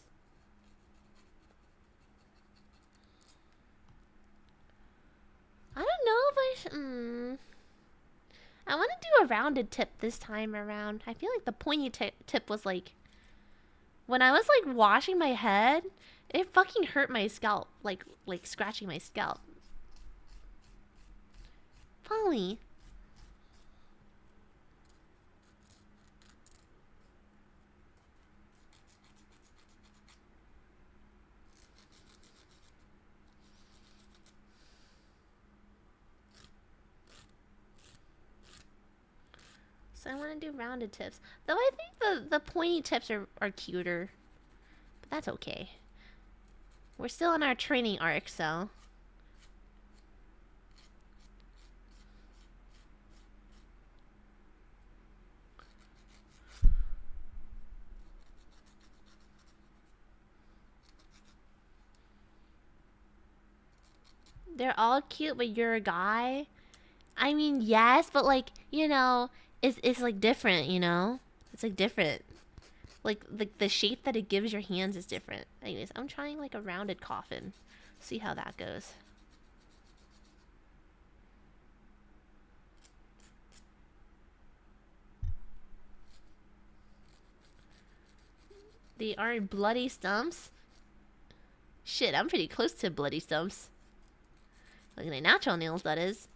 I don't know if I should... I want to do a rounded tip this time around. I feel like the pointy tip was like... When I was like washing my head, it fucking hurt my scalp. Like scratching my scalp. Polly. So I want to do rounded tips. Though I think the pointy tips are cuter. But that's okay. We're still in our training arc, so... They're all cute, but you're a guy? I mean, yes, but like, you know, it's like different, you know? It's like different. Like the shape that it gives your hands is different. Anyways, I'm trying like a rounded coffin. See how that goes. They are bloody stumps. Shit, I'm pretty close to bloody stumps. Look at my natural nails, that is.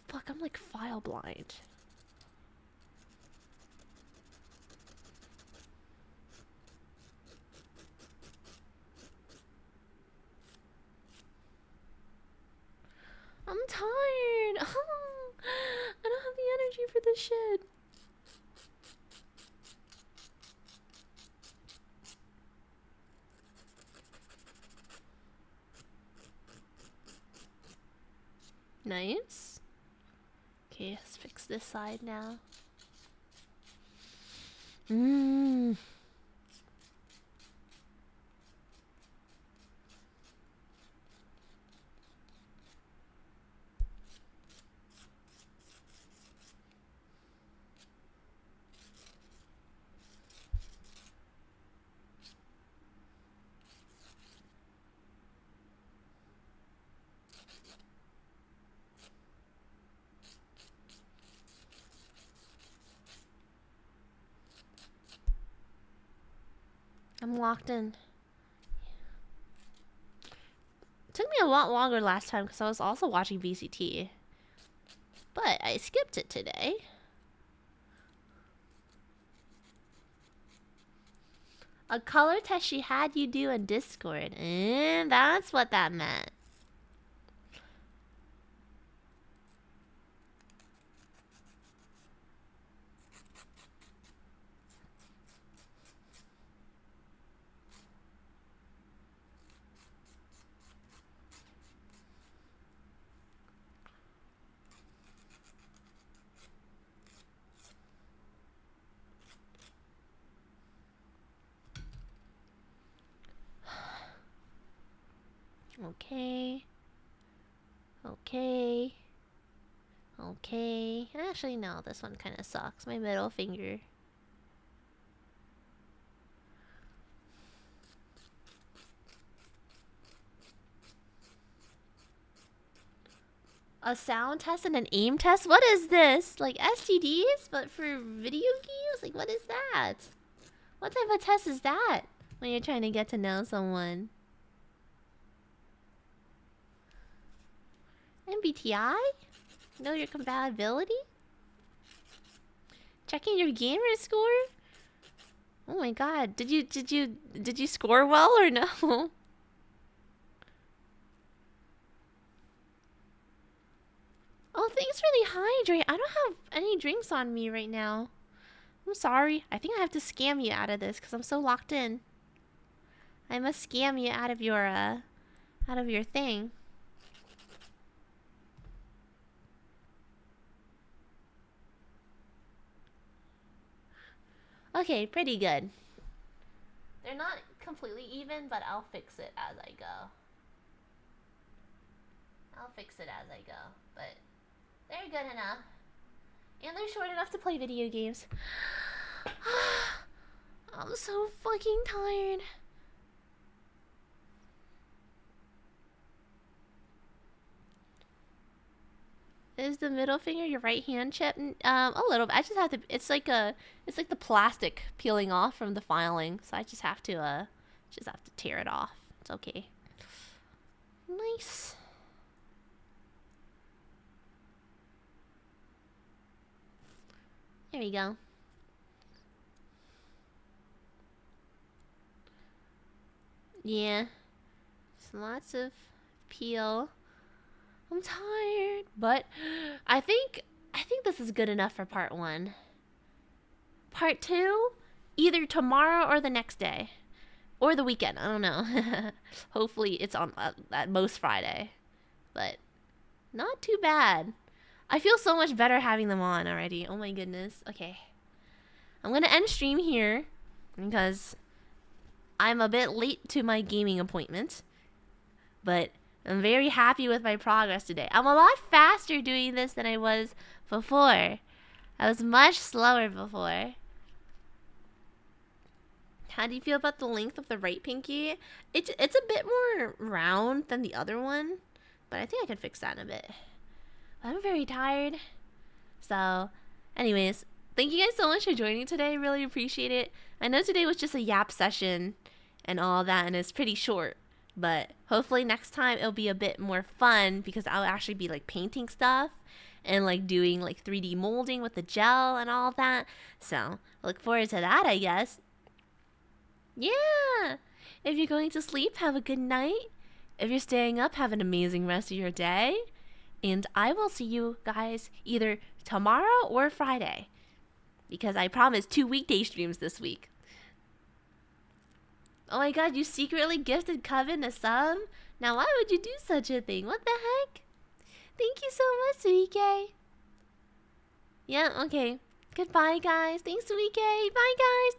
Fuck, I'm like file blind. I'm tired. I don't have the energy for this shit. Nice. Okay, let's fix this side now. Mmm. I'm locked in. It took me a lot longer last time because I was also watching VCT. But I skipped it today. A color test she had you do in Discord. And that's what that meant. Okay. Okay. Okay. Actually, no, this one kind of sucks. My middle finger. A sound test and an aim test? What is this? Like STDs, but for video games? Like, what is that? What type of test is that when you're trying to get to know someone? MBTI? Know your compatibility? Checking your gamer score? Oh my god. Did you score well or no? Oh, thanks for the hydrate. I don't have any drinks on me right now. I'm sorry. I think I have to scam you out of this because I'm so locked in. I must scam you out of your thing. Okay, pretty good. They're not completely even, but I'll fix it as I go. I'll fix it as I go. But they're good enough. And they're short enough to play video games. I'm so fucking tired. Is the middle finger your right hand chip? A little bit. I just have to. It's like the plastic peeling off from the filing, so I just have to tear it off. It's okay. Nice. There we go. Yeah. Just lots of peel. I'm tired, but I think this is good enough for part 1. Part 2, either tomorrow or the next day, or the weekend. I don't know. Hopefully, it's on at most Friday, but not too bad. I feel so much better having them on already. Oh my goodness. Okay. I'm gonna end stream here because I'm a bit late to my gaming appointment. But I'm very happy with my progress today. I'm a lot faster doing this than I was before. I was much slower before. How do you feel about the length of the right pinky? It's a bit more round than the other one, but I think I can fix that in a bit. I'm very tired. So, anyways, thank you guys so much for joining today. Really appreciate it. I know today was just a yap session and all that, and it's pretty short. But hopefully next time it'll be a bit more fun because I'll actually be like painting stuff and like doing like 3D molding with the gel and all that. So, look forward to that, I guess. Yeah. If you're going to sleep, have a good night. If you're staying up, have an amazing rest of your day. And I will see you guys either tomorrow or Friday. Because I promised 2 weekday streams this week. Oh my god, you secretly gifted Coven a sub? Now why would you do such a thing? What the heck? Thank you so much, Suike. Yeah, okay. Goodbye, guys. Thanks, Suike. Bye, guys.